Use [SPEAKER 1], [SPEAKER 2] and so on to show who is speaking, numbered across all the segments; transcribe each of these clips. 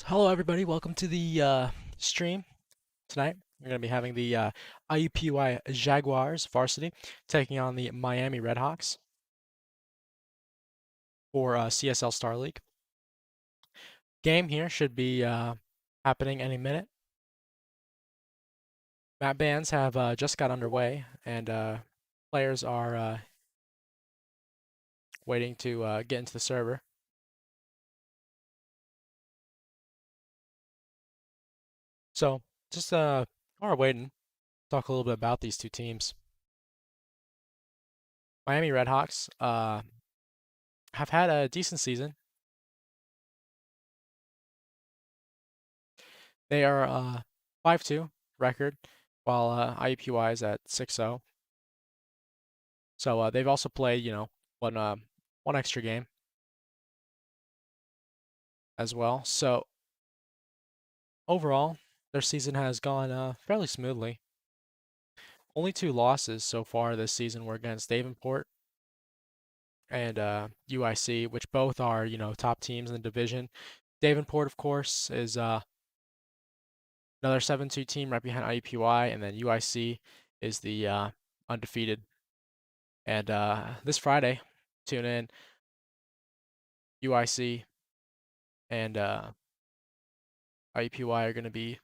[SPEAKER 1] Hello, everybody. Welcome to the stream tonight. We're going to be having the IUPUI Jaguars varsity taking on the Miami Redhawks for CSL Star League. Game here should be happening any minute. Map bans have just got underway, and players are waiting to get into the server. So just while we're waiting, talk a little bit about these two teams. Miami Redhawks have had a decent season. They are 5-2 record, while IUPUI is at 6-0. So they've also played, one extra game as well. So overall, their season has gone fairly smoothly. Only two losses so far this season were against Davenport and UIC, which both are, top teams in the division. Davenport, of course, is another 7-2 team right behind IUPUI, and then UIC is the undefeated. And this Friday, tune in, UIC and IUPUI are going to be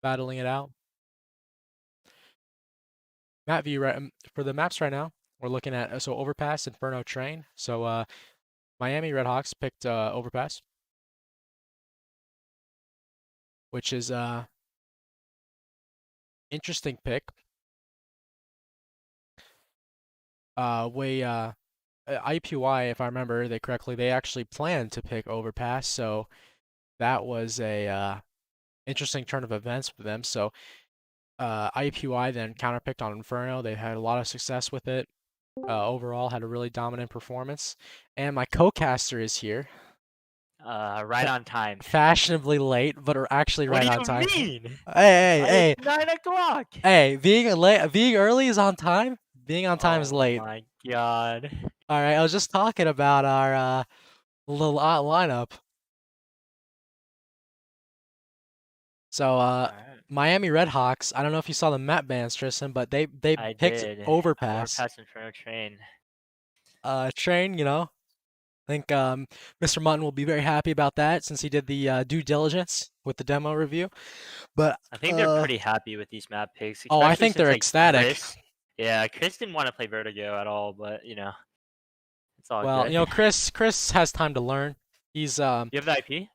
[SPEAKER 1] battling it out. Map view for the maps right now, we're looking at so Overpass, Inferno, Train. So Miami Redhawks picked Overpass, which is interesting pick. IUPUI, if I remember they correctly, they actually planned to pick Overpass, so that was a interesting turn of events for them. So IUPUI then counterpicked on Inferno. They had a lot of success with it. Overall, had a really dominant performance. And my co-caster is here.
[SPEAKER 2] Right on time.
[SPEAKER 1] Fashionably late, but are actually
[SPEAKER 2] What
[SPEAKER 1] right
[SPEAKER 2] do
[SPEAKER 1] on
[SPEAKER 2] you
[SPEAKER 1] time.
[SPEAKER 2] mean?
[SPEAKER 1] Hey,
[SPEAKER 2] It's 9 o'clock.
[SPEAKER 1] hey! Being early is on time. Being on time is
[SPEAKER 2] Oh
[SPEAKER 1] late.
[SPEAKER 2] my god.
[SPEAKER 1] All right, I was just talking about our little lineup. So
[SPEAKER 2] Alright.
[SPEAKER 1] Miami Redhawks. I don't know if you saw the map bans, Tristan, but they
[SPEAKER 2] I
[SPEAKER 1] picked
[SPEAKER 2] did.
[SPEAKER 1] Overpass.
[SPEAKER 2] Overpass Inferno Train.
[SPEAKER 1] Train, I think Mr. Mutton will be very happy about that since he did the due diligence with the demo review. But
[SPEAKER 2] I think they're pretty happy with these map picks,
[SPEAKER 1] oh, I
[SPEAKER 2] especially
[SPEAKER 1] think
[SPEAKER 2] since
[SPEAKER 1] they're
[SPEAKER 2] like
[SPEAKER 1] ecstatic.
[SPEAKER 2] Chris. Yeah, Chris didn't want to play Vertigo at all, but it's all
[SPEAKER 1] Well,
[SPEAKER 2] good.
[SPEAKER 1] Chris has time to learn. He's
[SPEAKER 2] You have the IP?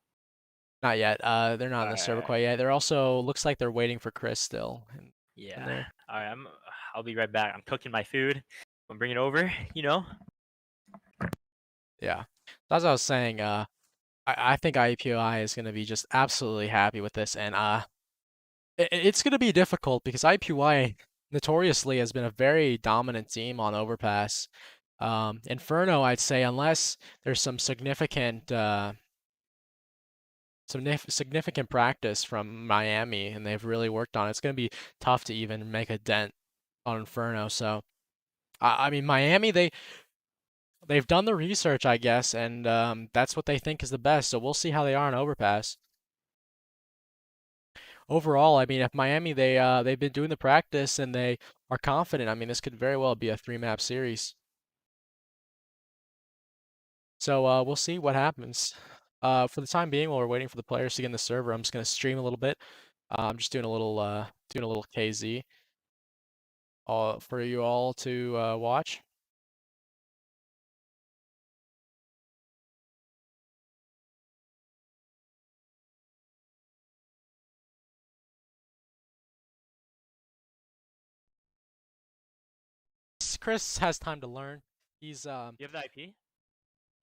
[SPEAKER 1] not yet. They're not in the server
[SPEAKER 2] Alright.
[SPEAKER 1] quite yet. They're also looks like they're waiting for Chris still in
[SPEAKER 2] Yeah.
[SPEAKER 1] there.
[SPEAKER 2] Alright, I'll be right back. I'm cooking my food. I'm bringing it over,
[SPEAKER 1] Yeah. As I was saying, I think IUPUI is going to be just absolutely happy with this, and it's going to be difficult because IUPUI notoriously has been a very dominant team on Overpass. Inferno, I'd say, unless there's some significant practice from Miami and they've really worked on it, it's going to be tough to even make a dent on Inferno. So, I mean, Miami, they've done the research, I guess, and that's what they think is the best. So we'll see how they are on Overpass. Overall, I mean, if Miami they've been doing the practice and they are confident, I mean, this could very well be a 3-map series. So we'll see what happens. For the time being, while we're waiting for the players to get in the server, I'm just gonna stream a little bit. I'm just doing a little KZ for you all to watch. Chris has time to learn. He's
[SPEAKER 2] You have the IP?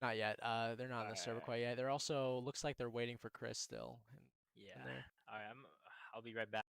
[SPEAKER 1] not yet. They're not in the server
[SPEAKER 2] Alright.
[SPEAKER 1] quite yet. They're also looks like they're waiting for Chris still in
[SPEAKER 2] Yeah.
[SPEAKER 1] there.
[SPEAKER 2] Alright, I'll be right back.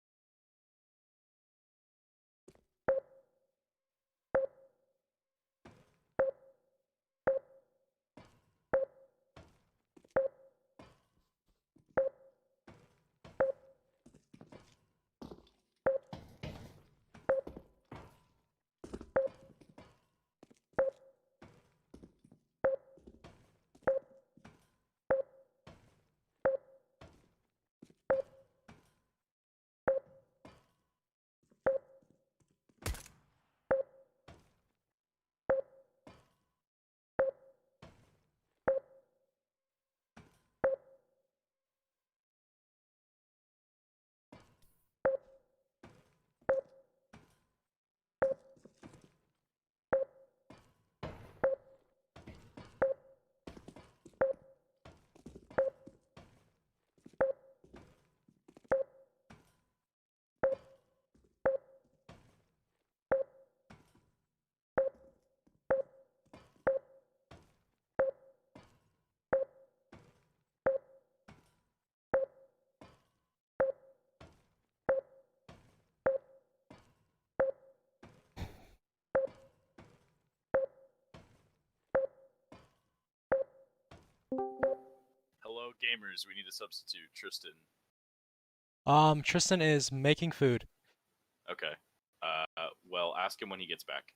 [SPEAKER 3] gamers. We need a substitute. Tristan.
[SPEAKER 1] Tristan is making food.
[SPEAKER 3] Okay. Well, ask him when he gets back.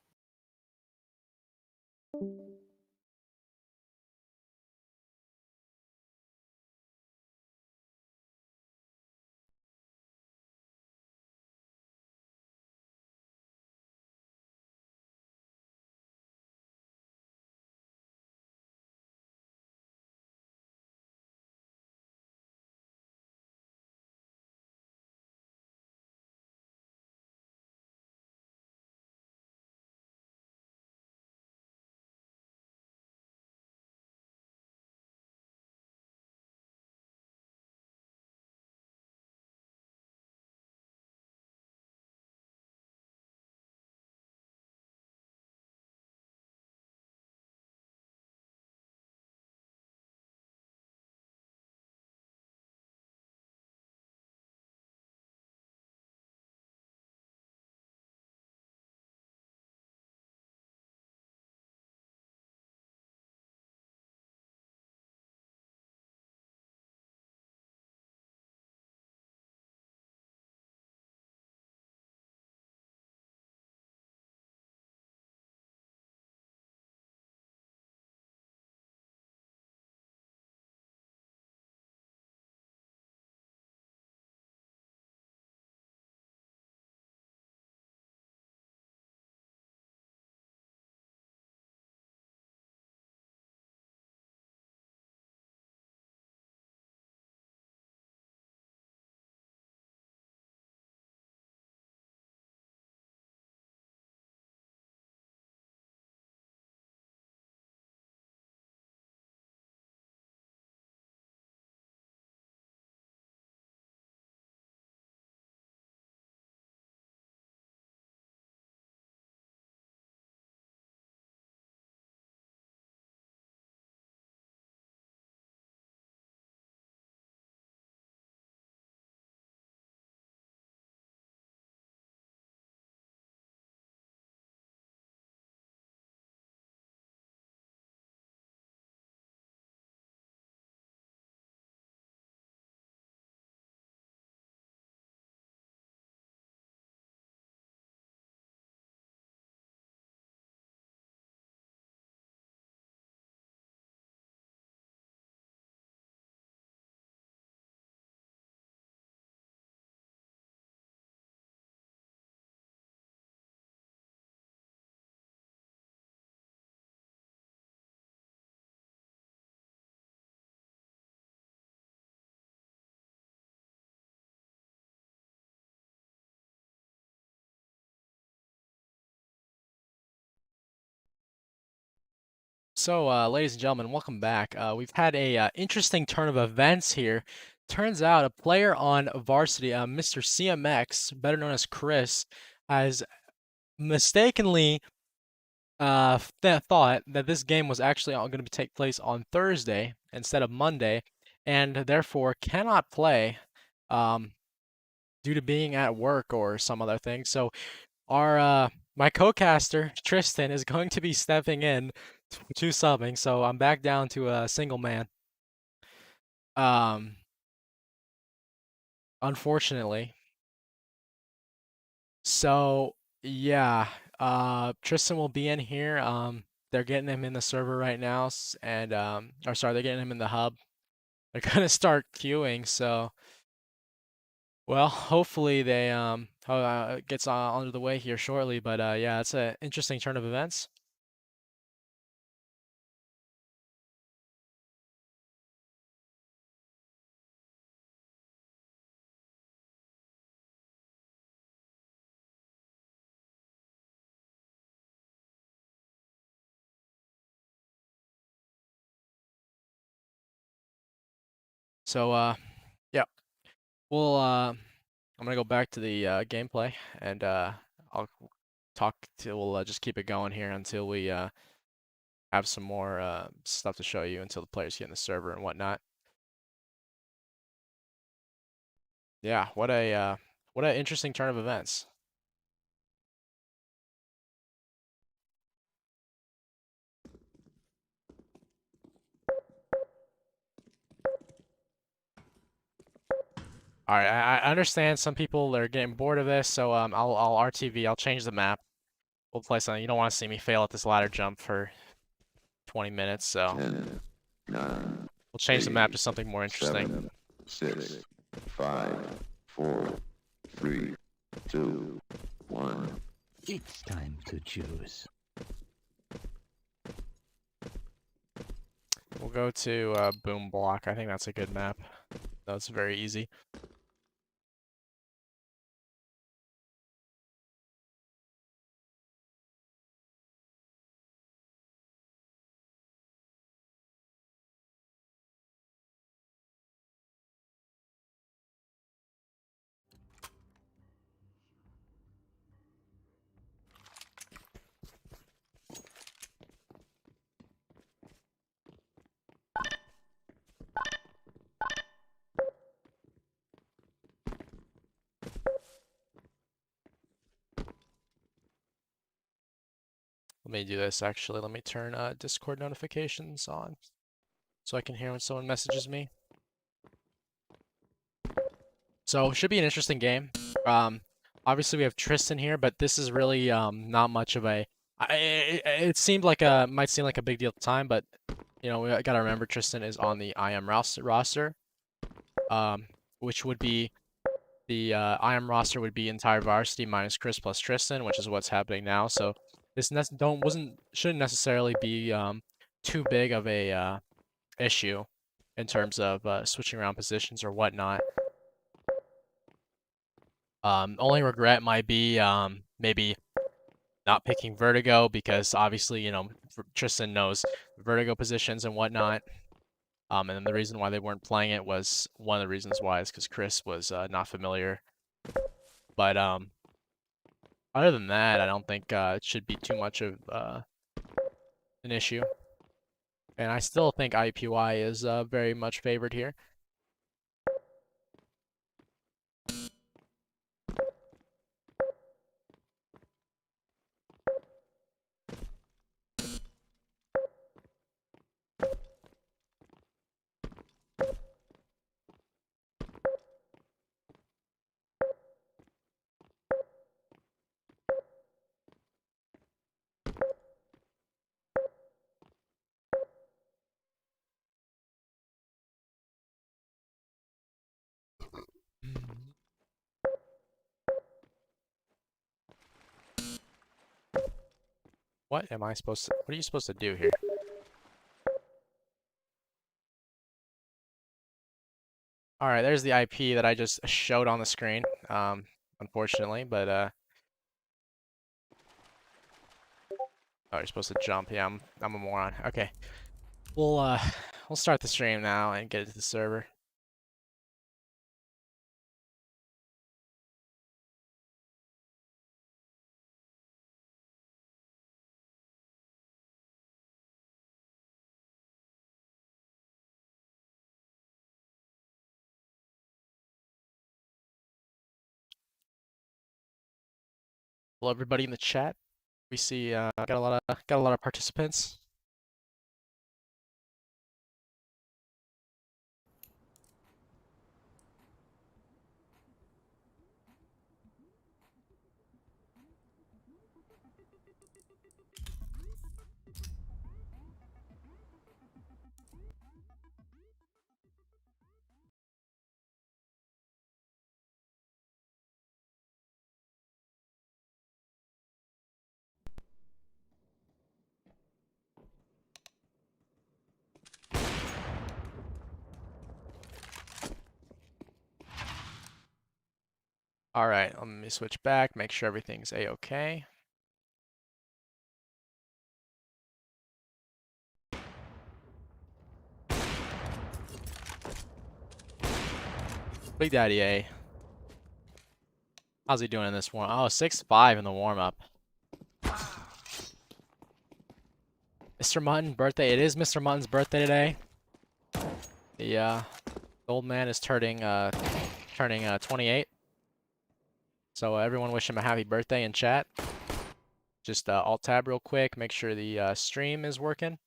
[SPEAKER 1] So, ladies and gentlemen, welcome back. We've had a interesting turn of events here. Turns out a player on varsity, Mr. CMX, better known as Chris, has mistakenly thought that this game was actually going to take place on Thursday instead of Monday, and therefore cannot play um, due to being at work or some other thing. So our my co-caster Tristan is going to be stepping in to subbing, so I'm back down to a single man. Um, Unfortunately. So yeah, Tristan will be in here. They're getting him in the server right now, and or sorry, they're getting him in the hub. They're gonna start queuing, so well, hopefully they gets under the way here shortly. But yeah, it's an interesting turn of events. So yeah, we'll I'm gonna go back to the gameplay, and I'll talk to we'll just keep it going here until we have some more stuff to show you until the players get in the server and whatnot. Yeah, what a interesting turn of events. All right, I understand some people are getting bored of this, so I'll RTV. I'll change the map. We'll play something. You don't want to see me fail at this ladder jump for 20 minutes, so
[SPEAKER 4] 10, 9,
[SPEAKER 1] we'll change the map
[SPEAKER 4] 8,
[SPEAKER 1] to something more interesting.
[SPEAKER 4] 7, 6, 5, 4, 3, 2, 1.
[SPEAKER 5] It's time to choose.
[SPEAKER 1] We'll go to Boom Block. I think that's a good map. That's very easy. Let me do this actually. Let me turn Discord notifications on so I can hear when someone messages me. So should be an interesting game. Obviously we have Tristan here, but this is really not much of a. It seemed like might seem like a big deal at the time, but you know we gotta remember Tristan is on the IM roster, which would be the IM roster would be entire varsity minus Chris plus Tristan, which is what's happening now. So this shouldn't necessarily be too big of a issue in terms of switching around positions or whatnot. Only regret might be maybe not picking Vertigo because obviously, you know, Tristan knows Vertigo positions and whatnot. And then the reason why they weren't playing it was one of the reasons why is because Chris was not familiar. But other than that, I don't think it should be too much of an issue. And I still think IUPUI is very much favored here. What am I supposed to? What are you supposed to do here? All right, there's the IP that I just showed on the screen. Unfortunately, but oh, you're supposed to jump. Yeah, I'm a moron. Okay, we'll start the stream now and get it to the server. Hello, everybody in the chat. We see got a lot of participants. All right, let me switch back, make sure everything's a-okay. Big Daddy A. How's he doing in this warm? Oh, 6'5" in the warm-up. Mr. Mutton, birthday. It is Mr. Mutton's birthday today. The old man is turning 28. So everyone wish him a happy birthday in chat. Just alt tab real quick, make sure the stream is working.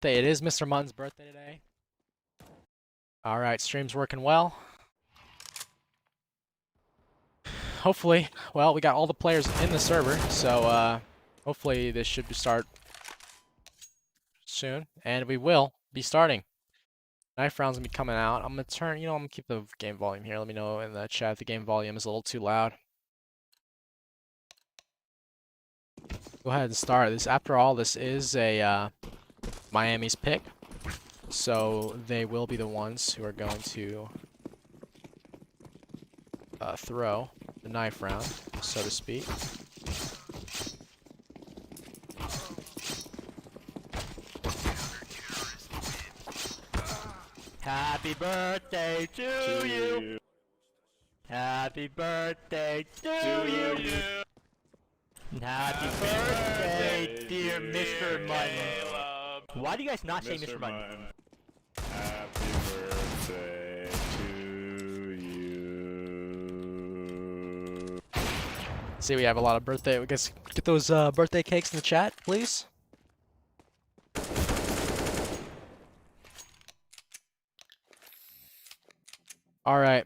[SPEAKER 1] It is Mr. Mutton's birthday today. All right, stream's working well. Hopefully, well, we got all the players in the server, so hopefully this should start soon, and we will be starting. Knife round's gonna be coming out. I'm gonna turn, I'm gonna keep the game volume here. Let me know in the chat if the game volume is a little too loud. Go ahead and start this. After all, this is a Miami's pick, so they will be the ones who are going to throw the knife round, so to speak.
[SPEAKER 2] Happy birthday to you. Happy birthday to you. Happy birthday, dear Mr. Mutton. Why do you guys not say Mr. Mutton?
[SPEAKER 6] Happy birthday to you.
[SPEAKER 1] See, we have a lot of birthday. We guess get those birthday cakes in the chat, please. All right.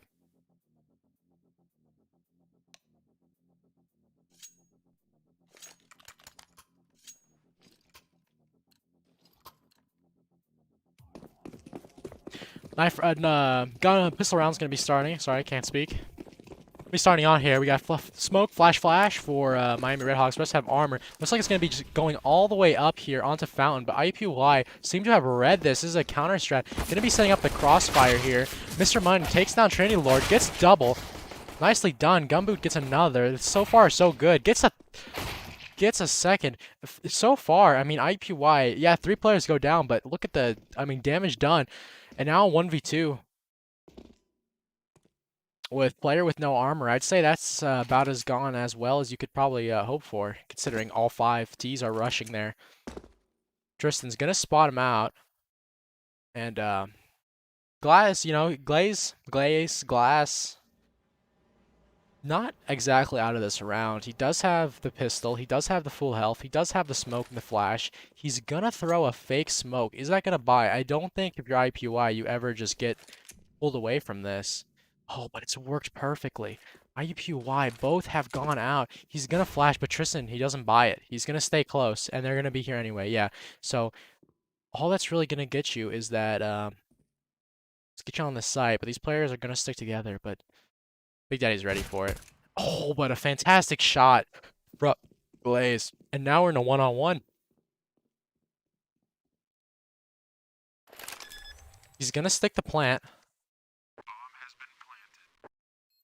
[SPEAKER 1] Gun pistol round's gonna be starting. Sorry, I can't speak. Be starting on here. We got smoke, flash for Miami Redhawks. Rest have armor. Looks like it's gonna be just going all the way up here onto Fountain, but IUPUI seem to have read this. This is a counter strat. Gonna be setting up the crossfire here. Mr. Mutton takes down Trinity Lord, gets double. Nicely done. Gumboot gets another. So far, so good. Gets a second. So far, I mean, IUPUI, yeah, 3 players go down, but look at the, damage done. And now 1v2 with player with no armor. I'd say that's about as gone as well as you could probably hope for, considering all 5 Ts are rushing there. Tristan's gonna spot him out. And Glass, Glass. Not exactly out of this round. He does have the pistol. He does have the full health. He does have the smoke and the flash. He's gonna throw a fake smoke. Is that gonna buy? I don't think if you're IUPUI, you ever just get pulled away from this. Oh, but it's worked perfectly. IUPUI both have gone out. He's gonna flash, but Tristan, he doesn't buy it. He's gonna stay close, and they're gonna be here anyway. Yeah. So all that's really gonna get you is that let's get you on the site. But these players are gonna stick together. But Big Daddy's ready for it. Oh, but a fantastic shot from Blaze. And now we're in a one-on-one. He's going to stick the plant.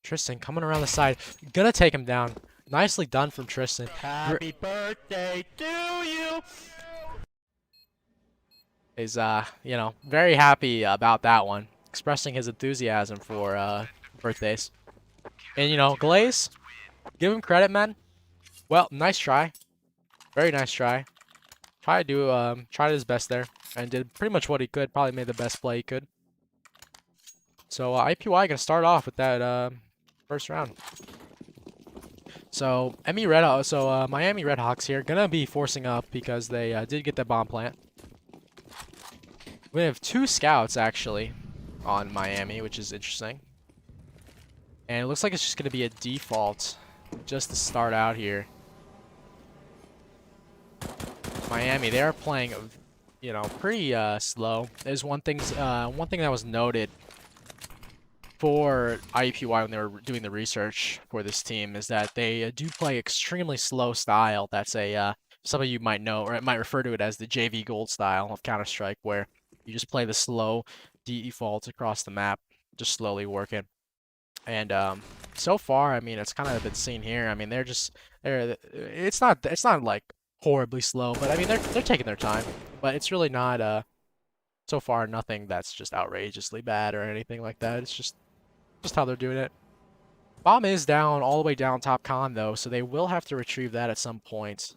[SPEAKER 1] Tristan coming around the side. Going to take him down. Nicely done from Tristan.
[SPEAKER 2] Happy birthday to you.
[SPEAKER 1] Is, very happy about that one. Expressing his enthusiasm for birthdays. And, Glaze, give him credit, man. Well, nice try. Very nice try. Tried his best there and did pretty much what he could. Probably made the best play he could. So, IUPUI gonna start off with that first round. So, Miami Redhawks here gonna be forcing up because they did get the bomb plant. We have 2 scouts actually on Miami, which is interesting. And it looks like it's just going to be a default just to start out here. Miami, they are playing, pretty slow. There's one thing that was noted for IUPUI when they were doing the research for this team is that they do play extremely slow style. That's some of you might know, or it might refer to it as the JV Gold style of Counter-Strike, where you just play the slow default across the map, just slowly working. And so far, it's kind of been seen here. It's not like horribly slow, but they're taking their time. But it's really not so far nothing that's just outrageously bad or anything like that. It's just how they're doing it. Bomb is down all the way down top con though, so they will have to retrieve that at some point.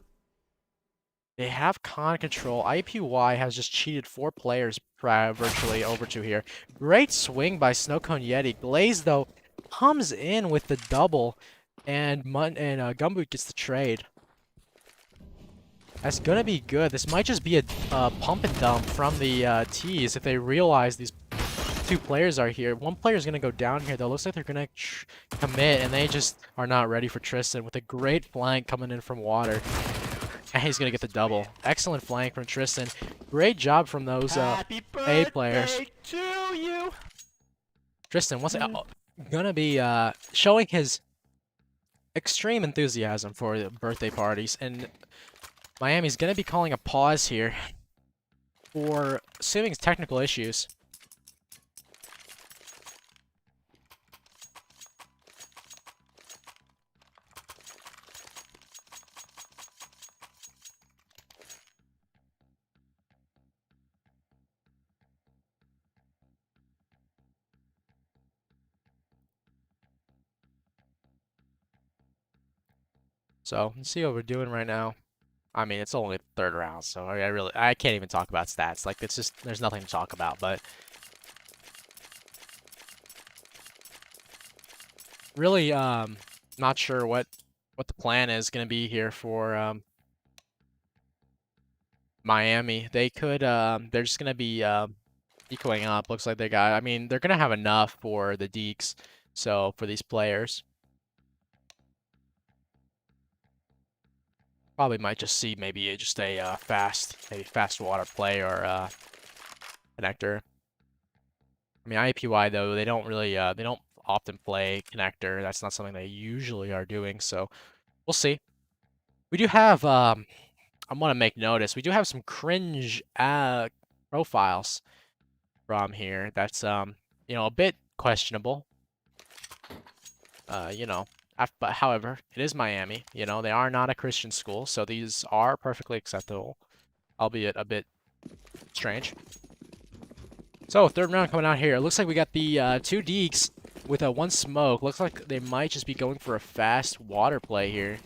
[SPEAKER 1] They have con control. IUPUI has just cheated 4 players virtually over to here. Great swing by Snowcone Yeti. Blaze though comes in with the double, and Gumboot gets the trade. That's gonna be good. This might just be a pump and dump from the T's if they realize these two players are here. One player's gonna go down here though. Looks like they're gonna commit, and they just are not ready for Tristan with a great flank coming in from water. And he's gonna get the double. Excellent flank from Tristan. Great job from those
[SPEAKER 2] Happy
[SPEAKER 1] A players.
[SPEAKER 2] birthday to you.
[SPEAKER 1] Tristan gonna be showing his extreme enthusiasm for the birthday parties, and Miami's gonna be calling a pause here for assuming technical issues. So let's see what we're doing right now. I mean, it's only the third round, so I can't even talk about stats. Like, it's just there's nothing to talk about. But really, not sure what the plan is gonna be here for Miami. They could they're just gonna be equaling up. Looks like they got. I mean, they're gonna have enough for the Deeks. So for these players. Probably might just see maybe just a fast water play or connector. I mean, IUPUI though, they don't really they don't often play connector. That's not something they usually are doing. So we'll see. We do have I want to make notice. We do have some cringe profiles from here. That's you know, a bit questionable. You know. But however, it is Miami. You know, they are not a Christian school, so these are perfectly acceptable, albeit a bit strange. So, third round coming out here. It looks like we got the two Deeks with a one smoke. Looks like they might just be going for a fast water play here.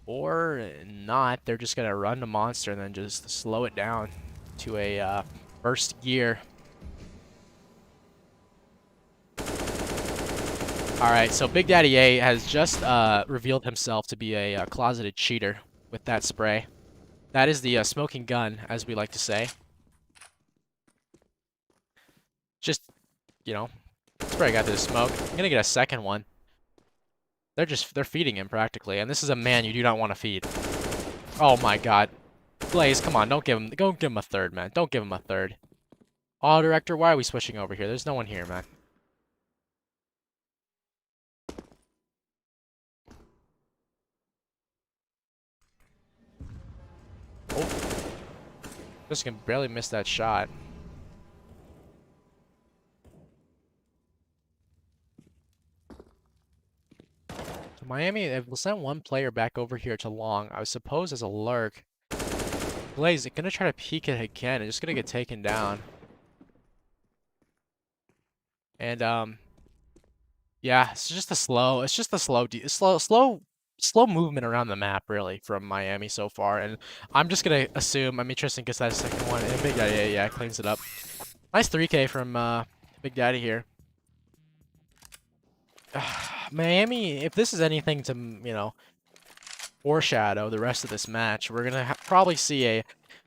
[SPEAKER 1] Or not. They're just going to run the monster and then just slow it down to a first gear. Alright, so Big Daddy A has just revealed himself to be a closeted cheater with that spray. That is the smoking gun, as we like to say. Just, you know, spray got to the smoke. I'm gonna get a second one. They're feeding him practically, and this is a man you do not want to feed. Oh my god. Blaze, come on, don't give him a third, man. Don't give him a third. Auto director, why are we switching over here? There's no one here, man. Oh. Just can barely miss that shot. So Miami, they've sent one player back over here to long. I suppose as a lurk. Blaze is gonna try to peek it again and just gonna get taken down. And yeah, it's just a slow movement around the map really from Miami so far, and I'm just gonna assume. I mean, Tristan gets that second one, and Big Daddy, yeah, cleans it up. Nice 3K from Big Daddy here. Miami, if this is anything to, you know, foreshadow the rest of this match, we're gonna probably see a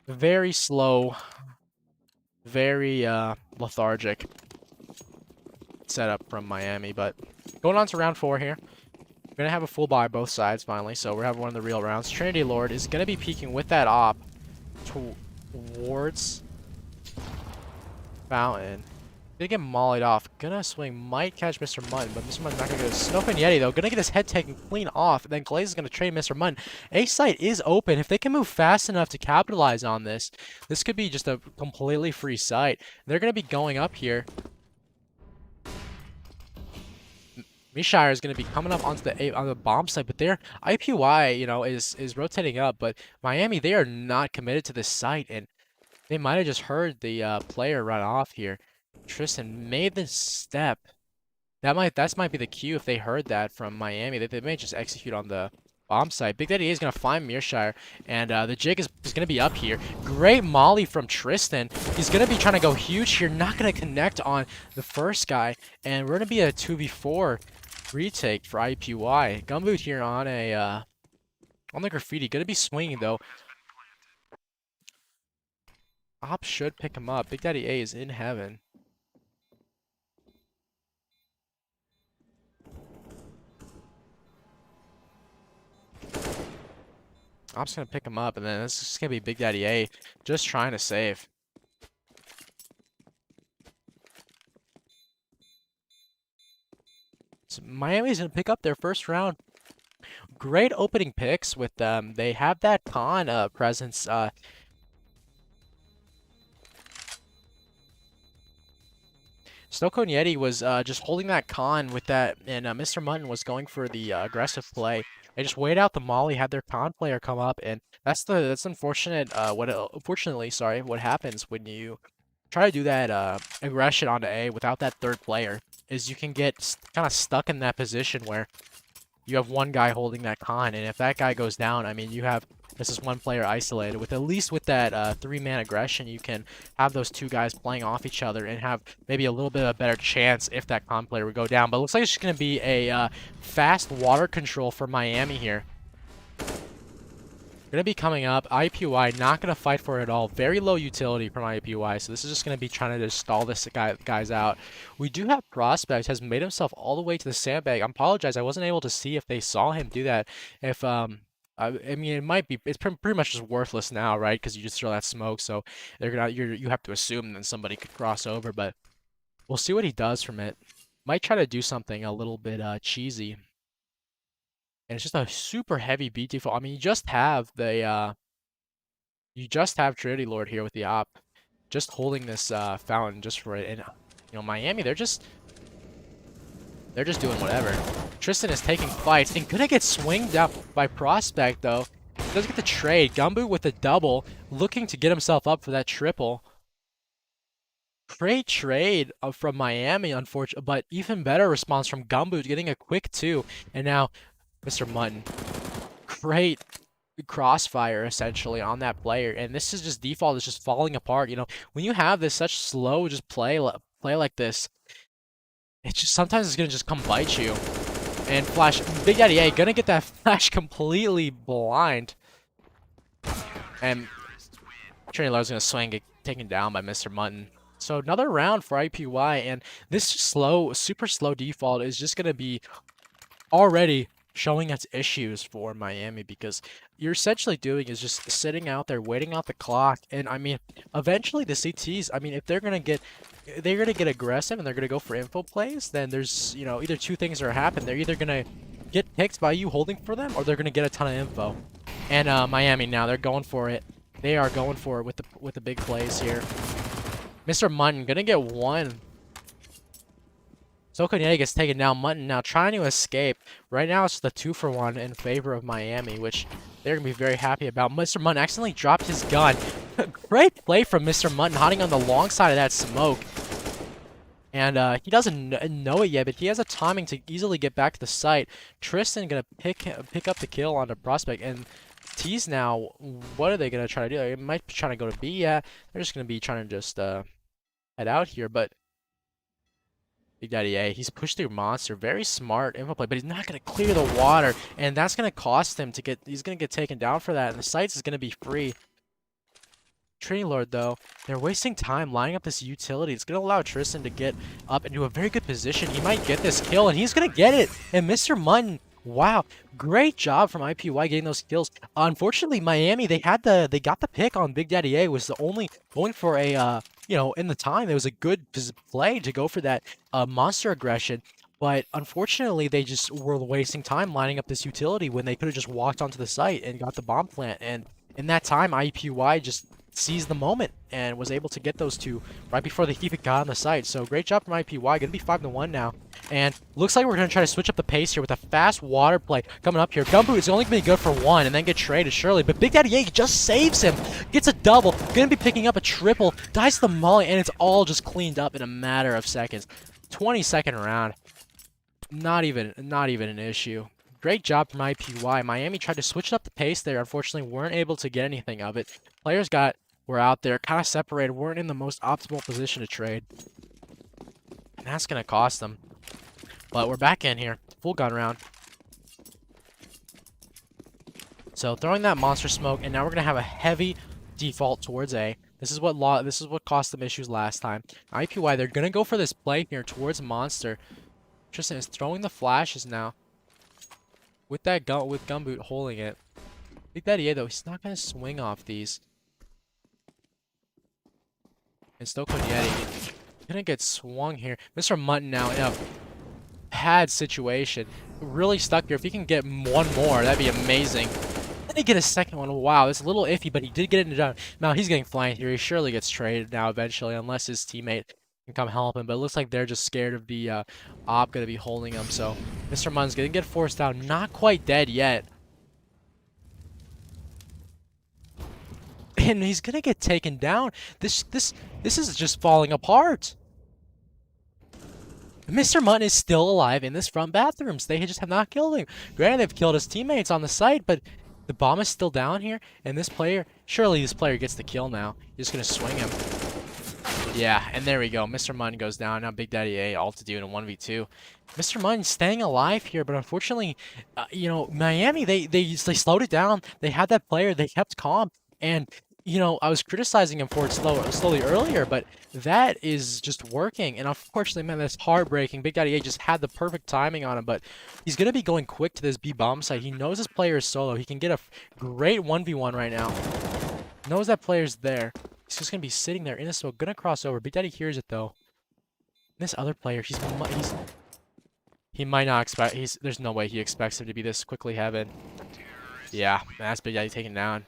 [SPEAKER 1] very slow, very lethargic setup from Miami. But going on to round 4 here. We're going to have a full buy both sides finally, so we're having one of the real rounds. Trinity Lord is going to be peeking with that op towards Fountain. Gonna get mollied off. Gonna swing, might catch Mr. Mutton, but Mr. Mutton's not gonna get his Snow and Yeti though. Gonna get his head taken clean off, and then Glaze is gonna trade Mr. Mutton. A site is open. If they can move fast enough to capitalize on this, this could be just a completely free site. They're gonna be going up here. Mishire is going to be coming up onto the bomb site, but their IUPUI, you know, is rotating up. But Miami, they are not committed to this site, and they might have just heard the player run off here. Tristan made the step. That might be the cue if they heard that from Miami. They may just execute on the bomb site. Big Daddy A is going to find Mearshire, and the jig is going to be up here. Great molly from Tristan. He's going to be trying to go huge here. Not going to connect on the first guy, and we're going to be a 2v4 retake for IUPUI. Gumboot here on a On the graffiti. Gonna be swinging, though. Op should pick him up. Big Daddy A is in heaven. Op's gonna pick him up, and then this is gonna be Big Daddy A just trying to save. So Miami's gonna pick up their first round. Great opening picks with them. They have that con presence. Snowcone Yeti was just holding that con with that, and Mr. Mutton was going for the aggressive play. They just wait out the molly, had their con player come up, and that's unfortunate. Unfortunately, sorry, what happens when you try to do that aggression onto A without that third player is you can get kind of stuck in that position where you have one guy holding that con, and if that guy goes down, I mean, you have this is one player isolated. With at least with that three-man aggression, you can have those two guys playing off each other and have maybe a little bit of a better chance if that con player would go down. But it looks like it's just going to be a fast water control for Miami here. Going to be coming up. IUPUI not going to fight for it at all. Very low utility from IUPUI, so this is just going to be trying to just stall this guys out. We do have Prospect has made himself all the way to the sandbag. I apologize, I wasn't able to see if they saw him do that. If I mean, it might be. It's pretty much just worthless now, right? Because you just throw that smoke, so they're gonna. You have to assume that somebody could cross over, but we'll see what he does from it. Might try to do something a little bit cheesy. And it's just a super heavy beat default. I mean, you just have Trinity Lord here with the op, just holding this fountain just for it. And you know, Miami, they're just doing whatever. Tristan is taking fights and gonna get swinged up by Prospect though. He does get the trade. Gumbo with the double, looking to get himself up for that triple. Great trade from Miami, unfortunately, but even better response from Gumbo, getting a quick 2, and now Mr. Mutton. Great crossfire essentially on that player, and this is just default is just falling apart. You know, when you have this such slow just play like this, it's just sometimes it's gonna just come bite you. And Flash, Big Daddy A gonna get that Flash completely blind, and Trinity Lord's gonna swing, get taken down by Mr. Mutton. So another round for IUPUI, and this super slow default is just gonna be already showing its issues for Miami, because you're essentially doing is just sitting out there waiting out the clock. And I mean, eventually the CTs, I mean, if they're gonna get aggressive and they're gonna go for info plays, then there's, you know, either two things are happening. They're either gonna get picked by you holding for them, or they're gonna get a ton of info. And Miami now, they're going for it. They are going for it with the big plays here. Mr. Mutton gonna get one. Sokonyea gets taken down. Mutton now trying to escape. Right now it's the 2-for-1 in favor of Miami, which they're going to be very happy about. Mr. Mutton accidentally dropped his gun. Great play from Mr. Mutton, hiding on the long side of that smoke. And he doesn't know it yet, but he has a timing to easily get back to the site. Tristan going to pick up the kill on the Prospect. And T's now, what are they going to try to do? They might be trying to go to B. Yeah, they're just going to be trying to just head out here, but Big Daddy A, he's pushed through Monster. Very smart info play, but he's not going to clear the water, and that's going to cost him to get, he's going to get taken down for that, and the sites is going to be free. Trinity Lord, though, they're wasting time lining up this utility. It's going to allow Tristan to get up into a very good position. He might get this kill, and he's going to get it. And Mr. Mutton, wow, great job from IUPUI getting those kills. Unfortunately, Miami, they got the pick on Big Daddy A. Was the only going for a you know, in the time it was a good play to go for that monster aggression. But unfortunately, they just were wasting time lining up this utility when they could have just walked onto the site and got the bomb plant. And in that time, IUPUI just seized the moment and was able to get those two right before they even got on the site. So great job from IUPUI. Gonna be 5-1 now. And looks like we're gonna try to switch up the pace here with a fast water play coming up here. Gumbo is only gonna be good for one and then get traded surely, but Big Daddy A just saves him. Gets a double, gonna be picking up a triple, dies to the molly, and it's all just cleaned up in a matter of seconds. 22nd round. Not even an issue. Great job from IUPUI. Miami tried to switch up the pace there. Unfortunately, weren't able to get anything of it. Players were out there, kind of separated, weren't in the most optimal position to trade. And that's going to cost them. But we're back in here. Full gun round. So throwing that monster smoke, and now we're gonna have a heavy default towards A. This is what cost them issues last time. IUPUI, they're gonna go for this play here towards monster. Tristan is throwing the flashes now. With that gun, with Gumboot holding it. Big Daddy A though, he's not gonna swing off these. And Stoko Yeti gonna get swung here. Mr. Mutton now in a bad situation. Really stuck here. If he can get one more, that'd be amazing. Then he get a second one. Wow, it's a little iffy, but he did get it done. Now he's getting flanked here. He surely gets traded now eventually, unless his teammate can come help him. But it looks like they're just scared of the op gonna be holding him. So Mr. Mutton's gonna get forced down. Not quite dead yet. And he's gonna get taken down. This is just falling apart. Mr. Mutton is still alive in this front bathrooms. They just have not killed him. Granted, they've killed his teammates on the site, but the bomb is still down here. And this player, surely this player gets the kill now. He's just gonna swing him. Yeah, and there we go. Mr. Mutton goes down. Now Big Daddy A all to do in a 1v2. Mr. Mutton staying alive here, but unfortunately, you know, Miami, they slowed it down. They had that player. They kept calm. And you know, I was criticizing him for it slowly earlier, but that is just working. And unfortunately, man, that's heartbreaking. Big Daddy A just had the perfect timing on him, but he's going to be going quick to this B bomb site. He knows his player is solo. He can get a great 1v1 right now. Knows that player's there. He's just going to be sitting there in the smoke. Going to cross over. Big Daddy hears it, though. This other player, he might not expect, there's no way he expects him to be this quickly heaven. Yeah, that's Big Daddy taken down.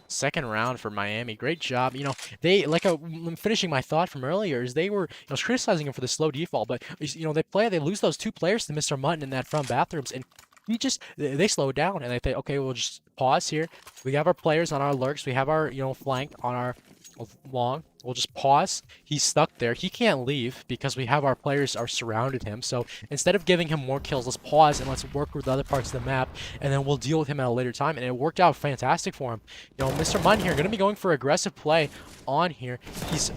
[SPEAKER 1] Second round for Miami. Great job. You know, they, like, I'm finishing my thought from earlier, is they were, I was criticizing him for the slow default, but, you know, they lose those two players to Mr. Mutton in that front bathrooms, and they slow down, and they think, okay, we'll just pause here. We have our players on our lurks. We have our, you know, flank on our long. We'll just pause. He's stuck there. He can't leave because we have our players are surrounded him. So instead of giving him more kills, let's pause and let's work with the other parts of the map, and then we'll deal with him at a later time. And it worked out fantastic for him. You know, Mr. Mutton here going to be going for aggressive play on here. He's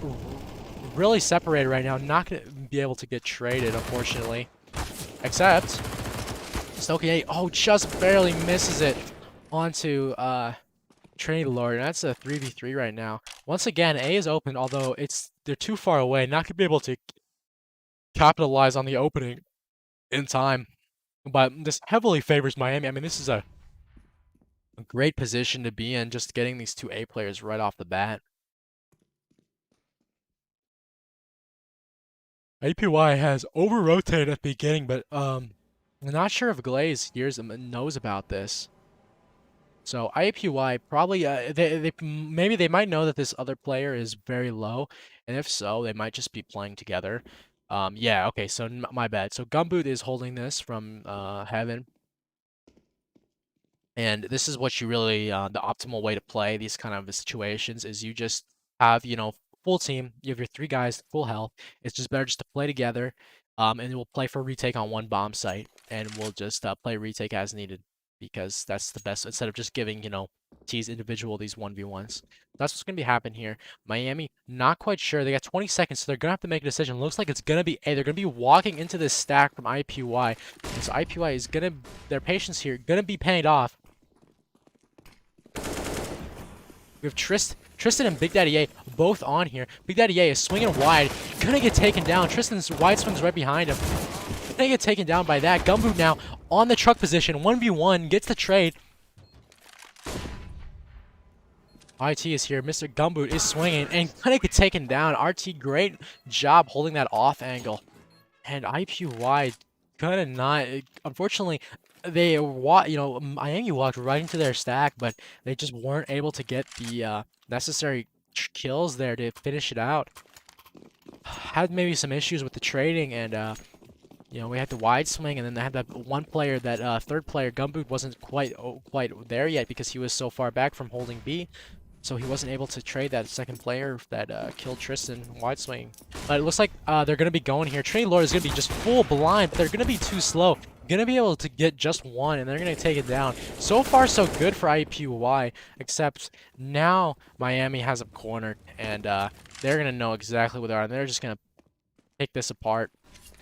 [SPEAKER 1] really separated right now. Not going to be able to get traded, unfortunately. Except Stokie, oh, just barely misses it onto Trinity Lord, and that's a 3v3 right now. Once again, A is open, although they're too far away, not gonna be able to capitalize on the opening in time. But this heavily favors Miami. I mean, this is a great position to be in, just getting these two A players right off the bat. IUPUI has over-rotated at the beginning, but I'm not sure if Glaze knows about this. So IUPUI probably maybe they might know that this other player is very low, and if so, they might just be playing together. Yeah, okay, so my bad. So Gumboot is holding this from Heaven, and this is what you really the optimal way to play these kind of situations is you just have, you know, full team. You have your three guys full health. It's just better just to play together, and we'll play for retake on one bomb site, and we'll just play retake as needed, because that's the best, instead of just giving, you know, T's individual these 1v1s. That's what's going to be happening here. Miami, not quite sure. They got 20 seconds, so they're going to have to make a decision. Looks like it's going to be A. They're going to be walking into this stack from IUPUI. And so IUPUI is going to, their patience here, going to be paid off. We have Tristan and Big Daddy A both on here. Big Daddy A is swinging wide. Going to get taken down. Tristan's wide swings right behind him. They get taken down by that. Gumboot now on the truck position. 1v1. Gets the trade. IT is here. Mr. Gumboot is swinging and gonna get taken down. RT, great job holding that off angle. And IUPUI gonna not. Unfortunately, they Miami walked right into their stack, but they just weren't able to get the necessary kills there to finish it out. Had maybe some issues with the trading, and you know, we had the wide swing, and then they had that one player, that third player, Gumboot, wasn't quite there yet because he was so far back from holding B. So he wasn't able to trade that second player that killed Tristan wide swing. But it looks like they're going to be going here. Trinity Lord is going to be just full blind, but they're going to be too slow. Going to be able to get just one, and they're going to take it down. So far, so good for IUPUI, except now Miami has them cornered, and they're going to know exactly what they are, and they're just going to pick this apart.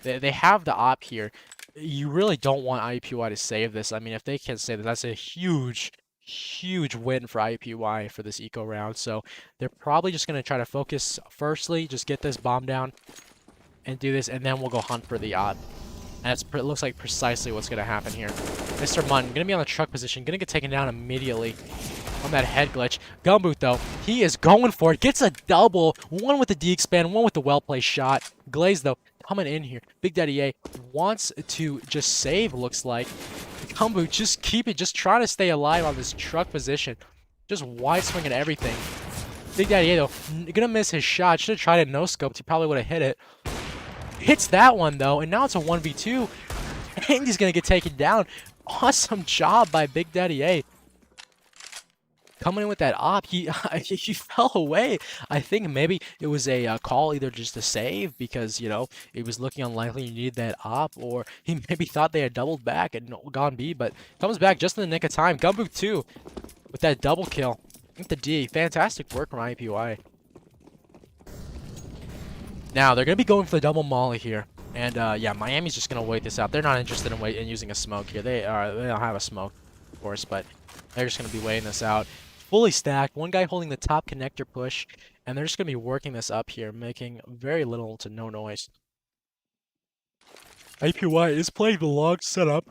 [SPEAKER 1] They have the op here. You really don't want IUPUI to save this. I mean, if they can save this, that's a huge huge win for IUPUI for this eco round. So they're probably just going to try to focus firstly, just get this bomb down and do this, and then we'll go hunt for the odd. And it looks like precisely what's going to happen here. Mr. Munn going to be on the truck position, going to get taken down immediately on that head glitch. Gumboot, though, he is going for it. Gets a double. One with the D-expand, one with the well-placed shot. Glaze, though, coming in here. Big Daddy A wants to just save, looks like. Gumboot, just keep it. Just try to stay alive on this truck position. Just wide swinging everything. Big Daddy A, though, going to miss his shot. Should have tried it no-scoped. He probably would have hit it. Hits that one, though, and now it's a 1v2. And he's going to get taken down. Awesome job by Big Daddy A. Coming in with that op, he fell away. I think maybe it was a call either just to save because, you know, it was looking unlikely you needed that op, or he maybe thought they had doubled back and gone B, but comes back just in the nick of time. Gumboot 2 with that double kill. With the D. Fantastic work from IUPUI. Now, they're going to be going for the double molly here. And, yeah, Miami's just going to wait this out. They're not interested in using a smoke here. They don't have a smoke, of course, but they're just going to be waiting this out. Fully stacked. One guy holding the top connector push. And they're just going to be working this up here, making very little to no noise. IUPUI is playing the log setup,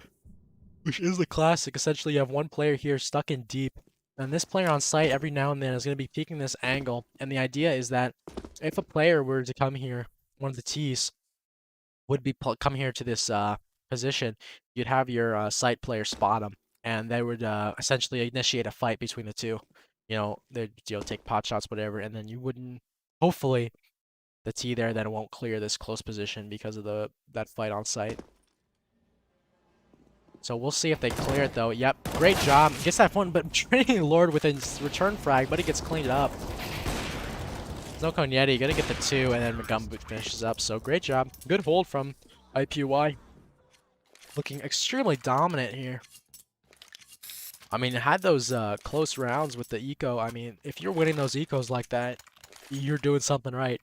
[SPEAKER 1] which is the classic. Essentially, you have one player here stuck in deep. And this player on site every now and then is going to be peeking this angle. And the idea is that if a player were to come here, one of the T's would be come here to this position, you'd have your site player spot them. And they would essentially initiate a fight between the two. You know, they'd take pot shots, whatever. And then you wouldn't, hopefully, the T there then won't clear this close position because of that fight on site. So we'll see if they clear it, though. Yep, great job. Gets that one, but Trinity Lord with a return frag, but he gets cleaned up. No Cognetti, gonna get the 2, and then Gumboot finishes up. So great job. Good hold from IUPUI. Looking extremely dominant here. I mean, had those close rounds with the eco. I mean, if you're winning those ecos like that, you're doing something right.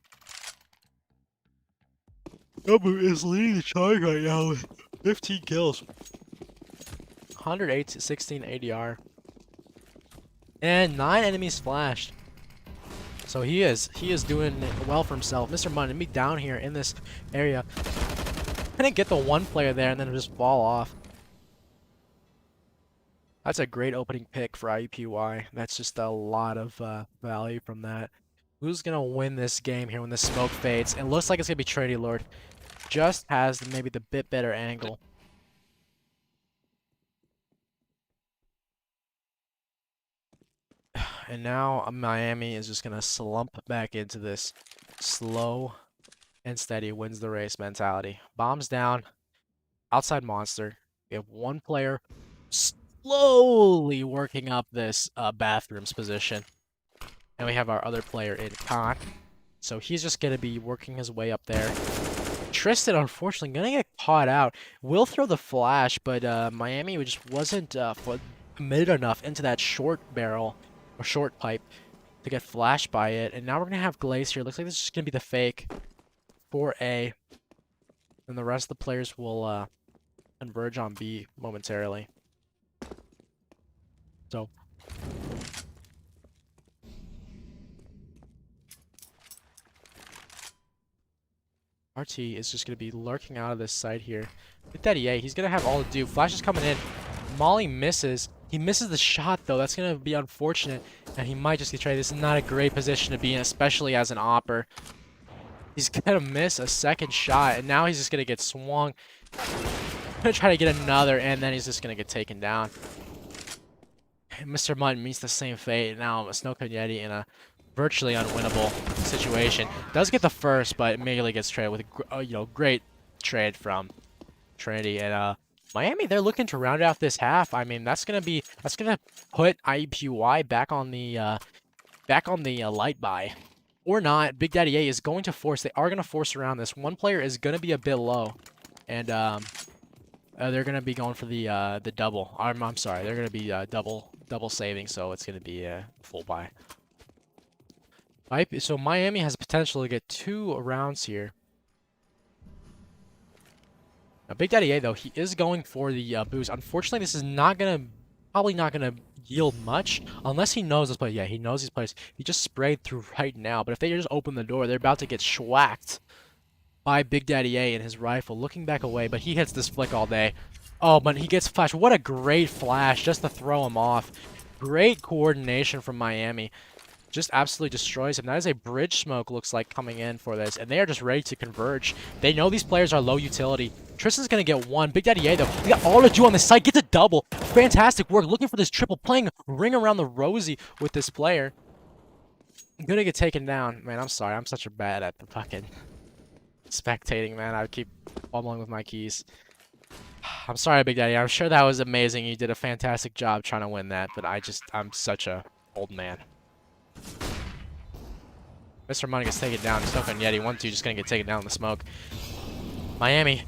[SPEAKER 1] Gumboot is leading the charge right now with 15 kills. 108 to 16 ADR. And 9 enemies flashed. So he is doing well for himself. Mr. Munn, me down here in this area. Couldn't get the one player there and then just fall off. That's a great opening pick for IUPUI. That's just a lot of value from that. Who's going to win this game here when the smoke fades? It looks like it's going to be Trinity Lord. Just has maybe the bit better angle. And now Miami is just going to slump back into this slow and steady wins the race mentality. Bombs down. Outside monster. We have one player slowly working up this bathrooms position. And we have our other player in con. So he's just going to be working his way up there. Tristan, unfortunately, going to get caught out. Will throw the flash, but Miami just wasn't committed enough into that short barrel. Or short pipe to get flashed by it. And now we're going to have Glaze here. Looks like this is just going to be the fake for A. And the rest of the players will converge on B momentarily. So. RT is just going to be lurking out of this side here. With that EA, he's going to have all to do. Flash is coming in. Molly misses. He misses the shot, though. That's going to be unfortunate, and he might just get traded. This is not a great position to be in, especially as an opper. He's going to miss a second shot, and now he's just going to get swung. Going to try to get another, and then he's just going to get taken down. And Mr. Munn meets the same fate. Now Snow Cognetti in a virtually unwinnable situation. Does get the first, but immediately gets traded with a great trade from Trinity. And Miami, they're looking to round out this half. I mean, that's gonna put IUPUI back on the light buy, or not. Big Daddy A is going to force. They are gonna force around this. One player is gonna be a bit low, and they're gonna be going for the double. I'm sorry, they're gonna be double saving, so it's gonna be a full buy. So Miami has potential to get 2 rounds here. Now, Big Daddy A, though, he is going for the boost. Unfortunately, this is probably not gonna yield much unless he knows this play. Yeah, he knows these plays. He just sprayed through right now. But if they just open the door, they're about to get schwacked by Big Daddy A and his rifle. Looking back away, but he hits this flick all day. Oh, but he gets flash. What a great flash just to throw him off. Great coordination from Miami. Just absolutely destroys him. That is a bridge smoke, looks like, coming in for this, and they are just ready to converge. They know these players are low utility. Tristan's gonna get one. Big Daddy A, though, he got all to do on this side, gets a double. Fantastic work, looking for this triple, playing ring around the rosy with this player. I'm gonna get taken down. Man, I'm sorry, I'm such a bad at the fucking spectating, man. I keep fumbling with my keys. I'm sorry, Big Daddy. I'm sure that was amazing. You did a fantastic job trying to win that, but I'm such a old man. Mr. Money gets taken down. Snoke and Yeti 1-2 just gonna get taken down in the smoke. Miami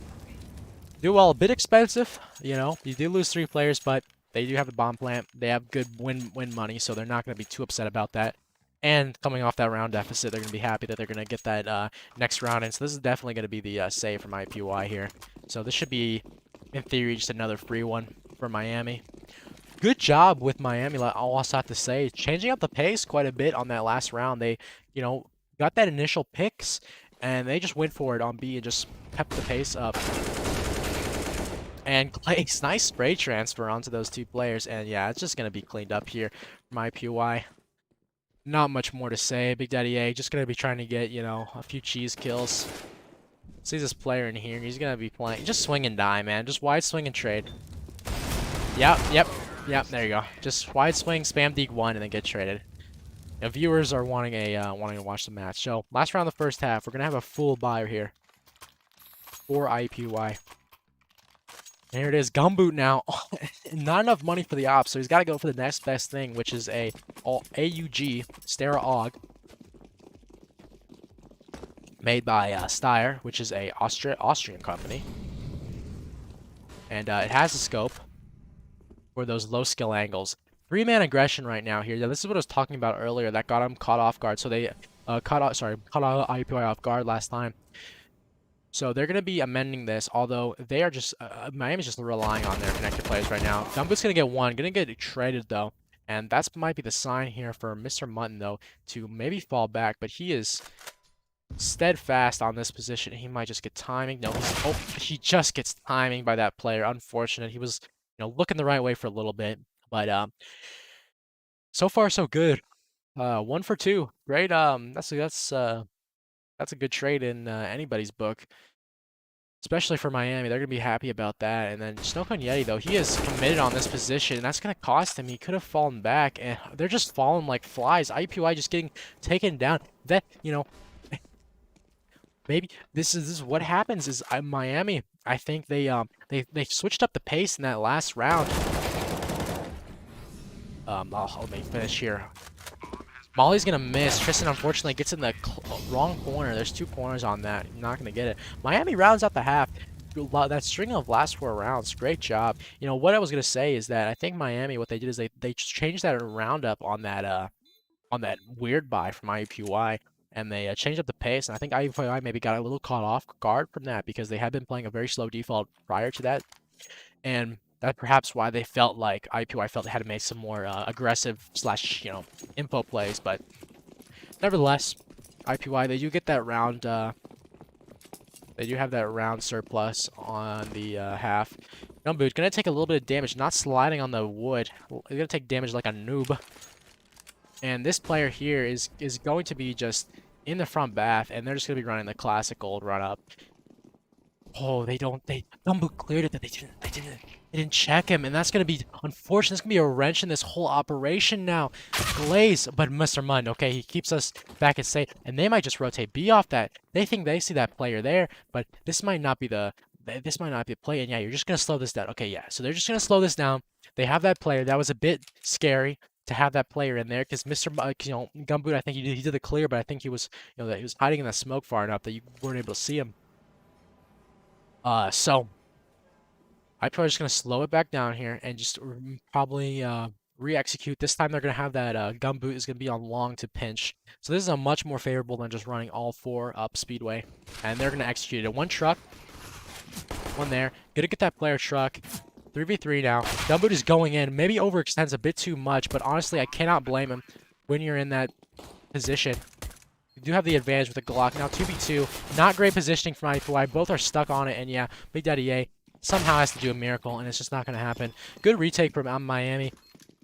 [SPEAKER 1] do well, a bit expensive. You know, you do lose 3 players, but they do have the bomb plant. They have good win money, so they're not gonna be too upset about that. And coming off that round deficit, they're gonna be happy that they're gonna get that next round in. So this is definitely gonna be the save from IUPUI here. So this should be, in theory, just another free one for Miami. Good job with Miami, I'll also have to say, changing up the pace quite a bit on that last round. They, you know, got that initial picks, and they just went for it on B and just kept the pace up. And Clay's nice spray transfer onto those 2 players, and yeah, it's just going to be cleaned up here for IUPUI. Not much more to say. Big Daddy A just going to be trying to get, you know, a few cheese kills. See this player in here, and he's going to be playing, just swing and die, man. Just wide swing and trade. Yep, there you go. Just wide swing, spam deke 1, and then get traded. Now, viewers are wanting to watch the match. So last round of the first half, we're gonna have a full buy here for IUPUI. And here it is, Gumboot now. Not enough money for the ops, so he's got to go for the next best thing, which is a AUG Stera AUG made by Steyr, which is a Austrian company, and it has a scope for those low skill angles. 3-man aggression right now here. Yeah, this is what I was talking about earlier. That got him caught off guard. So they caught IUPUI off guard last time. So they're gonna be amending this. Although they are just Miami's just relying on their connected players right now. Gumboot's gonna get one. Gonna get traded though, and that's might be the sign here for Mr. Mutton though to maybe fall back. But he is steadfast on this position. He might just get timing. No, he just gets timing by that player. Unfortunate. He was, you know, looking the right way for a little bit, but so far so good. 1 for 2. Great. That's a good trade in anybody's book, especially for Miami. They're gonna be happy about that. And then Snoke and Yeti though, he is committed on this position, and that's gonna cost him. He could have fallen back, and they're just falling like flies. IUPUI just getting taken down. That, you know, maybe this is what happens is Miami. I think they switched up the pace in that last round. Let me finish here. Molly's gonna miss. Tristan unfortunately gets in the wrong corner. There's 2 corners on that. You're not gonna get it. Miami rounds out the half. That string of last 4 rounds, great job. You know what I was gonna say is that I think Miami, what they did is they changed that roundup on that weird buy from IUPUI, and they changed up the pace. And I think IUPUI maybe got a little caught off guard from that because they had been playing a very slow default prior to that, and that's perhaps why they felt like IUPUI felt they had to make some more aggressive / you know, info plays. But nevertheless, IUPUI, they do get that round. They do have that round surplus on the half. Gumboot gonna take a little bit of damage, not sliding on the wood. He's gonna take damage like a noob. And this player here is going to be just in the front bath, and they're just gonna be running the classic old run up. Oh, Gumboot cleared it, that they didn't check him, and that's gonna be unfortunate. It's gonna be a wrench in this whole operation now. Glaze, but Mr. Munn, okay, he keeps us back at safe, and they might just rotate B off that. They think they see that player there, but this might not be the play. And yeah, you're just gonna slow this down. Okay, yeah, so they're just gonna slow this down. They have that player. That was a bit scary to have that player in there because Mr. You know, Gumboot, I think he did the clear, but I think he was, you know, that he was hiding in the smoke far enough that you weren't able to see him. So I'm probably just gonna slow it back down here and just probably re-execute. This time they're gonna have that Gumboot is gonna be on long to pinch. So this is a much more favorable than just running all 4 up Speedway, and they're gonna execute it. 1 truck, 1 there. Gonna get that player truck. 3v3 now. Gumboot is going in. Maybe overextends a bit too much, but honestly, I cannot blame him when you're in that position. You do have the advantage with the Glock. Now 2v2. Not great positioning from IUPUI. Both are stuck on it, and yeah, Big Daddy A somehow has to do a miracle, and it's just not going to happen. Good retake from Miami.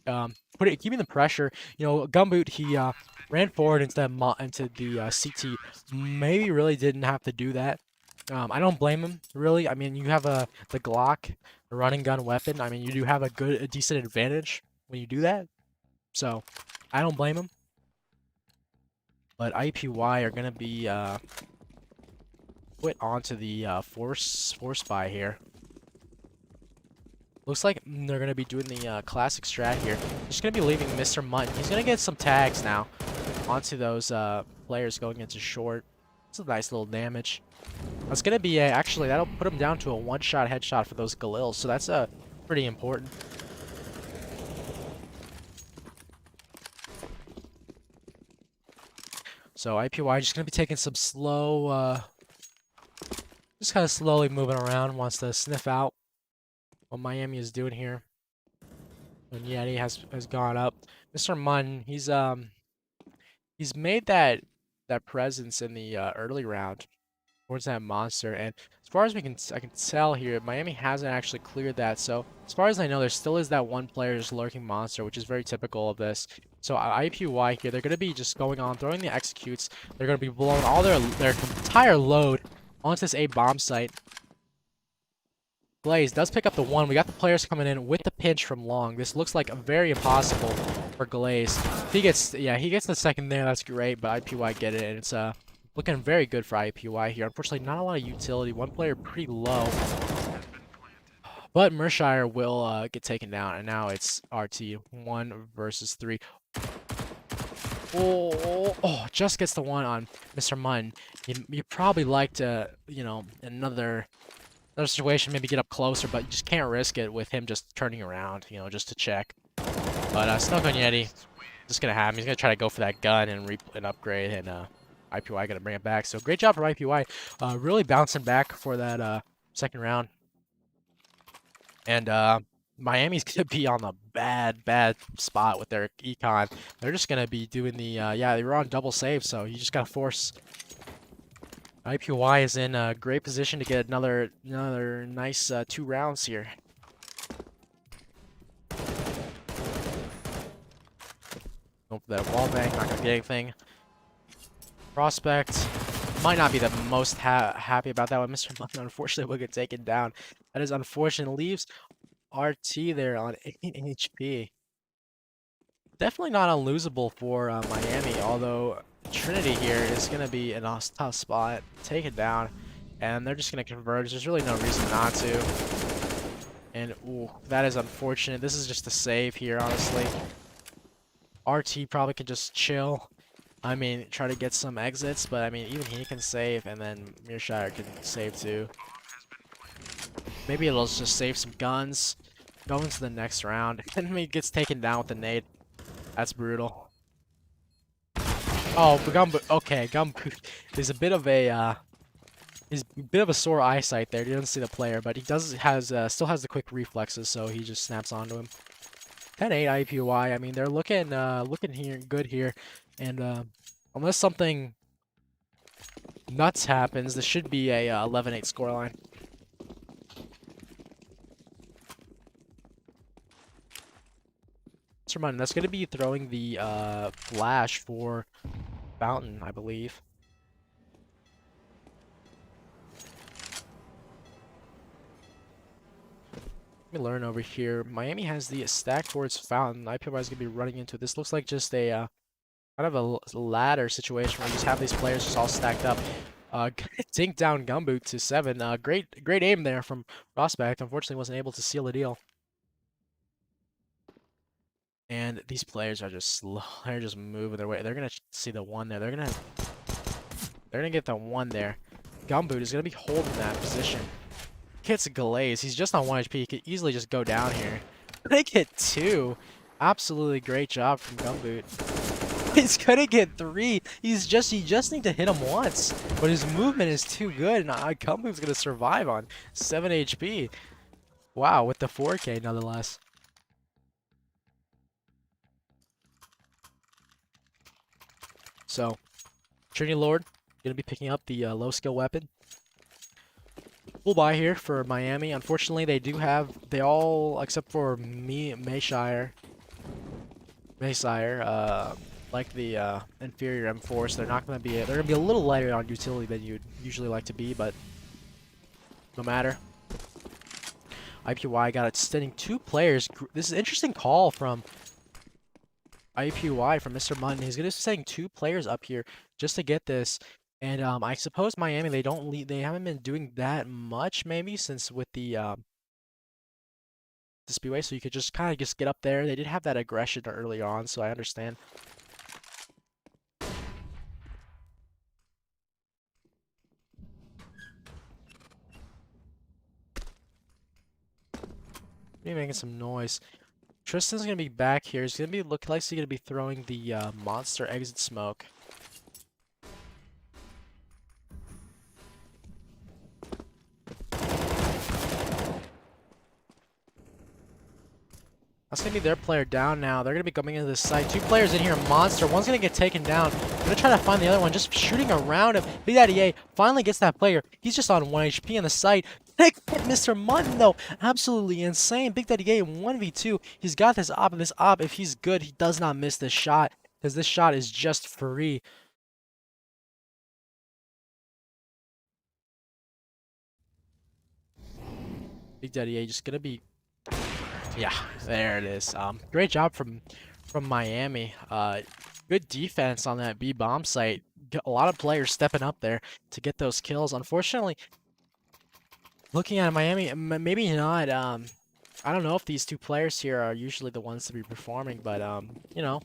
[SPEAKER 1] Keeping the pressure. You know, Gumboot, he ran forward into the CT. Maybe really didn't have to do that. I don't blame him, really. I mean, you have the Glock, a running gun weapon. I mean, you do have a decent advantage when you do that. So, I don't blame him. But IUPUI are gonna be put onto the force buy here. Looks like they're gonna be doing the classic strat here. They're just gonna be leaving Mr. Mutton. He's gonna get some tags now onto those players going into short. It's a nice little damage. That's gonna be actually that'll put him down to a one-shot headshot for those Galils. So that's pretty important. So IUPUI just gonna be taking some slow, just kind of slowly moving around. Wants to sniff out what Miami is doing here. And Yeti has gone up. Mr. Munn, he's made that presence in the early round towards that monster, and as far as I can tell here, Miami hasn't actually cleared that. So as far as I know, there still is that one player just lurking monster, which is very typical of this. So IUPUI here, they're going to be just going on, throwing the executes. They're going to be blowing all their entire load onto this A bomb site. Glaze does pick up the one. We got the players coming in with the pinch from long. This looks like very impossible for Glaze. He gets the second there. That's great, but IUPUI get it, and it's looking very good for IUPUI here. Unfortunately, not a lot of utility. One player pretty low. But Mershire will get taken down, and now it's RT 1 versus 3. Oh, just gets the one on Mr. Munn. You probably like to, you know, another situation, maybe get up closer, but you just can't risk it with him just turning around, you know, just to check. But Snook on Yeti, just gonna have him. He's gonna try to go for that gun and upgrade, and IUPUI gonna bring it back. So great job for IUPUI, really bouncing back for that second round. And Miami's gonna be on the bad spot with their econ. They're just gonna be doing the they were on double save, so you just gotta force. IUPUI is in a great position to get another nice 2 rounds here. Go for that wall bang, not gonna get anything. Prospect might not be the most happy about that one. Mr. Munn unfortunately will get taken down. That is unfortunate. Leaves RT there on 8 HP. Definitely not unlosable for Miami, although Trinity here is going to be in a tough spot. Take it down, and they're just going to converge. There's really no reason not to. And, ooh, that is unfortunate. This is just a save here, honestly. RT probably can just chill. I mean, try to get some exits, but, I mean, even he can save, and then Mearshire can save too. Maybe it'll just save some guns. Go into the next round. And he gets taken down with the nade. That's brutal. Oh, but Gumboot. Okay, Gumboot. There's a bit of a sore eyesight there. He doesn't see the player, but he still has the quick reflexes, so he just snaps onto him. 10-8 IUPUI. I mean, they're looking good here, and unless something nuts happens, this should be a 11-8 scoreline. That's going to be throwing the flash for Fountain, I believe. Let me learn over here. Miami has the stack towards Fountain. IUPUI is going to be running into it. This looks like just a kind of a ladder situation where you just have these players just all stacked up. Dink down Gumboot to 7. Great aim there from Prospect. Unfortunately, wasn't able to seal the deal. And these players are just slow. They're just moving their way. They're gonna see the one there. They're gonna get the one there. Gumboot is gonna be holding that position. Hits a Glaze. He's just on 1 HP. He could easily just go down here. Gonna get 2. Absolutely great job from Gumboot. He's gonna get 3. He just need to hit him once. But his movement is too good, and Gumboot's gonna survive on 7 HP. Wow, with the 4K nonetheless. So, Trinity Lord gonna be picking up the low skill weapon. Full buy here for Miami. Unfortunately, they all except for me, Maysire, like the inferior M4, so they're not gonna be. They're gonna be a little lighter on utility than you'd usually like to be, but no matter. IUPUI got extending 2 players. This is an interesting call from IUPUI from Mr. Mutton. He's gonna be sending 2 players up here just to get this. And I suppose Miami they haven't been doing that much maybe since with the Speedway, so you could just kind of just get up there. They did have that aggression early on, so I understand. Maybe making some noise. Tristan's gonna be back here. He's gonna be like he's gonna be throwing the monster exit smoke. That's going to be their player down now. They're going to be coming into this site. 2 players in here, Monster. One's going to get taken down. Going to try to find the other one, just shooting around him. Big Daddy A finally gets that player. He's just on 1 HP on the site. Hit Mr. Mutton, though. Absolutely insane. Big Daddy A 1v2. He's got this op, and this op, if he's good, he does not miss this shot, because this shot is just free. Big Daddy A just going to be... Yeah, there it is. Great job from Miami. Good defense on that B bomb site. A lot of players stepping up there to get those kills. Unfortunately, looking at Miami, maybe not. I don't know if these 2 players here are usually the ones to be performing, but you know,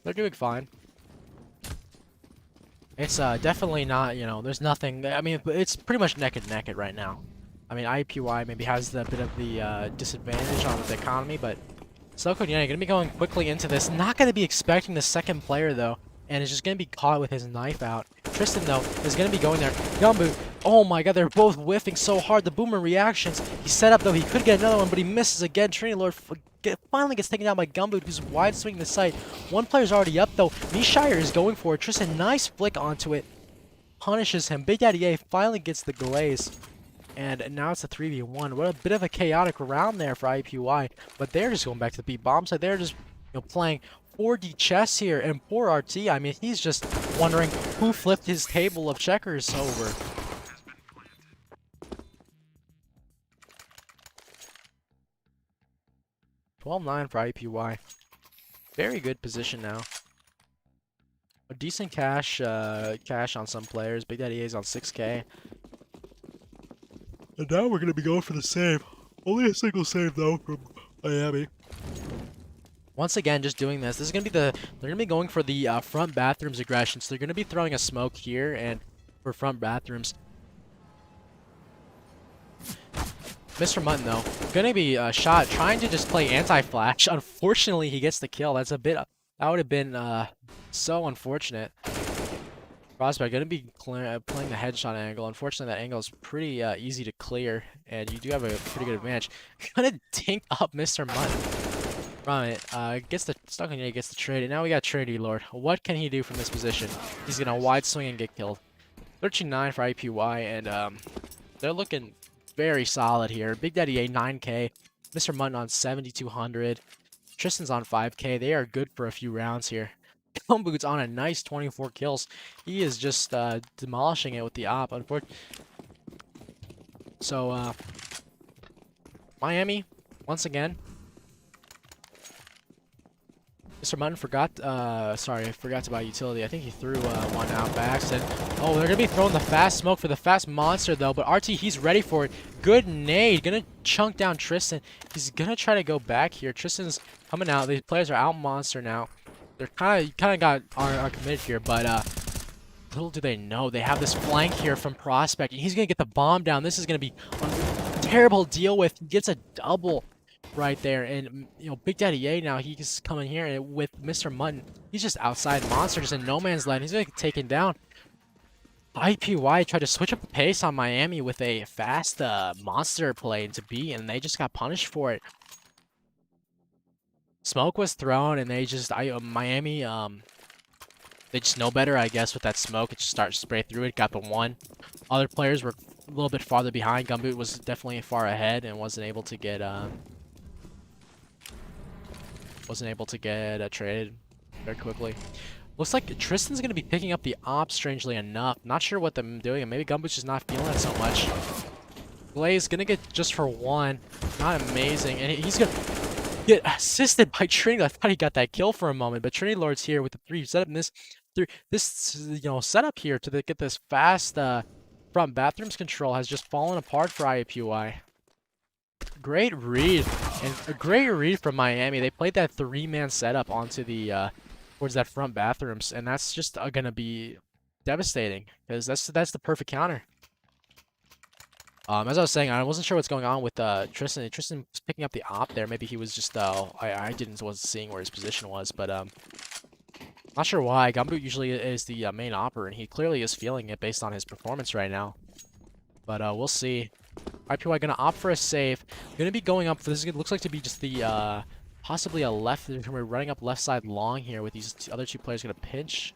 [SPEAKER 1] they're doing fine. It's definitely not. You know, there's nothing. I mean, it's pretty much neck and neck right now. I mean, IUPUI maybe has a bit of the disadvantage on the economy, but Soko Niang going to be going quickly into this. Not going to be expecting the second player, though, and is just going to be caught with his knife out. Tristan, though, is going to be going there. Gumboot, oh my god, they're both whiffing so hard. The boomer reactions. He's set up, though. He could get another one, but he misses again. Trinity Lord finally gets taken down by Gumboot, who's wide swinging the site. 1 player's already up, though. Mishire is going for it. Tristan, nice flick onto it. Punishes him. Big Daddy A finally gets the glaze. And now it's a 3v1. What a bit of a chaotic round there for IUPUI. But they're just going back to the B bomb side. They're just playing 4D chess here. And poor RT, I mean, he's just wondering who flipped his table of checkers over. $12-9 for IUPUI. Very good position now. A decent cash on some players. Big Daddy A's on 6K. And now we're going to be going for the save. Only a single save, though, from Miami. Once again, just doing this. This is going to be they're going to be going for the front bathrooms aggression. So they're going to be throwing a smoke here and for front bathrooms. Mr. Mutton, though, going to be shot trying to just play anti-flash. Unfortunately, he gets the kill. That's a bit... That would have been so unfortunate. Prospect going to be playing the headshot angle. Unfortunately, that angle is pretty easy to clear, and you do have a pretty good advantage. Gonna dink up Mr. Mutton from it. Gets the gets the trade, and now we got Trinity Lord. What can he do from this position? He's gonna wide swing and get killed. 13-9 for IUPUI, and they're looking very solid here. Big Daddy A 9K, Mr. Mutton on 7,200, Tristan's on 5K. They are good for a few rounds here. Gumboot's on a nice 24 kills. He is just demolishing it with the op. Unfortunately, so Miami once again. Mr. Mutton forgot. Sorry, I forgot to buy utility. I think he threw one out by accident. Oh, they're gonna be throwing the fast smoke for the fast monster though. But RT, he's ready for it. Good nade. Gonna chunk down Tristan. He's gonna try to go back here. Tristan's coming out. These players are out monster now. They're kind of are committed here, but little do they know they have this flank here from Prospect, and he's gonna get the bomb down. This is gonna be a terrible deal with. He gets a double right there, and Big Daddy A now he's coming here and with Mr. Mutton. He's just outside monster, just in no man's land. He's gonna get taken down. IUPUI tried to switch up the pace on Miami with a fast monster play into B, and they just got punished for it. Smoke was thrown, and they just Miami they just know better, I guess, with that smoke. It just started to spray through it. Got the one. Other players were a little bit farther behind. Gumboot was definitely far ahead and wasn't able to get traded very quickly. Looks like Tristan's going to be picking up the op, strangely enough. Not sure what they're doing, and maybe Gumboot's just not feeling it so much. Glaze going to get just for one. Not amazing. And he's going to get assisted by Trinity. I thought he got that kill for a moment, but Trinity Lord's here with the 3 setup. And this setup here to get this fast front bathrooms control has just fallen apart for IUPUI. Great read, and a great read from Miami. They played that 3-man setup onto the towards that front bathrooms, and that's just gonna be devastating because that's the perfect counter. As I was saying, I wasn't sure what's going on with Tristan. Tristan was picking up the op there. Maybe he was just wasn't seeing where his position was, but not sure why. Gumboot usually is the main opper, and he clearly is feeling it based on his performance right now. But we'll see. IUPUI gonna opt for a save. Gonna be going up for this. It looks like to be just the possibly a left. We're running up left side long here with these other 2 players gonna pinch.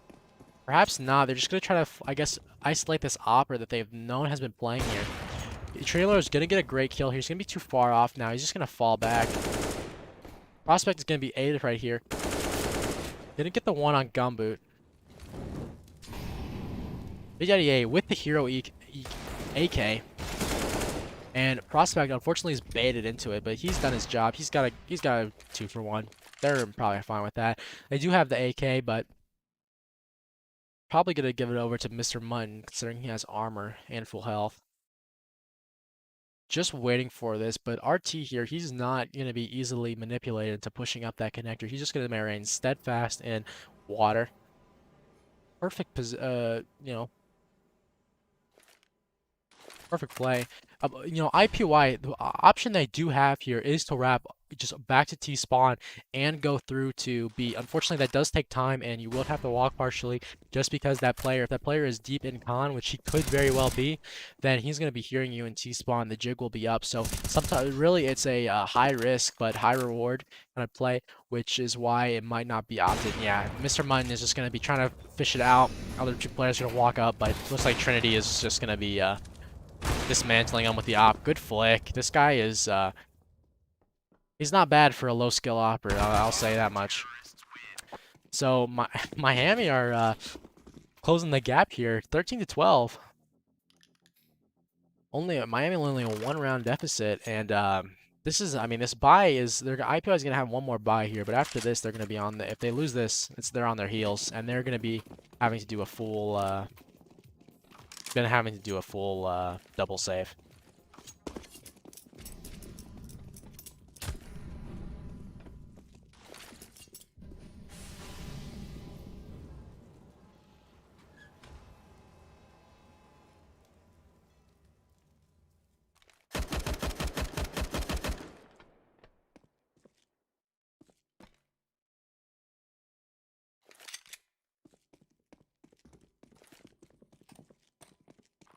[SPEAKER 1] Perhaps not. They're just gonna try to, I guess, isolate this opper that they've known has been playing here. Trailer is gonna get a great kill here. He's gonna be too far off now. He's just gonna fall back. Prospect is gonna be aided right here. Didn't get the one on Gumboot. Big Daddy A with the hero AK. And Prospect unfortunately is baited into it, but he's done his job. He's got a 2-for-1. They're probably fine with that. They do have the AK, but probably gonna give it over to Mr. Mutton considering he has armor and full health. Just waiting for this, but RT here, he's not going to be easily manipulated into pushing up that connector. He's just going to remain steadfast in water. Perfect, perfect play. IUPUI, the option they do have here is to wrap just back to T spawn and go through to B. Unfortunately, that does take time, and you will have to walk partially just because if that player is deep in con, which he could very well be, then he's going to be hearing you in T spawn. The jig will be up. So sometimes, really, it's a high risk but high reward kind of play, which is why it might not be opted. Yeah, Mr. Mutton is just going to be trying to fish it out. Other 2 players are going to walk up, but it looks like Trinity is just going to be dismantling him with the op. Good flick. This guy is he's not bad for a low skill opper. I'll say that much. So Miami are closing the gap here, 13-12. Miami only a 1-round deficit, and this bye is IUPUI is gonna have one more bye here, but after this they're gonna be on if they lose this, they're on their heels, and they're gonna be having to do a full double save.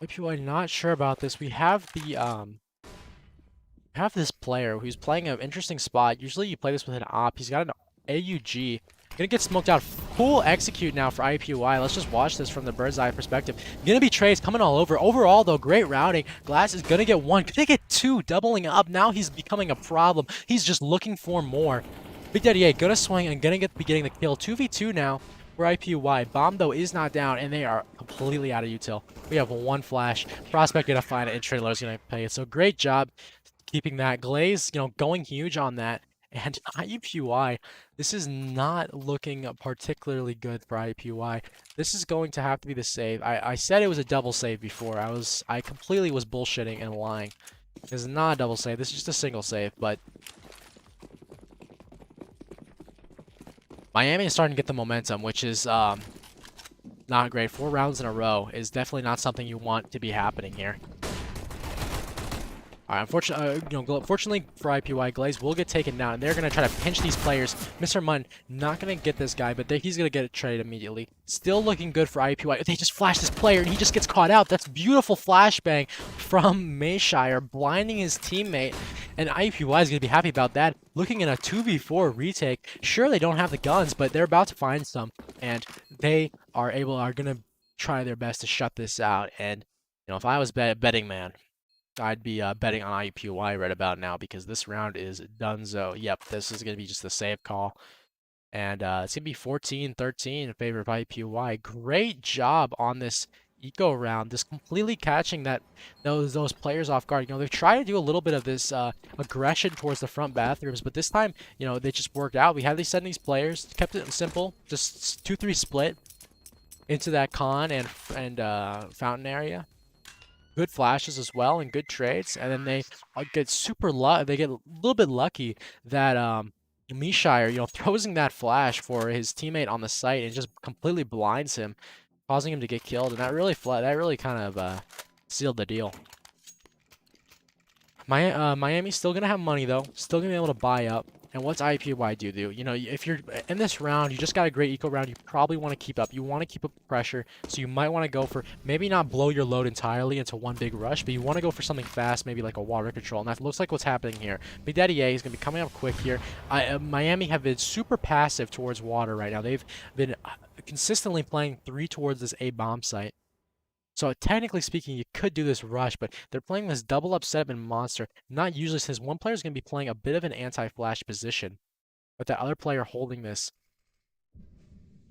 [SPEAKER 1] IUPUI not sure about this. We have this player who's playing an interesting spot. Usually you play this with an op. He's got an AUG. Gonna get smoked out. Full execute now for IUPUI. Let's just watch this from the bird's eye perspective. Gonna be trades coming all over. Overall, though, great routing. Glass is gonna get 1. Gonna get 2, doubling up. Now he's becoming a problem. He's just looking for more. Big Daddy A gonna swing and gonna be getting the kill. 2v2 now for IUPUI. Bomb, though, is not down, and they are completely out of util. We have 1 flash. Prospect gonna find it, and Trailer's gonna pay it. So great job keeping that. Glaze, going huge on that. And IUPUI, this is not looking particularly good for IUPUI. This is going to have to be the save. I said it was a double save before. I completely was bullshitting and lying. This is not a double save. This is just a single save, but Miami is starting to get the momentum, which is not great. 4 rounds in a row is definitely not something you want to be happening here. Alright, unfortunately, fortunately for IUPUI, Glaze will get taken down, and they're gonna try to pinch these players. Mr. Munn not gonna get this guy, but he's gonna get it traded immediately. Still looking good for IUPUI. They just flash this player, and he just gets caught out. That's beautiful flashbang from Mayshire, blinding his teammate, and IUPUI is gonna be happy about that. Looking at a 2v4 retake. Sure, they don't have the guns, but they're about to find some, and they are gonna try their best to shut this out. And if I was betting man, I'd be betting on IUPUI right about now because this round is donezo. Yep, this is going to be just a save call. And it's going to be 14-13 in favor of IUPUI. Great job on this eco round, just completely catching those players off guard. They've tried to do a little bit of this aggression towards the front bathrooms, but this time, they just worked out. We had these send these players, kept it simple, just 2-3 split into that con and fountain area. Good flashes as well and good trades, and then they get they get a little bit lucky that Mayshire, throws in that flash for his teammate on the site and just completely blinds him, causing him to get killed, and that really kind of sealed the deal. Miami's still gonna have money though, still gonna be able to buy up. And what's IUPUI do? If you're in this round, you just got a great eco round, you probably want to keep up. You want to keep up the pressure, so you might want to go for, maybe not blow your load entirely into one big rush, but you want to go for something fast, maybe like a water control, and that looks like what's happening here. Big Daddy A is going to be coming up quick here. Miami have been super passive towards water right now. They've been consistently playing 3 towards this A bomb site. So technically speaking, you could do this rush, but they're playing this double up setup in Monster. Not usually, since one player is going to be playing a bit of an anti-flash position, but the other player holding this.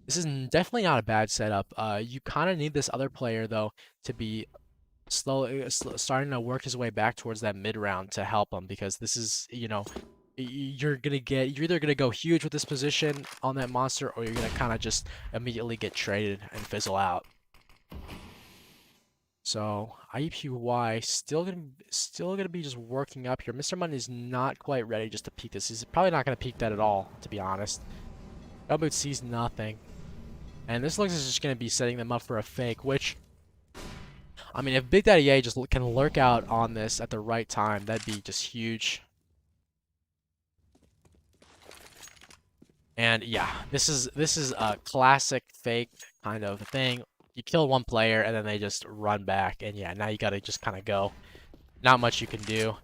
[SPEAKER 1] This is definitely not a bad setup. You kind of need this other player though to be starting to work his way back towards that mid round to help him, because this is, you're either gonna go huge with this position on that Monster, or you're gonna kind of just immediately get traded and fizzle out. So IUPUI still gonna be just working up here. Mr. Munn is not quite ready just to peek this. He's probably not gonna peek that at all, to be honest. Elboot sees nothing, and this looks like it's just gonna be setting them up for a fake. Which, I mean, if Big Daddy A just can lurk out on this at the right time, that'd be just huge. And yeah, this is a classic fake kind of thing. You kill one player and then they just run back, and yeah, now you gotta just kind of go. Not much you can do.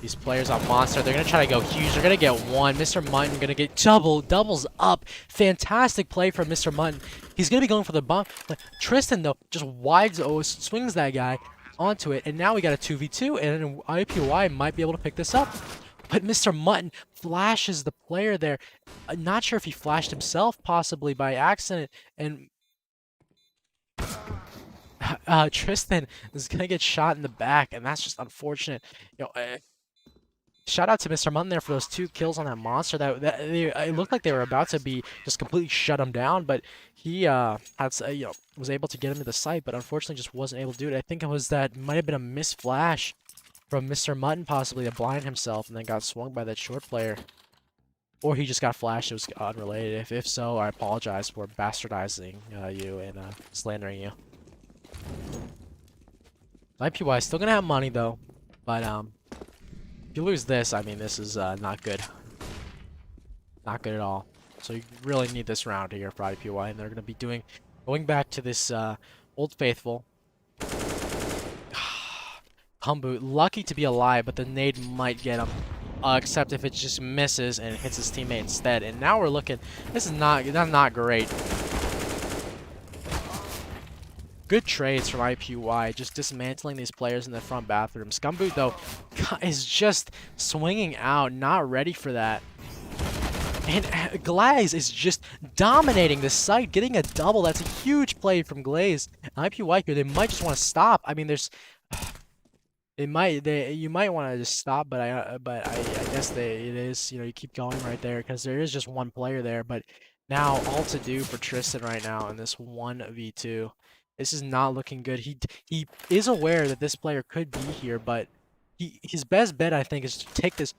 [SPEAKER 1] These players on Monster, they're gonna try to go huge. They're gonna get one. Mr. Mutton gonna get doubles up. Fantastic play from Mr. Mutton. He's gonna be going for the bomb. But Tristan though just swings that guy onto it, and now we got a 2v2, and IUPUI might be able to pick this up. But Mr. Mutton flashes the player there. Not sure if he flashed himself, possibly by accident, and Tristan is gonna get shot in the back, and that's just unfortunate. Shout out to Mr. Mutton there for those 2 kills on that Monster. It looked like they were about to be just completely shut him down, but he was able to get him to the site, but unfortunately just wasn't able to do it. I think might have been a missed flash from Mr. Mutton, possibly to blind himself, and then got swung by that short player. Or he just got flashed. It was unrelated. If so, I apologize for bastardizing you and slandering you. IUPUI is still gonna have money though, but if you lose this, I mean, this is not good. Not good at all. So you really need this round here for IUPUI, and they're gonna be going back to this Old Faithful. Humboot, lucky to be alive, but the nade might get him. Except if it just misses and hits his teammate instead. And now we're looking. That's not great. Good trades from IUPUI, just dismantling these players in the front bathroom. Scumboot, though, is just swinging out, not ready for that. And Glaze is just dominating the site, getting a double. That's a huge play from Glaze. IUPUI here, they might just want to stop. I mean, there's... you might want to just stop, but I guess it is, you keep going right there because there is just one player there. But now all to do for Tristan right now in this 1v2. This is not looking good. He is aware that this player could be here, but his best bet, I think, is to take this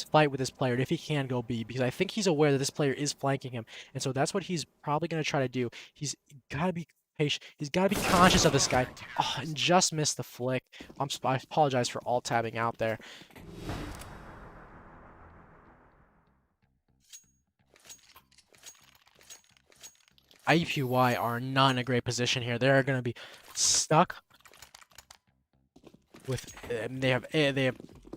[SPEAKER 1] fight with this player, if he can go B, because I think he's aware that this player is flanking him, and so that's what he's probably going to try to do. He's got to be patient. He's got to be conscious of this guy. Oh, and just missed the flick. I apologize for alt tabbing out there. IUPUI are not in a great position here. They're going to be stuck with they have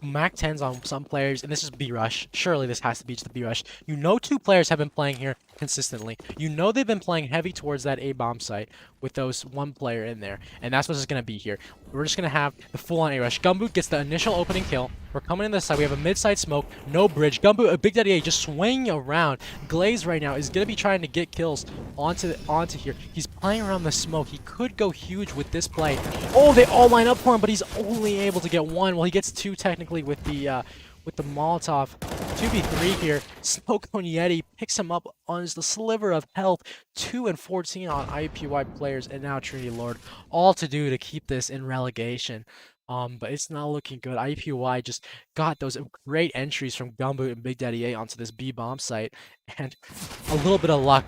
[SPEAKER 1] Mac 10s on some players, and this is B rush. Surely this has to be just the B rush. You know, 2 players have been playing here consistently. You know they've been playing heavy towards that A bomb site with those 1 player in there, and that's what it's gonna be here. We're just gonna have the full-on A rush. Gumboot gets the initial opening kill. We're coming in this side. We have a mid-side smoke, no bridge. Gumboot, a Big Daddy A, just swinging around. Glaze right now is gonna be trying to get kills onto here. He's playing around the smoke. He could go huge with this play. Oh, they all line up for him, but he's only able to get 1. Well, he gets 2 technically with the Molotov. 2v3 here. Smoke on Yeti picks him up on the sliver of health. 2 and 14 on IUPUI players, and now Trinity Lord. All to do to keep this in relegation. But it's not looking good. IUPUI just got those great entries from Gumboot and Big Daddy A onto this B bomb site, and a little bit of luck,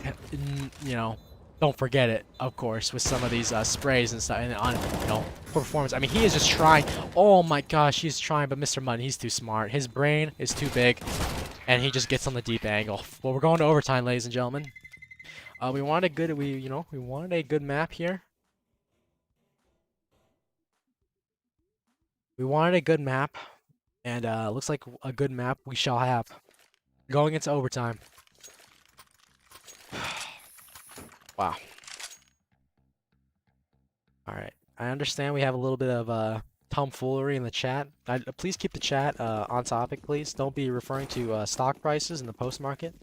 [SPEAKER 1] you know. Don't forget it, of course, with some of these sprays and stuff, and on, you know, performance. I mean, he is just trying. Oh my gosh, he's trying, but Mr. Mutton, he's too smart. His brain is too big, and he just gets on the deep angle. Well, we're going to overtime, ladies and gentlemen. We wanted a good map here. We wanted a good map, and looks like a good map we shall have. Going into overtime. Wow. Alright. I understand we have a little bit of tomfoolery in the chat. Please keep the chat on topic, please. Don't be referring to stock prices in the post market.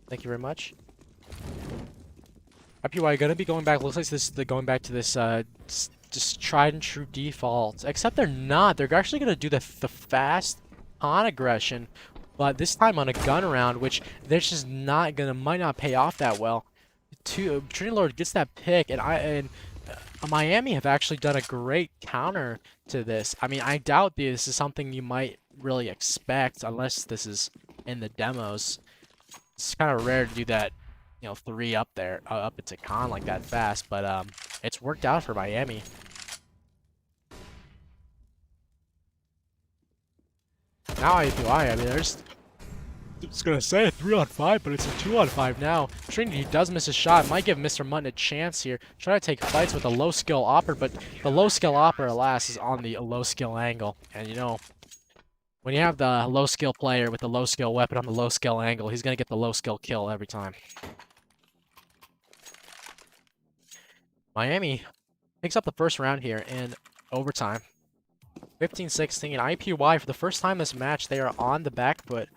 [SPEAKER 1] Thank you very much. IUPUI gonna be going back. Looks like they're going back to this just tried and true default. Except they're not. They're actually gonna do the fast on aggression, but this time on a gun round, which they're just not gonna might not pay off that well. Trinity Lord gets that pick, and Miami have actually done a great counter to this. I mean, I doubt this is something you might really expect unless this is in the demos. It's kind of rare to do that, you know, 3 up there, up into con like that fast, but it's worked out for Miami. Now IUPUI, I mean, there's. I was gonna say 3-on-5, but it's a 2-on-5 now. Trinity does miss a shot. Might give Mr. Mutton a chance here. Try to take fights with a low skill opper, but the low skill opper, alas, is on the low skill angle. And you know, when you have the low skill player with the low skill weapon on the low skill angle, he's gonna get the low skill kill every time. Miami picks up the first round here in overtime. 15-16. IUPUI, for the first time this match, they are on the back foot.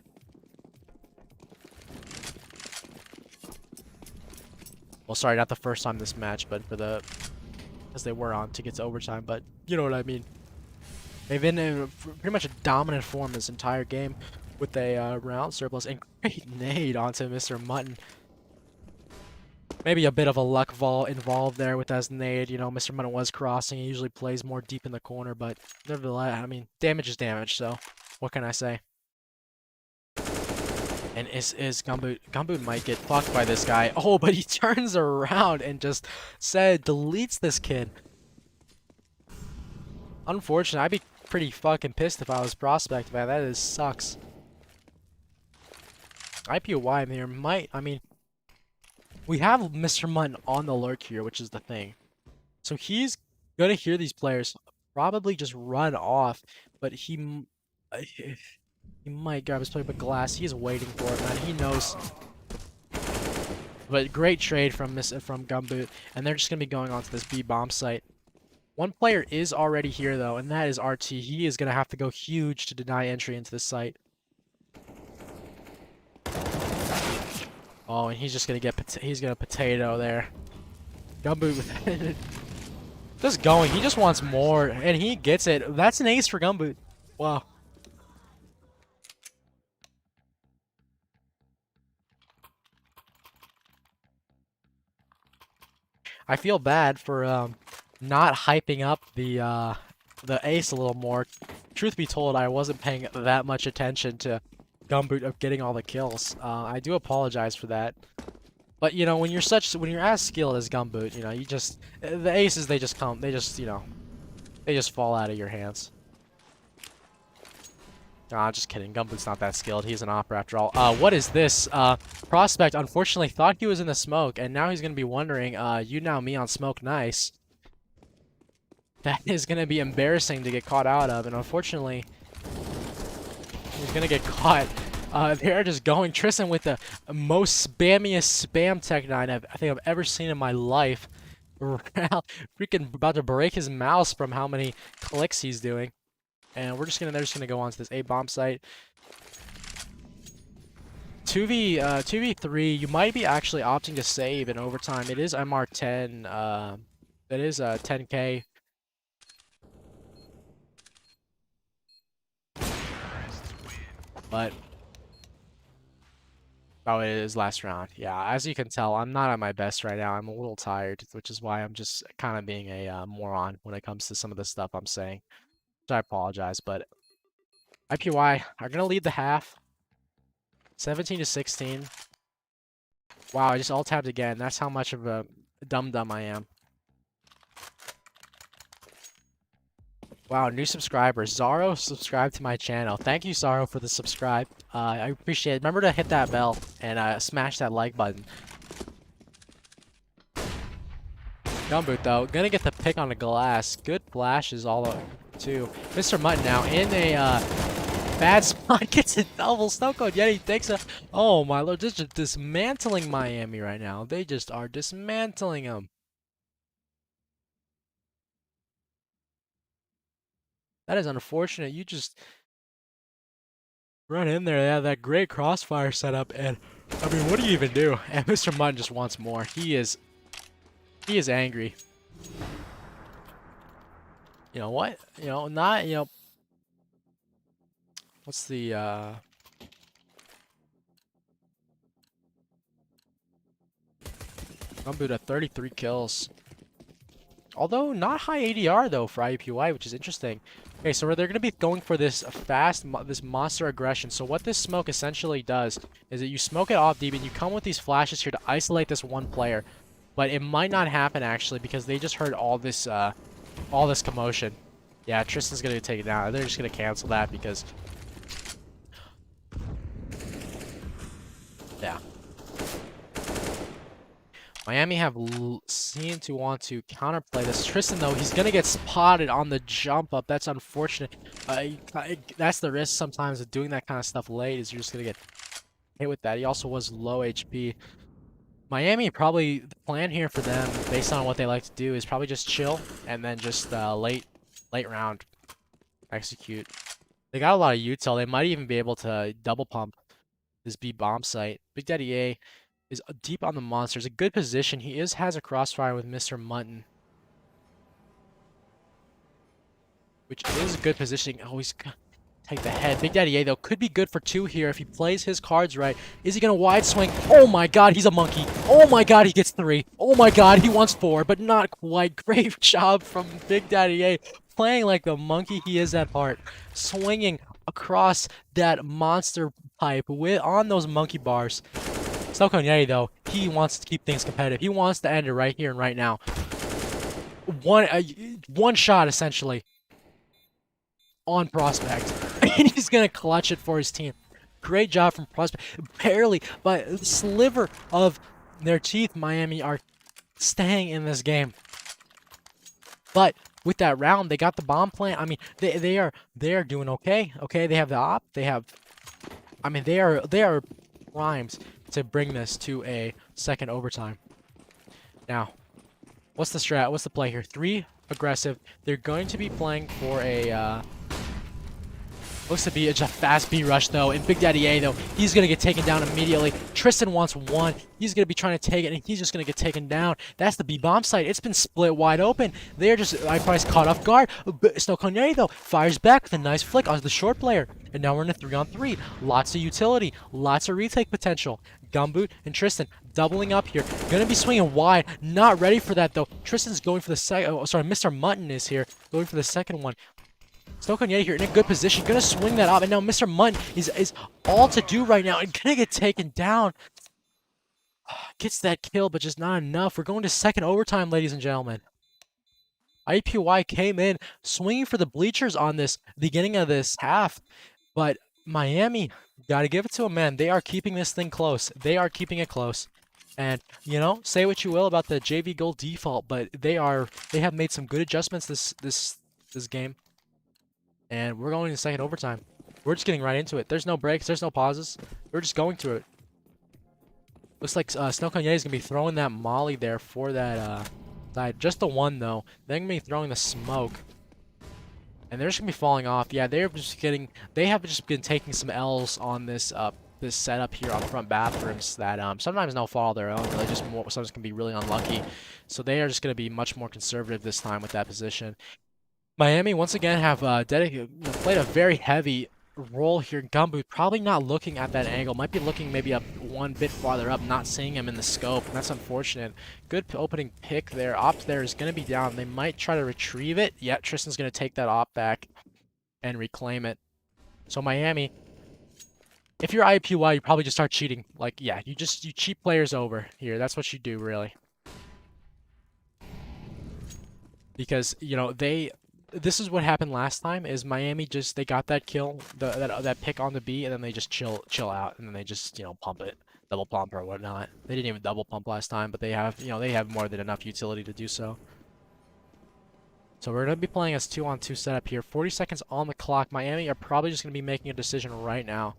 [SPEAKER 1] Well, sorry, not the first time this match, but for the, as they were on to get to overtime, but you know what I mean. They've been in pretty much a dominant form this entire game with a round surplus, and great nade onto Mr. Mutton. Maybe a bit of a luck vol involved there with that nade. You know, Mr. Mutton was crossing. He usually plays more deep in the corner, but nevertheless, I mean, damage is damage, so what can I say? And is Gumboot? Gumboot might get fucked by this guy. Oh, but he turns around and just deletes this kid. Unfortunate. I'd be pretty fucking pissed if I was Prospect, man. That is sucks. IUPUI here might. I mean, we have Mr. Mutton on the lurk here, which is the thing. So he's gonna hear these players probably just run off, but he might grab his play, but Glass, he's waiting for it, man. He knows. But great trade from Gumboot, and they're just gonna be going on to this B bomb site. One player is already here though, and that is RT. He is gonna have to go huge to deny entry into this site. Oh, and he's just gonna he's gonna potato there. Gumboot with it. Just going. He just wants more, and he gets it. That's an ace for Gumboot. Wow. I feel bad for not hyping up the ace a little more. Truth be told, I wasn't paying that much attention to Gumboot of getting all the kills. I do apologize for that. But you know, when you're as skilled as Gumboot, you know, the aces they just come, you know, they just fall out of your hands. Ah, just kidding. Gumboot's not that skilled. He's an opera after all. What is this? Prospect unfortunately thought he was in the smoke, and now he's gonna be wondering, you now me on smoke, nice. That is gonna be embarrassing to get caught out of, and unfortunately, he's gonna get caught. They're just going. Tristan with the most spammiest spam tech 9 I think I've ever seen in my life. Freaking about to break his mouse from how many clicks he's doing. And they're just gonna go on to this A bomb site. 2v3, you might be actually opting to save in overtime. It is MR10, that is 10k. But oh, it is last round. Yeah, as you can tell, I'm not at my best right now. I'm a little tired, which is why I'm just kind of being a moron when it comes to some of the stuff I'm saying. So I apologize, but IUPUI are gonna lead the half, 17-16. Wow, I just alt tabbed again. That's how much of a dum-dum I am. Wow, new subscribers. Zaro subscribed to my channel. Thank you, Zaro, for the subscribe. I appreciate it. Remember to hit that bell and smash that like button. Gumboot, though, gonna get the pick on the glass. Good flashes all too. Mr. Mutton now in a bad spot, gets a double snow cone. Yet he takes a. Oh my lord, this is just dismantling Miami right now. They just are dismantling them. That is unfortunate. You just run in there. They have that great crossfire setup, and I mean, what do you even do? And Mr. Mutton just wants more. He is angry. You know what? You know, not, you know, what's the Gumboot at 33 kills. Although not high ADR though for IUPUI, which is interesting. Okay, so they're going to be going for this this monster aggression. So what this smoke essentially does is that you smoke it off deep and you come with these flashes here to isolate this one player. But it might not happen actually because they just heard all this commotion. Yeah, Tristan's going to take it down. They're just going to cancel that because yeah. Miami have seemed to want to counterplay this. Tristan, though, he's going to get spotted on the jump up. That's unfortunate. That's the risk sometimes of doing that kind of stuff late, is you're just going to get hit with that. He also was low HP. Miami, probably the plan here for them, based on what they like to do, is probably just chill and then just late round execute. They got a lot of util. They might even be able to double pump this B bomb site. Big Daddy A is deep on the monsters. A good position. He has a crossfire with Mr. Mutton, which is a good positioning. Oh, he's gonna take the head. Big Daddy A, though, could be good for 2 here if he plays his cards right. Is he going to wide swing? Oh my god, he's a monkey. Oh my god, he gets 3. Oh my god, he wants 4, but not quite. Great job from Big Daddy A, playing like the monkey he is at heart. Swinging across that monster pipe on those monkey bars. Snowcone Yeti, though, he wants to keep things competitive. He wants to end it right here and right now. One shot, essentially, on Prospect. And he's going to clutch it for his team. Great job from Prospect. Barely, by a sliver of their teeth, Miami are staying in this game. But with that round, they got the bomb plant. I mean, they are doing okay. Okay, they have the op. They have, I mean, they are primed to bring this to a second overtime. Now, what's the strat? What's the play here? 3 aggressive. They're going to be playing for a looks to be a fast B rush though, and Big Daddy A, though, he's gonna get taken down immediately. Tristan wants 1. He's gonna be trying to take it, and he's just gonna get taken down. That's the B bomb site. It's been split wide open. They're just IUPUI's caught off guard. Snowcone, though, fires back with a nice flick on the short player, and now we're in a 3-on-3. Lots of utility, lots of retake potential. Gumboot and Tristan doubling up here. Gonna be swinging wide. Not ready for that though. Tristan's going for the second. Oh, sorry, Mr. Mutton is here, going for the second one. Snowcone here in a good position, gonna swing that up, and now Mr. Mutton is all to do right now, and gonna get taken down. Gets that kill, but just not enough. We're going to second overtime, ladies and gentlemen. IUPUI came in swinging for the bleachers on this beginning of this half, but Miami, got to give it to them, man. They are keeping this thing close. They are keeping it close. And, you know, say what you will about the JV goal default, but they have made some good adjustments this game. And we're going to second overtime. We're just getting right into it. There's no breaks, there's no pauses. We're just going through it. Looks like Snow Kanye is going to be throwing that molly there for that side. Just the one, though. They're going to be throwing the smoke. And they're just going to be falling off. Yeah, they have just been taking some L's on this this setup here on front bathrooms that sometimes no fault of their own. Really just sometimes can be really unlucky. So they are just going to be much more conservative this time with that position. Miami, once again, have played a very heavy role here. Gumboot probably not looking at that angle. Might be looking maybe up one bit farther up, not seeing him in the scope. And that's unfortunate. Good opening pick there. Op there is going to be down. They might try to retrieve it. Yeah, Tristan's going to take that op back and reclaim it. So Miami, if you're IUPUI, you probably just start cheating. Like, yeah, you cheat players over here. That's what you do, really. Because, you know, this is what happened last time. Is Miami they got that kill, that pick on the B, and then they just chill out, and then they just, you know, pump it, double pump or whatnot. They didn't even double pump last time, but they have more than enough utility to do so. So we're gonna be playing as 2-on-2 setup here. 40 seconds on the clock. Miami are probably just gonna be making a decision right now.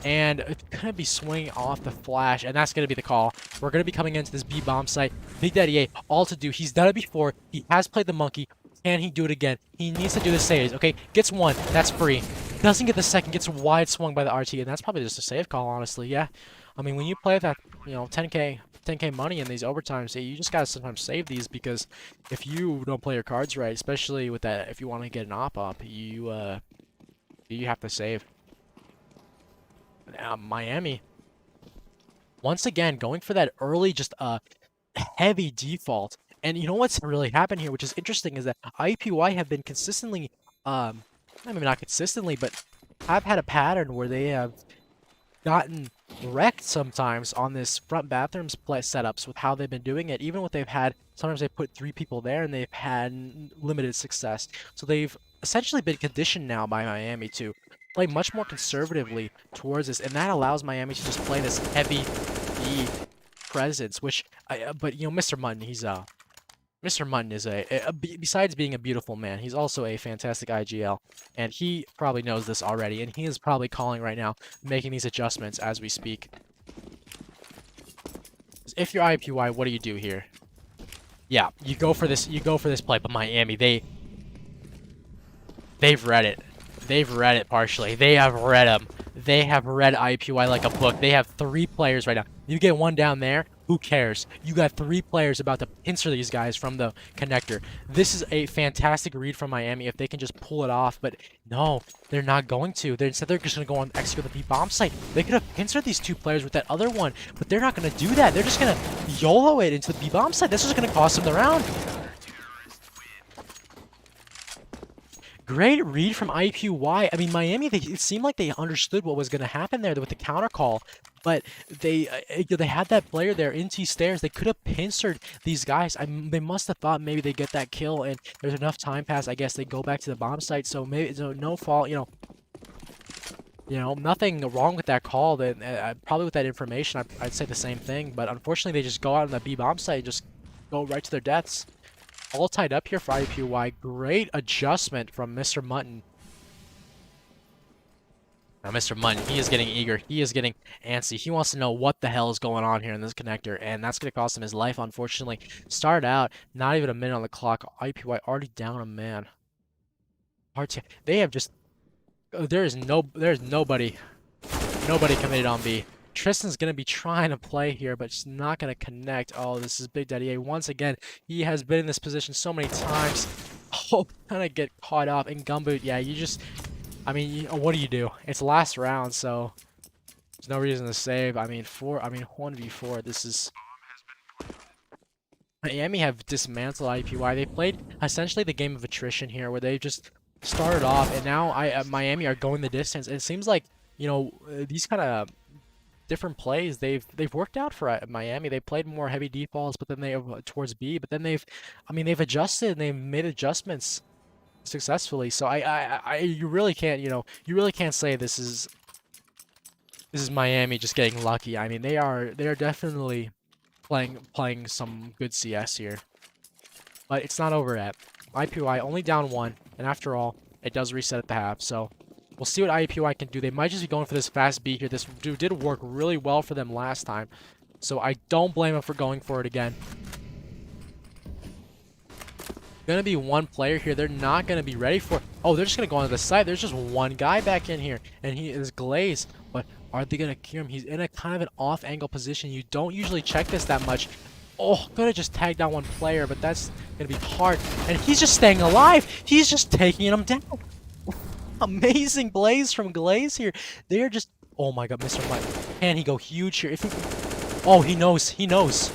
[SPEAKER 1] And it's going to be swinging off the flash, and that's going to be the call. We're going to be coming into this B bomb site. Big Daddy A, all to do. He's done it before. He has played the monkey. Can he do it again? He needs to do the saves, okay? Gets one. That's free. Doesn't get the second. Gets wide swung by the RT, and that's probably just a save call, honestly. Yeah. I mean, when you play that, you know, 10K money in these overtimes, you just got to sometimes save these, because if you don't play your cards right, especially with that, if you want to get an op, you have to save. Miami, once again, going for that early, just heavy default. And you know what's really happened here, which is interesting, is that IUPUI have been consistently, I mean, not consistently, but have had a pattern where they have gotten wrecked sometimes on this front bathrooms setups with how they've been doing it. Even what they've had, sometimes they put 3 people there and they've had limited success. So they've essentially been conditioned now by Miami to play much more conservatively towards this, and that allows Miami to just play this heavy B presence, which, but you know, Mr. Mutton, Mr. Mutton is besides being a beautiful man, he's also a fantastic IGL, and he probably knows this already, and he is probably calling right now, making these adjustments as we speak. If you're IUPUI, what do you do here? Yeah, you go for this play, but Miami, they've read it. They've read it partially. They have read them. They have read IUPUI like a book. They have 3 players right now. You get one down there, who cares? You got 3 players about to pincer these guys from the connector. This is a fantastic read from Miami if they can just pull it off, but no, they're not going to. Instead, they're just going to go on execute the B bomb site. They could have pincered these 2 players with that other one, but they're not going to do that. They're just going to YOLO it into the B bomb site. This is going to cost them the round. Great read from IUPUI. I mean, Miami, it seemed like they understood what was going to happen there with the counter call, but they had that player there in T-stairs. They could have pincered these guys. They must have thought maybe they get that kill, and there's enough time pass. I guess they go back to the bomb site. So maybe no fault. You know, nothing wrong with that call. Then probably with that information, I'd say the same thing. But unfortunately, they just go out on the B bomb site, and just go right to their deaths. All tied up here for IUPUI. Great adjustment from Mr. Mutton. Now, Mr. Mutton, he is getting eager. He is getting antsy. He wants to know what the hell is going on here in this connector, and that's going to cost him his life, unfortunately. Started out, not even a minute on the clock. IUPUI already down a man. They have just... There's nobody committed on B. Tristan's going to be trying to play here, but just not going to connect. Oh, this is Big Daddy A. Once again, he has been in this position so many times. Oh, kind of get caught off. And Gumboot, yeah, you just... I mean, what do you do? It's last round, so there's no reason to save. I mean, 1v4, this is... Miami have dismantled IUPUI. They played essentially the game of attrition here, where they just started off, and now Miami are going the distance. It seems like, you know, these kind of different plays they've worked out for Miami. They played more heavy defaults, but then they towards B. But then they've adjusted and they've made adjustments successfully. So you really can't you really can't say this is Miami just getting lucky. I mean they are definitely playing some good CS here. But it's not over yet. IUPUI only down 1, and after all, it does reset at the half. So we'll see what IUPUI can do. They might just be going for this fast B here. This dude did work really well for them last time, so I don't blame him for going for it again. Gonna be one player here. They're not gonna be ready for it. Oh, they're just gonna go onto the site. There's just one guy back in here, and he is Glaze. But are they gonna cure him? He's in a kind of an off-angle position. You don't usually check this that much. Oh, could have just tagged down one player, but that's gonna be hard. And he's just staying alive. He's just taking him down. Amazing plays from Glaze here. They're just. Oh my God, Mr. Mike. Can he go huge here? If he... Oh, he knows. He knows.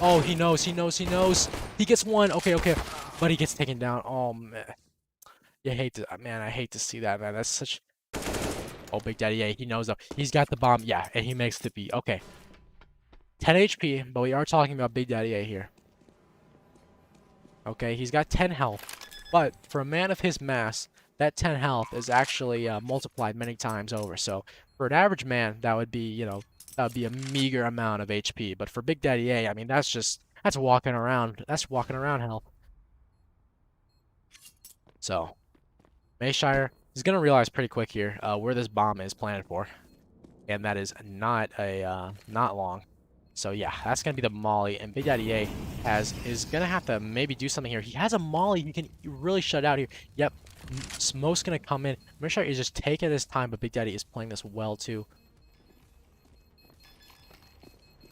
[SPEAKER 1] Oh, he knows. He knows. He knows. He gets one. Okay, okay. But he gets taken down. Oh man. You hate to. Man, I hate to see that, man. That's such. Oh, Big Daddy A. He knows though. He's got the bomb. Yeah, and he makes the beat. Okay. 10 HP, but we are talking about Big Daddy A here. Okay, he's got 10 health. But for a man of his mass, that 10 health is actually multiplied many times over. So for an average man, that would be, you know, that would be a meager amount of HP. But for Big Daddy A, I mean, that's walking around. That's walking around health. So Mayshire is going to realize pretty quick here where this bomb is planted for. And that is not long. So yeah, that's gonna be the molly, and Big Daddy A is gonna have to maybe do something here. He has a molly, he can really shut out here. Yep, Smoke's gonna come in. Mayshire is just taking his time, but Big Daddy is playing this well too.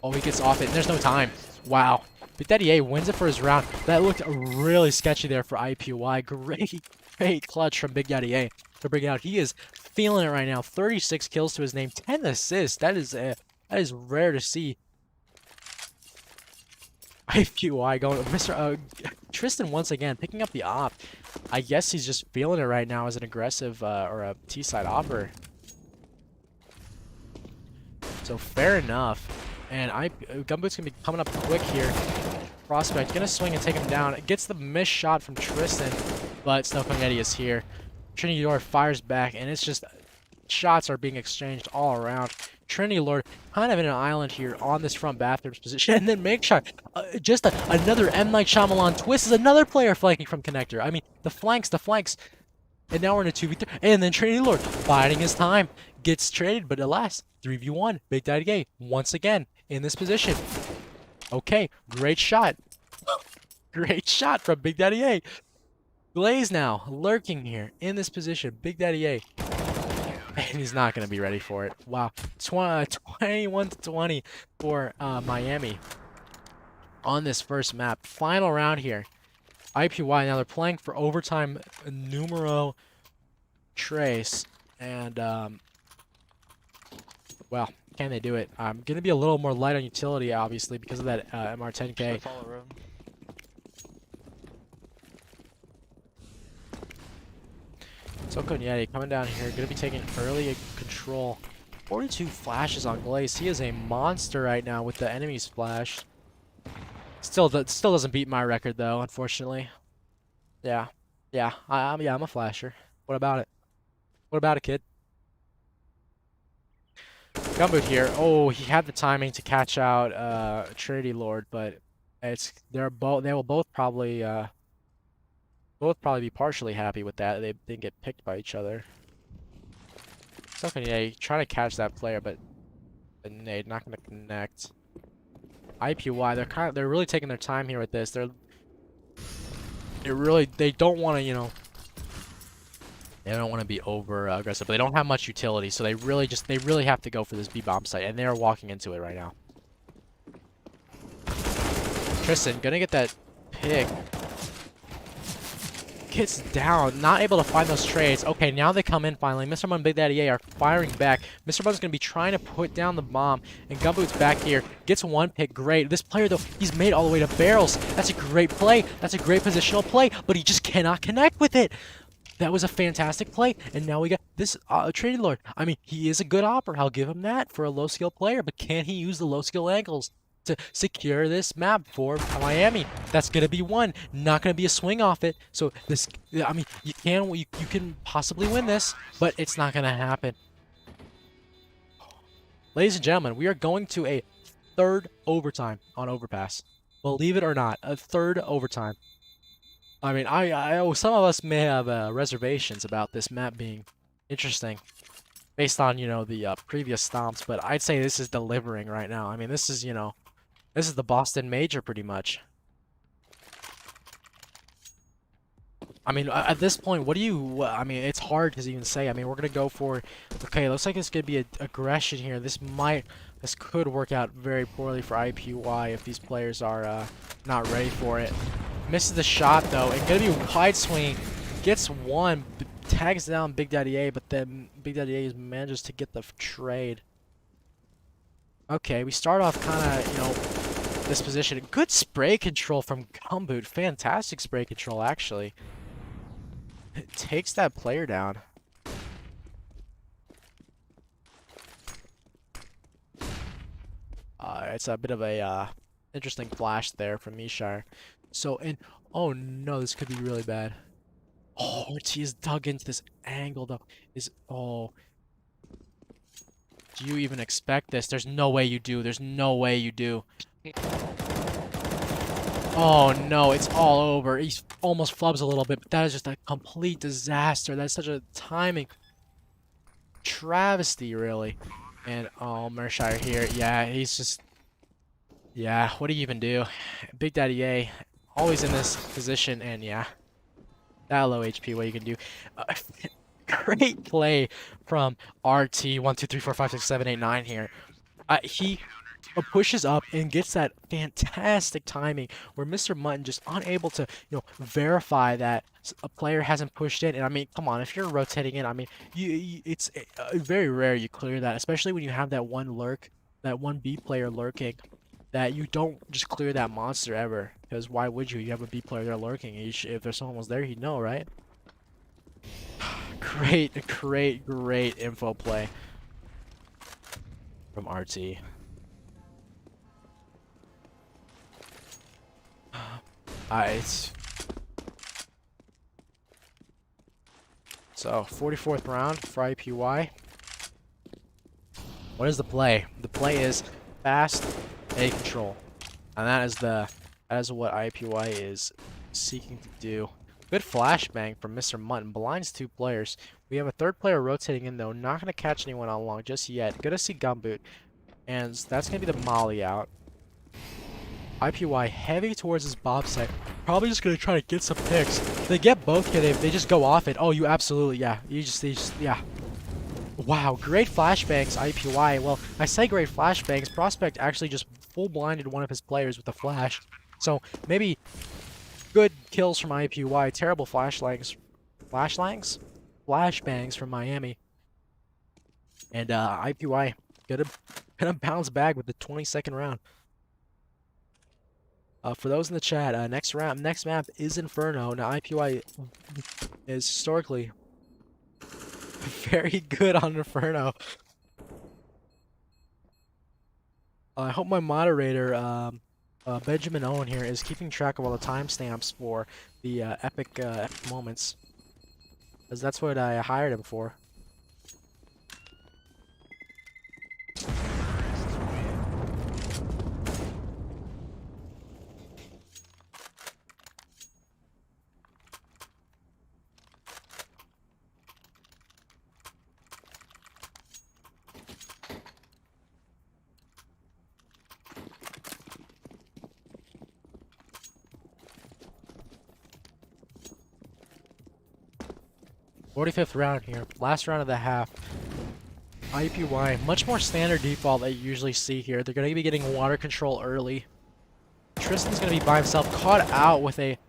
[SPEAKER 1] Oh, he gets off it, and there's no time. Wow, Big Daddy A wins it for his round. That looked really sketchy there for IUPUI. Great clutch from Big Daddy A to bring it out. He is feeling it right now. 36 kills to his name, 10 assists. That is rare to see. IUPUI going, Mr. Tristan once again picking up the op. I guess he's just feeling it right now as an aggressive or a T-side opper. So fair enough. And Gumboot's gonna be coming up quick here. Prospect gonna swing and take him down. It gets the missed shot from Tristan, but Snow Cone Eddie is here. Trinity Lord fires back, and it's just shots are being exchanged all around. Trinity Lord kind of in an island here on this front bathrooms position, and then Makeshot, another M. Night Shyamalan twist is another player flanking from connector. I mean, the flanks, and now we're in a 2v3, and then Trinity Lord biding his time, gets traded, but alas, 3v1, Big Daddy A once again in this position. Okay, great shot. Great shot from Big Daddy A. Glaze now lurking here in this position, Big Daddy A. And he's not going to be ready for it. Wow. 21-20 for Miami on this first map. Final round here. IUPUI, now they're playing for overtime numero trace. And, well, can they do it? I'm going to be a little more light on utility, obviously, because of that MR10K. So Yeti coming down here, going to be taking early control. 42 flashes on Glaze. He is a monster right now with the enemy's flash. Still doesn't beat my record though, unfortunately. Yeah, I'm a flasher. What about it? What about it, kid? Gumboot here. Oh, he had the timing to catch out Trinity Lord, but they will both probably be partially happy with that. They didn't get picked by each other. Yeah, trying to catch that player, but the nade not gonna connect. IUPUI, they're really taking their time here with this. They don't want to, you know, they don't want to be over aggressive, but they don't have much utility, so they really have to go for this B bomb site, and they are walking into it right now. Tristan gonna get that pick. Gets down, not able to find those trades. Okay, now they come in finally. Mr. Bun and Big Daddy A are firing back. Mr. Bun's going to be trying to put down the bomb, and Gumboot's back here. Gets one pick, great. This player, though, he's made all the way to barrels. That's a great play. That's a great positional play, but he just cannot connect with it. That was a fantastic play, and now we got this Trinity Lord. I mean, he is a good opper. I'll give him that for a low skill player, but can he use the low skill angles to secure this map for Miami? That's gonna be one, not gonna be a swing off it. So this, I mean, you can possibly win this, but it's not gonna happen. Ladies and gentlemen, we are going to a third overtime on Overpass. Believe it or not, a third overtime. I mean, some of us may have reservations about this map being interesting, based on the previous stomps, but I'd say this is delivering right now. I mean, this is this is the Boston Major pretty much. I mean, at this point, what do you? I mean, it's hard to even say. I mean, we're gonna go for. Okay, looks like it's gonna be aggression here. This could work out very poorly for IUPUI if these players are not ready for it. Misses the shot though, and gonna be wide swing. Gets one, tags down Big Daddy A, but then Big Daddy A manages to get the trade. Okay, we start off kind of, this position. Good spray control from Gumboot. Fantastic spray control, actually. It takes that player down. It's a bit of a interesting flash there from Mishar. So, oh no, this could be really bad. Oh, RT is dug into this angle though. Oh. Do you even expect this? There's no way you do. There's no way you do. Oh no, it's all over. He almost flubs a little bit, but that is just a complete disaster. That's such a timing travesty, really. And oh, Mershire here. Yeah, he's just. Yeah, what do you even do? Big Daddy A, always in this position, and yeah. That low HP, what you can do. Great play from RT. 1, 2, 3, 4, 5, 6, 7, 8, 9 here. He pushes up and gets that fantastic timing where Mr. Mutton just unable to, verify that a player hasn't pushed in. And I mean, come on, if you're rotating in, I mean, it's very rare you clear that, especially when you have that one lurk, that one B player lurking, that you don't just clear that monster ever. Because why would you? You have a B player there lurking. If there's someone was there, he'd know, right? Great info play from RT. It's so 44th round for IUPUI. What is the play? The play is fast A control, and that is what IUPUI is seeking to do. Good flashbang from Mr. Mutton. Blinds 2 players. We have a third player rotating in though. Not going to catch anyone on long just yet. Gonna see Gumboot. And that's going to be the molly out. IUPUI heavy towards his bob site. Probably just going to try to get some picks. If they get both, they just go off it. Oh, you absolutely, yeah. Yeah. Wow, great flashbangs, IUPUI. Well, I say great flashbangs. Prospect actually just full blinded one of his players with a flash. So maybe good kills from IUPUI. Terrible flashbangs from Miami. And IUPUI gonna bounce back with the 22nd round. For those in the chat, next map is Inferno. Now IUPUI is historically very good on Inferno. I hope my moderator, Benjamin Owen here, is keeping track of all the timestamps for the epic moments, because that's what I hired him for. .45th round here, last round of the half. IUPUI, much more standard default that you usually see here. They're going to be getting water control early. Tristan's going to be by himself, caught out with a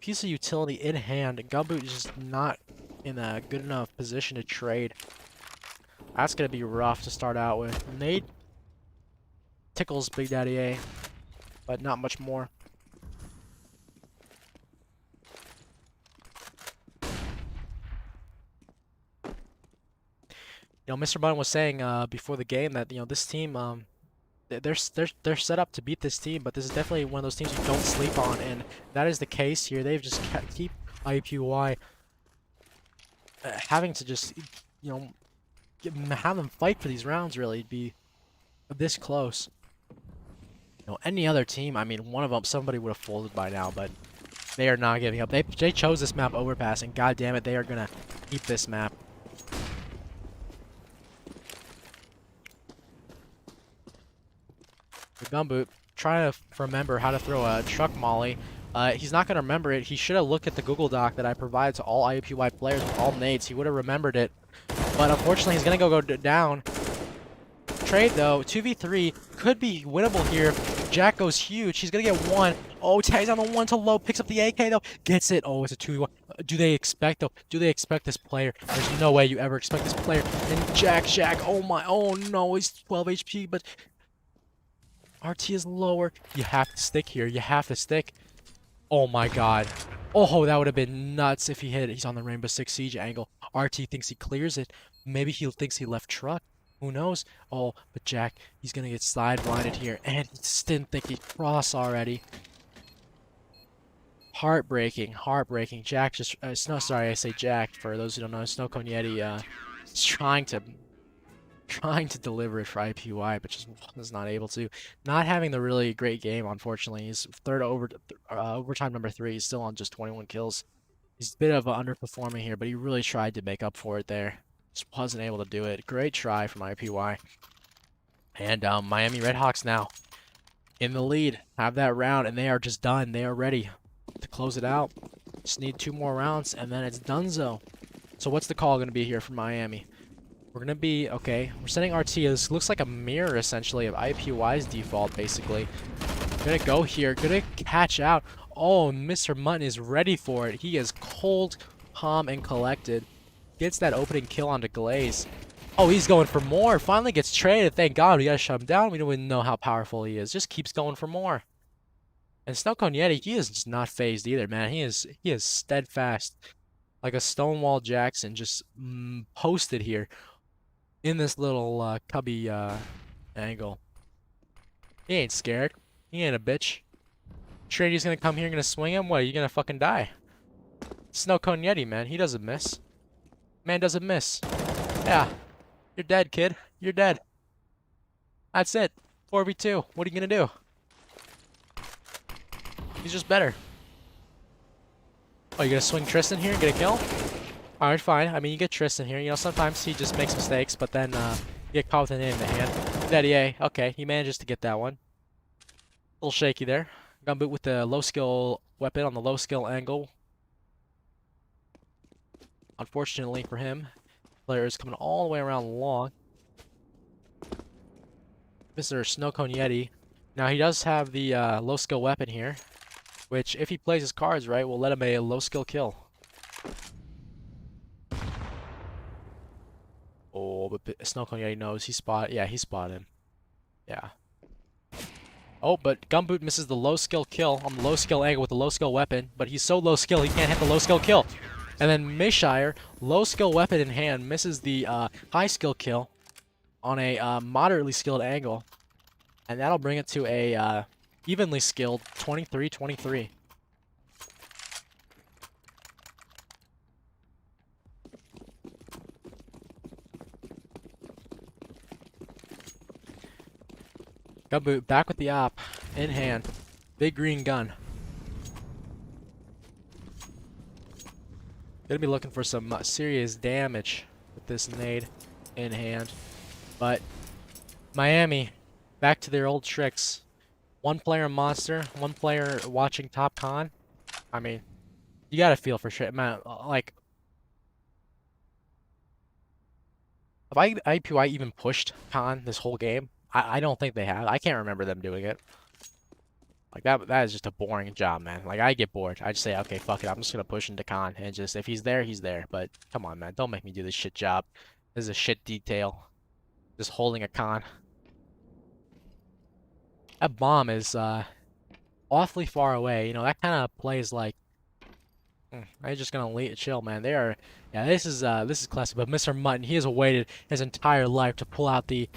[SPEAKER 1] piece of utility in hand. Gumboot is just not in a good enough position to trade. That's going to be rough to start out with. Nate tickles Big Daddy A, but not much more. You know, Mr. Button was saying before the game that this team they're set up to beat this team, but this is definitely one of those teams you don't sleep on, and that is the case here. They've just keep IUPUI having to just have them fight for these rounds. Really, be this close. Any other team, I mean, one of them, somebody would have folded by now, but they are not giving up. They chose this map overpass, and god damn it, they are gonna keep this map. The Gumboot trying to remember how to throw a truck molly. He's not gonna remember it. He should have looked at the Google Doc that I provide to all IUPUI players with all nades. He would have remembered it, but unfortunately, he's gonna go down. Trade though, 2v3 could be winnable here. Jack goes huge. He's gonna get one. Oh, tags on the one to low. Picks up the AK though. Gets it. Oh, it's a 2v1. Do they expect though? Do they expect this player? There's no way you ever expect this player. And Jack. Oh my. Oh no. He's 12 HP, but RT is lower. You have to stick here. You have to stick. Oh my god. Oh, that would have been nuts if he hit it. He's on the Rainbow Six Siege angle. RT thinks he clears it. Maybe he thinks he left truck. Who knows? Oh, but Jack, he's gonna get side blinded here, and he just didn't think he'd cross already. Heartbreaking, heartbreaking. Jack just, sorry, I say Jack, for those who don't know, Snow Cone Yeti, is trying to deliver it for IUPUI, but just was not able to. Not having the really great game, unfortunately. He's overtime number 3. He's still on just 21 kills. He's a bit of an underperforming here, but he really tried to make up for it there. Just wasn't able to do it. Great try from IUPUI. And Miami Redhawks now in the lead. Have that round, and they are just done. They are ready to close it out. Just need 2 more rounds, and then it's donezo. So what's the call going to be here for Miami? We're going to be, okay, we're sending RT. This looks like a mirror, essentially, of IUPUI's default, basically. Gonna go here. Gonna catch out. Oh, Mr. Mutton is ready for it. He is cold, calm, and collected. Gets that opening kill onto Glaze. Oh, he's going for more. Finally gets traded. Thank God. We gotta shut him down. We don't even know how powerful he is. Just keeps going for more. And Snow Cone Yeti, he is just not phased either, man. He is steadfast. Like a Stonewall Jackson, just posted here in this little cubby angle. He ain't scared. He ain't a bitch. Trady's gonna come here and gonna swing him? What, are you gonna fucking die? Snow Cone Yeti, man. He doesn't miss. Man doesn't miss. Yeah. You're dead, kid. You're dead. That's it. 4v2. What are you gonna do? He's just better. Oh, you gonna swing Tristan here and get a kill? Alright, fine. I mean, you get Tristan here. You know, sometimes he just makes mistakes, but then you get caught with an in the hand. Daddy A. Okay, he manages to get that one. A little shaky there. Gumboot with the low skill weapon on the low skill angle. Unfortunately for him, player is coming all the way around long. Mr. Snow Cone Yeti. Now he does have the low skill weapon here, which if he plays his cards right, will let him a low skill kill. Oh, but Snow Cone Yeti knows he spotted. Yeah, he spotted him. Yeah. Oh, but Gumboot misses the low skill kill on the low skill angle with the low skill weapon, but he's so low skill he can't hit the low skill kill. And then Mishire, low skill weapon in hand, misses the high skill kill on a moderately skilled angle. And that'll bring it to a evenly skilled 23-23. Gumboot back with the op in hand. Big green gun. Gonna be looking for some serious damage with this nade in hand. But Miami, back to their old tricks. One player monster, one player watching top con. I mean, you gotta feel for shit, man. Like, have IUPUI even pushed con this whole game? I don't think they have. I can't remember them doing it. Like, that is just a boring job, man. Like, I get bored. I just say, okay, fuck it. I'm just gonna push into con and just, if he's there, he's there. But come on, man. Don't make me do this shit job. This is a shit detail. Just holding a con. That bomb is awfully far away. You know, that kind of plays like I'm just gonna chill, man. They are, yeah. This is classic. But Mr. Mutton, he has waited his entire life to pull out the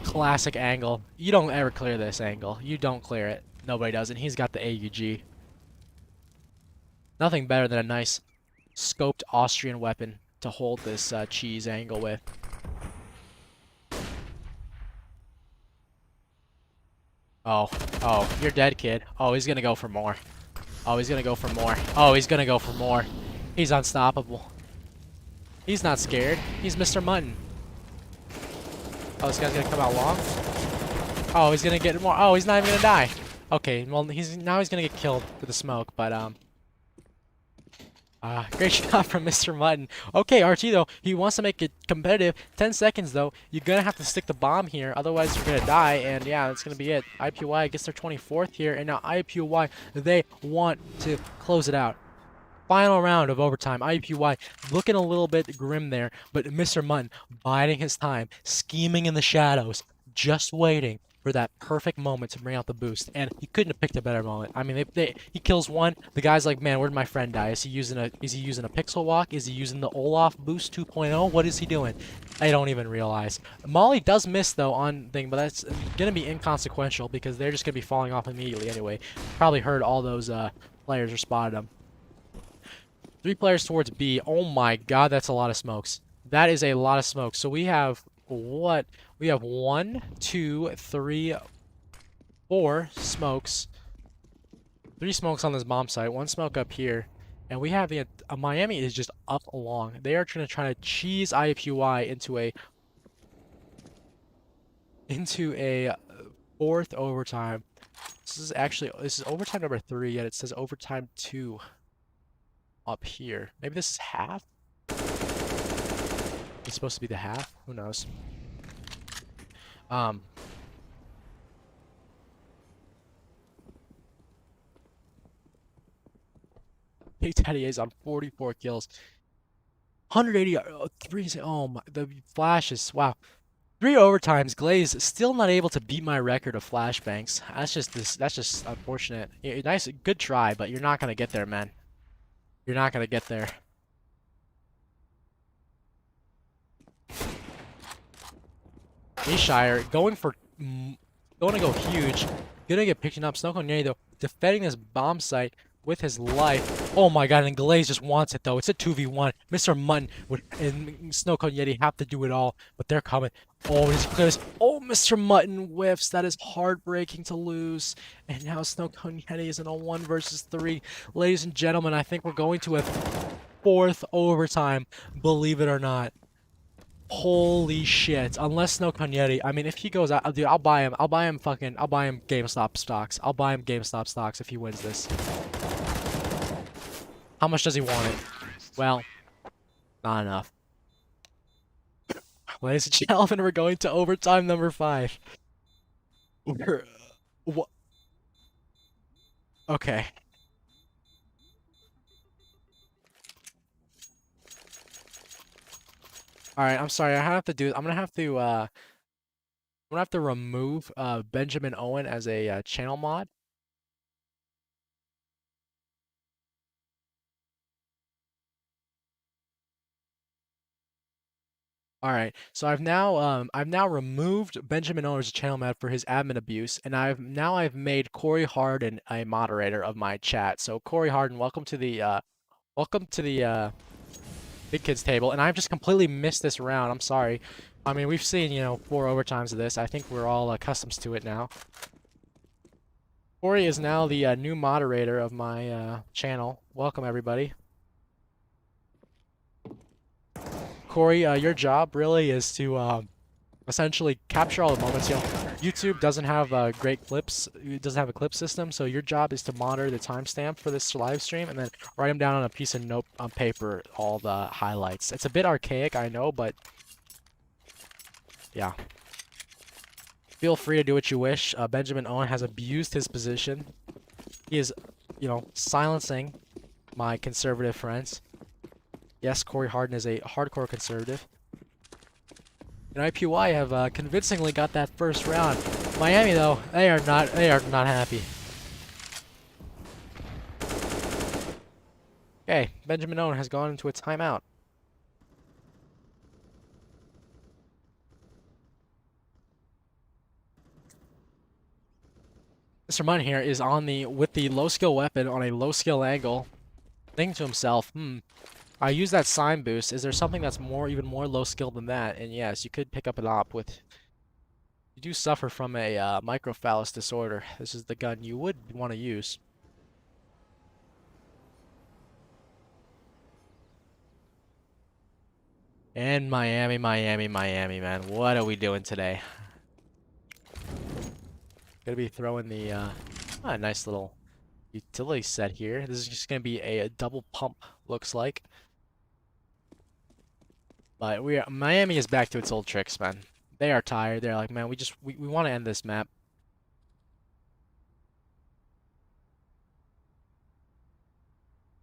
[SPEAKER 1] classic angle. You don't ever clear this angle. You don't clear it. Nobody does, and he's got the AUG. Nothing better than a nice scoped Austrian weapon to hold this cheese angle with. Oh, you're dead, kid. Oh, he's gonna go for more. Oh, he's gonna go for more. Oh, he's gonna go for more. He's unstoppable. He's not scared. He's Mr. Mutton. Oh, this guy's gonna come out long. Oh, he's gonna get more. Oh, he's not even gonna die. Okay, well, he's gonna get killed with the smoke, but great shot from Mr. Mutton. Okay, RT though, he wants to make it competitive. 10 seconds though, you're gonna have to stick the bomb here, otherwise you're gonna die, and yeah, that's gonna be it. IUPUI gets their 24th here, and now IUPUI, they want to close it out. Final round of overtime. IUPUI looking a little bit grim there, but Mr. Mutton biding his time, scheming in the shadows, just waiting for that perfect moment to bring out the boost, and he couldn't have picked a better moment. I mean, he kills one. The guy's like, man, where'd my friend die? Is he using a pixel walk? Is he using the Olaf boost 2.0? What is he doing? I don't even realize. Molly does miss though on thing, but that's gonna be inconsequential because they're just gonna be falling off immediately anyway. Probably heard all those players or spotted them. 3 players towards B. Oh my god, that's a lot of smokes. That is a lot of smokes. So we have what? We have 1, 2, 3, 4 smokes. 3 smokes on this bomb site. 1 smoke up here. And we have the Miami is just up along. They are trying to cheese IUPUI into a 4th overtime. This is overtime number 3, yet it says overtime 2 up here. Maybe this is half? It's supposed to be the half? Who knows? Hey, Teddy is on 44 kills. 180, 3, oh my, the flashes, wow. 3 overtimes, Glaze still not able to beat my record of flashbangs. That's just unfortunate. Yeah, nice, good try, but you're not gonna get there, man. You're not gonna get there. Ashire going to go huge. Gonna get picked up. Snowcone though defending this bomb site with his life. Oh my god, and Glaze just wants it though. It's a 2v1. Mr. Mutton and Snowcone Yeti have to do it all, but they're coming. Oh, oh, Mr. Mutton whiffs. That is heartbreaking to lose. And now Snowcone Yeti is in a 1 versus 3. Ladies and gentlemen, I think we're going to a 4th overtime. Believe it or not. Holy shit. Unless Snowcone Yeti, I mean, if he goes out, dude, I'll buy him GameStop stocks. I'll buy him GameStop stocks if he wins this. How much does he want it? Well, not enough. Ladies and gentlemen, we're going to overtime number 5. What? Okay. All right, I'm sorry. I'm gonna have to remove Benjamin Owen as a channel mod. All right, so I've now removed Benjamin Owen as a channel mod for his admin abuse, and I've made Corey Harden a moderator of my chat. So Corey Harden, welcome to the Big Kids table, and I've just completely missed this round. I'm sorry. I mean, we've seen 4 overtimes of this. I think we're all accustomed to it now. Corey is now the new moderator of my channel. Welcome everybody. Corey, your job really is to essentially capture all the moments. YouTube doesn't have great clips. It doesn't have a clip system, so your job is to monitor the timestamp for this live stream and then write them down on a piece of note on paper, all the highlights. It's a bit archaic, I know, but yeah. Feel free to do what you wish. Benjamin Owen has abused his position. He is, silencing my conservative friends. Yes, Corey Harden is a hardcore conservative. And IUPUI have convincingly got that first round. Miami, though, they are not happy. Okay, Benjamin Owen has gone into a timeout. Mr. Munn here is on the with the low skill weapon on a low skill angle, thinking to himself, I use that sign boost. Is there something that's even more low skill than that? And yes, you could pick up an op with. You do suffer from a microphallus disorder. This is the gun you would want to use. And Miami, man. What are we doing today? Gonna be throwing the nice little utility set here. This is just gonna be a double pump, looks like. But Miami is back to its old tricks, man. They are tired. They're like, man, we want to end this map.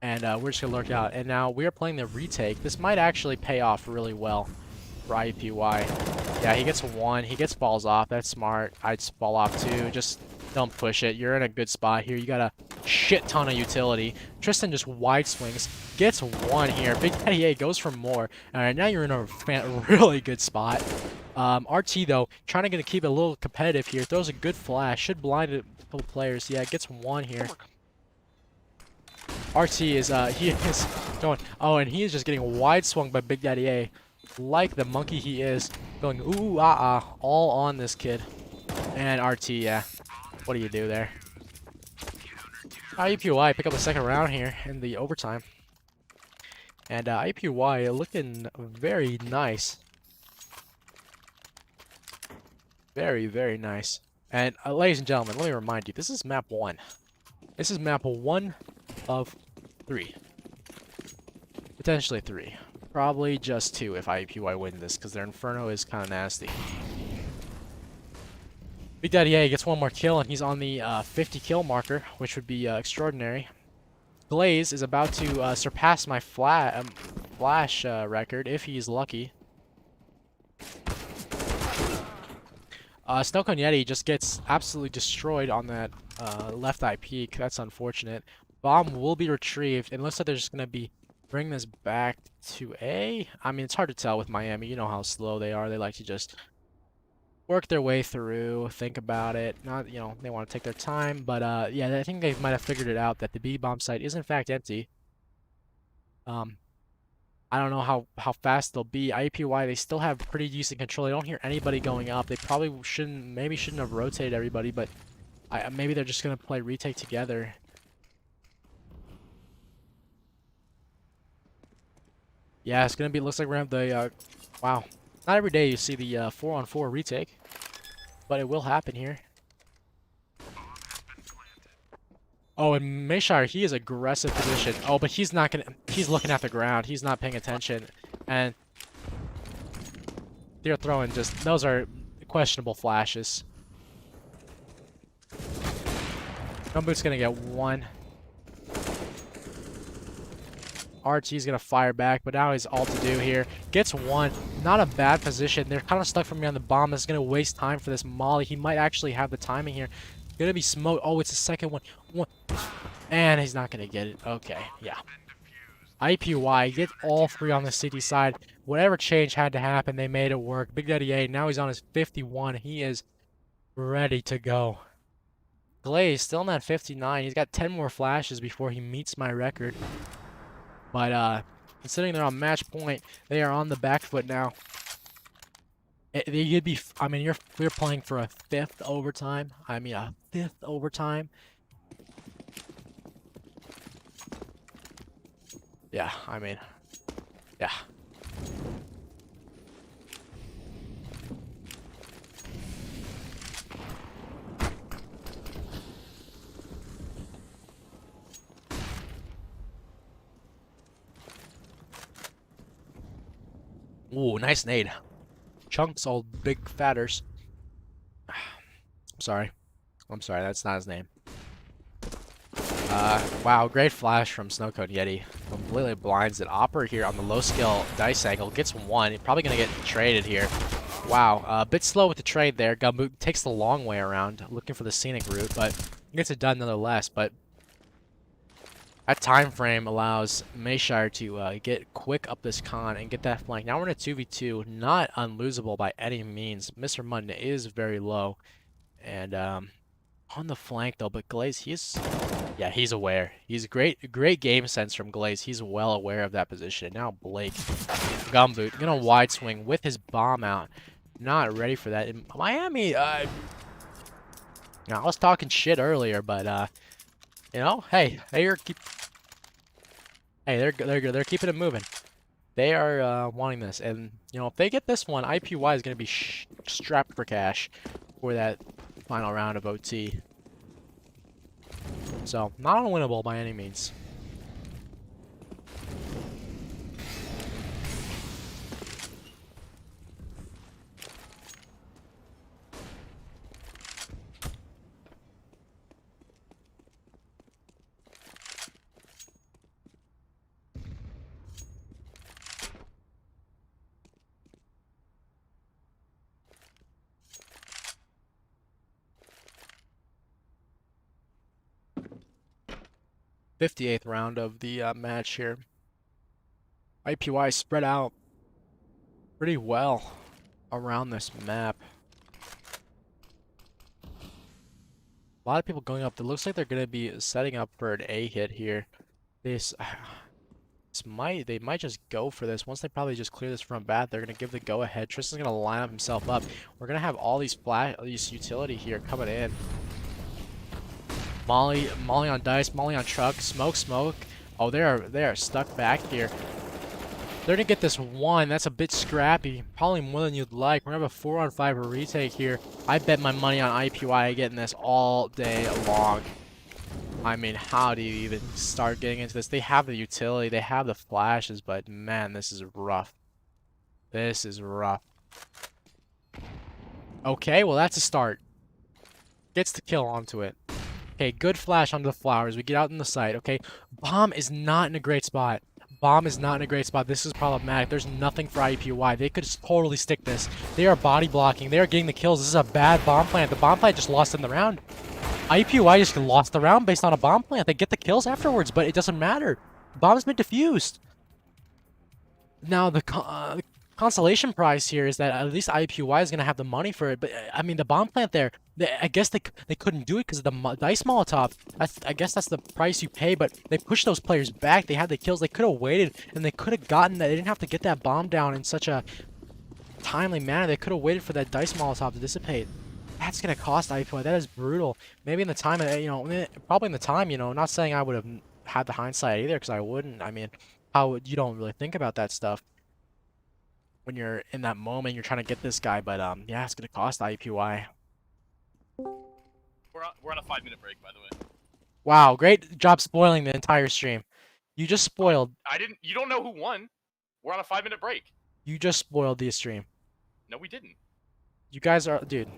[SPEAKER 1] And we're just gonna lurk out. And now we are playing the retake. This might actually pay off really well for IUPUI. Yeah, he gets one. He gets falls off. That's smart. I'd fall off too. Just don't push it. You're in a good spot here. You got a shit ton of utility. Tristan just wide swings. Gets one here. Big Daddy A goes for more. All right, now you're in a really good spot. RT, though, trying to keep it a little competitive here. Throws a good flash. Should blind a couple players. Yeah, gets one here. RT is, he is going, oh, and he is just getting wide swung by Big Daddy A. Like the monkey he is, going ooh, all on this kid. And RT, yeah. What do you do there? IUPUI pick up the second round here in the overtime. And IUPUI looking very nice. Very, very nice. And ladies and gentlemen, let me remind you, this is map 1. This is map 1 of 3. Potentially 3. Probably just 2 if IUPUI win this, because their Inferno is kind of nasty. Big Daddy A gets one more kill, and he's on the 50 kill marker, which would be extraordinary. Glaze is about to surpass my flash record, if he's lucky. Snowcone Yeti just gets absolutely destroyed on that left eye peak. That's unfortunate. Bomb will be retrieved, and it looks like they're just going to be bring this back to A. I mean, it's hard to tell with Miami. You know how slow they are. They like to just work their way through, think about it. Not, you know, they want to take their time. But, yeah, I think they might have figured it out that the B-bomb site is, in fact, empty. I don't know how fast they'll be. IUPUI, they still have pretty decent control. I don't hear anybody going up. They probably shouldn't have rotated everybody, but maybe they're just going to play retake together. Yeah, it's gonna be. Looks like we're gonna have the. Wow, not every day you see the 4-on-4 retake, but it will happen here. Oh, and Mayshire, he is aggressive position. Oh, but he's not gonna. He's looking at the ground. He's not paying attention, and they're throwing just. Those are questionable flashes. Numboot's gonna get one. RT's gonna fire back, but now he's all to do here. Gets one. Not a bad position. They're kind of stuck from behind the bomb. This is gonna waste time for this Molly. He might actually have the timing here. Gonna be smoked. Oh, it's the second one. And he's not gonna get it. Okay, yeah. IUPUI get all 3 on the city side. Whatever change had to happen, they made it work. Big Daddy A, now he's on his 51. He is ready to go. Glaze still in that 59. He's got 10 more flashes before he meets my record. But considering they're on match point, they are on the back foot now. You'd be. I mean, we're playing for a 5th overtime. I mean, a 5th overtime. Yeah. I mean, yeah. Ooh, nice nade. Chunks, all big fatters. I'm sorry. That's not his name. Wow, great flash from Snowcone Yeti. Completely blinds it. Opera here on the low skill dice angle. Gets one. He's probably going to get traded here. Wow, a bit slow with the trade there. Gumboot takes the long way around, looking for the scenic route, but gets it done nonetheless. But That time frame allows Mayshire to get quick up this con and get that flank. Now we're in a 2v2, not unlosable by any means. Mr. Mutton is very low, and on the flank though, but Glaze, yeah, he's aware. He's great game sense from Glaze. He's well aware of that position. And now Blake, Gumboot, gonna wide swing with his bomb out. Not ready for that. In Miami, I was talking shit earlier, but you know, hey, they're keeping it moving. They are wanting this, and you know, if they get this one, IUPUI is gonna be strapped for cash for that final round of OT. So, not unwinnable by any means. '58th round of the match here. IUPUI spread out pretty well around this map. A lot of people going up. It looks like they're going to be setting up for an A hit here. They might just go for this. Once they probably just clear this front bat, they're going to give the go ahead. Tristan's going to line up himself up. We're going to have all these utility here coming in. Molly on dice, Molly on truck, smoke. Oh, they are stuck back here. They're gonna get this one. That's a bit scrappy. Probably more than you'd like. We're gonna have a 4-on-5 retake here. I bet my money on IUPUI getting this all day long. I mean, how do you even start getting into this? They have the utility, they have the flashes, but man, this is rough. This is rough. Okay, well that's a start. Gets the kill onto it. Okay, good flash onto the flowers. We get out in the site, okay? Bomb is not in a great spot. Bomb is not in a great spot. This is problematic. There's nothing for IUPUI. They could just totally stick this. They are body blocking. They are getting the kills. This is a bad bomb plant. The bomb plant just lost in the round. IUPUI just lost the round based on a bomb plant. They get the kills afterwards, but it doesn't matter. Bomb's been defused. Now, the consolation prize here is that at least IUPUI is going to have the money for it. But, I mean, the bomb plant there, I guess they couldn't do it because of the dice Molotov. I guess that's the price you pay, but they pushed those players back. They had the kills. They could have waited, and they could have gotten that. They didn't have to get that bomb down in such a timely manner. They could have waited for that dice Molotov to dissipate. That's going to cost IUPUI. That is brutal. Maybe in the time, you know, probably in the time, you know, not saying I would have had the hindsight either because I wouldn't. I mean, you don't really think about that stuff when you're in that moment, you're trying to get this guy, but yeah, it's gonna cost IUPUI.
[SPEAKER 3] We're on a 5-minute break, by the way.
[SPEAKER 1] Wow, great job spoiling the entire stream. You just spoiled.
[SPEAKER 3] I didn't. You don't know who won. We're on a 5-minute break.
[SPEAKER 1] You just spoiled the stream.
[SPEAKER 3] No, we didn't.
[SPEAKER 1] You guys are, dude.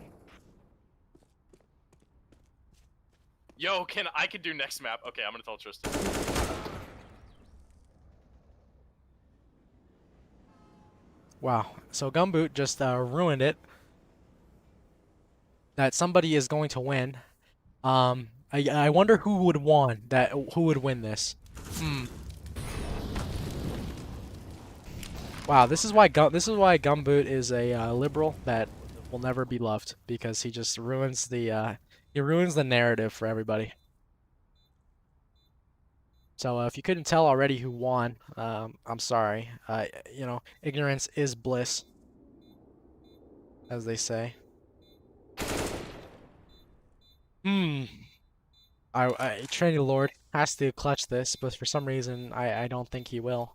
[SPEAKER 3] Yo, I can do next map. Okay, I'm gonna tell Tristan.
[SPEAKER 1] Wow. So Gumboot just ruined it. That somebody is going to win. I wonder who would who would win this. Wow, this is why Gumboot is a liberal that will never be loved because he just ruins the narrative for everybody. So if you couldn't tell already who won, I'm sorry. You know, ignorance is bliss, as they say. Trinity Lord has to clutch this, but for some reason, I don't think he will.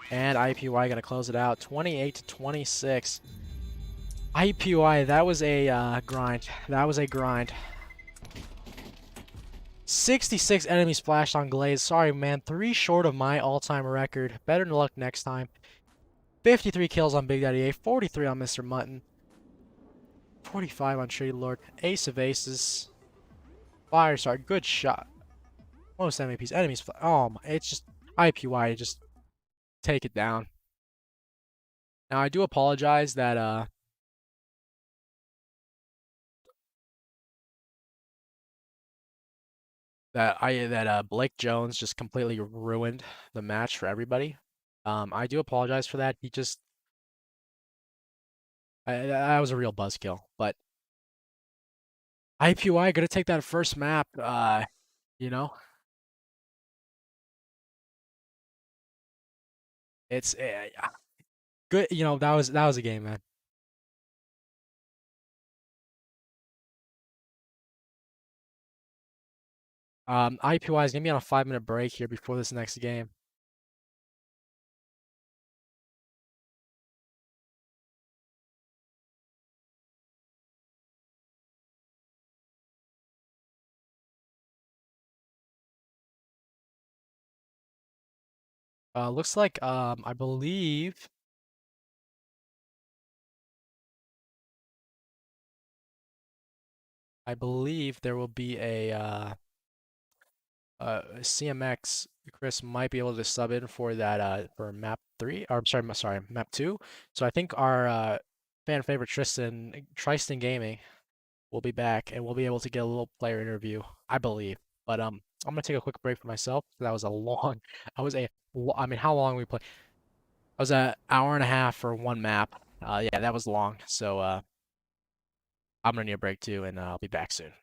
[SPEAKER 1] And IUPUI gonna close it out, 28-26. IUPUI, that was a grind. That was a grind. 66 enemies splashed on Glaze. Sorry, man. 3 short of my all-time record. Better luck next time. 53 kills on Big Daddy A. 43 on Mr. Mutton. 45 on Tree Lord. Ace of Aces. Firestar. Good shot. Most MVPs. Enemies. Oh, it's just IUPUI. Just take it down. Now, I do apologize that that Blake Jones just completely ruined the match for everybody. I do apologize for that. He just that was a real buzzkill. But IUPUI gonna take that first map. You know, it's good. You know, that was a game, man. IUPUI is gonna be on a 5-minute break here before this next game. Looks like I believe there will be a CMX. Chris might be able to sub in for that for map 3, or I'm sorry, map 2. So I think our fan favorite Tristan Gaming will be back, and we'll be able to get a little player interview, I believe. But I'm gonna take a quick break for myself. That was a long. I mean, how long we play? That was an hour and a half for one map. Yeah, that was long. So I'm gonna need a break too, and I'll be back soon.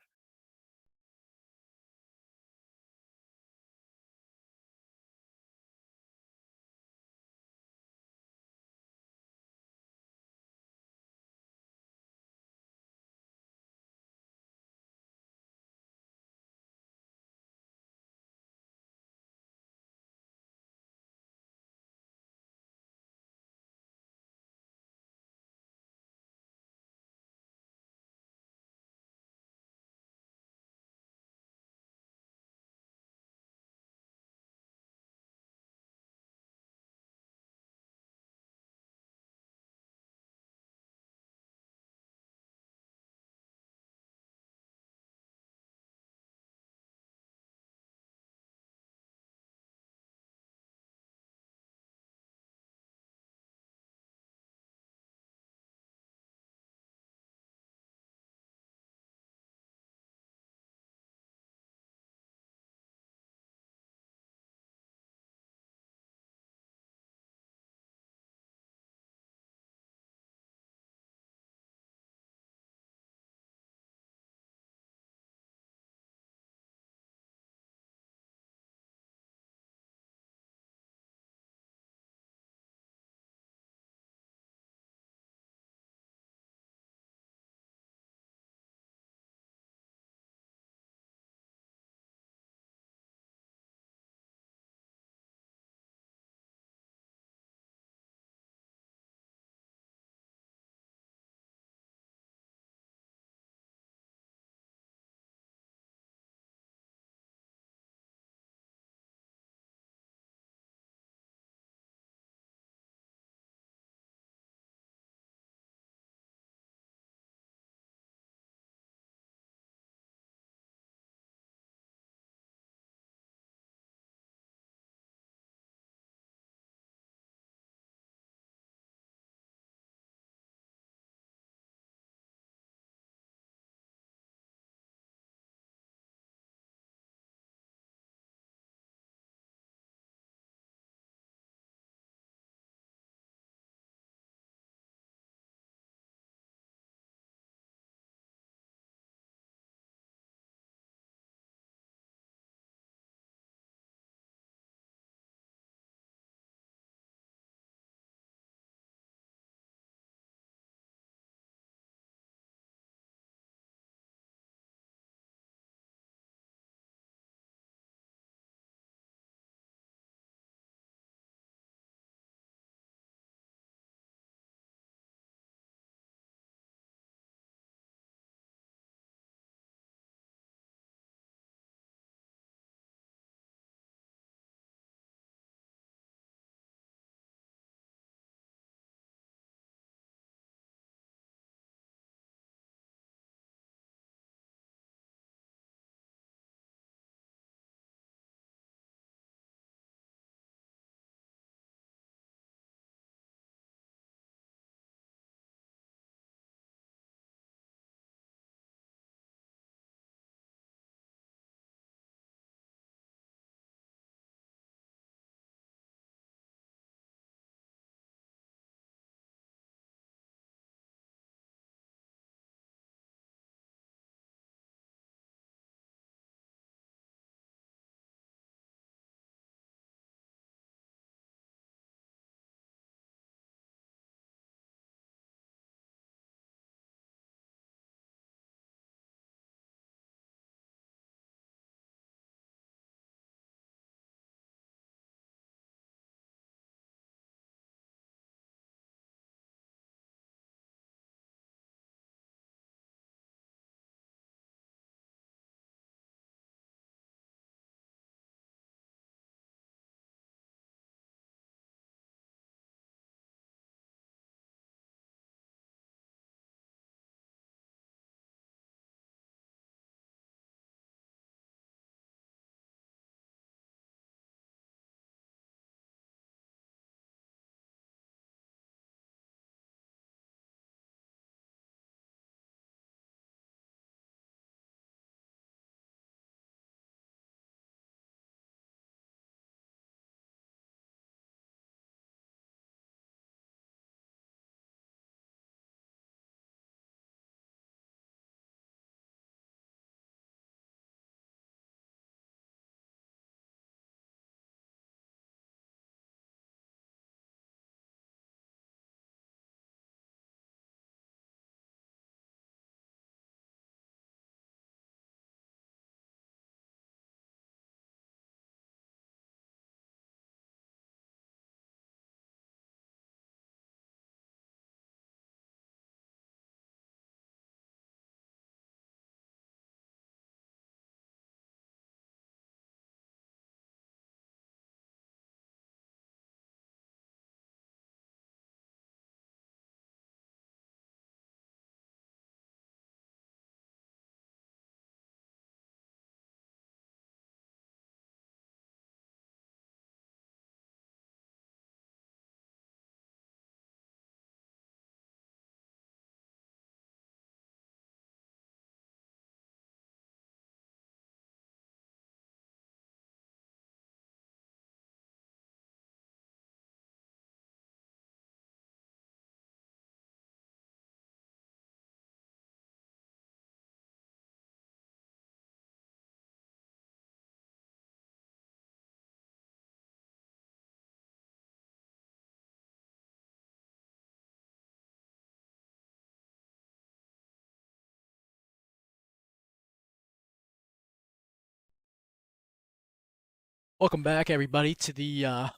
[SPEAKER 1] Welcome back, everybody, to the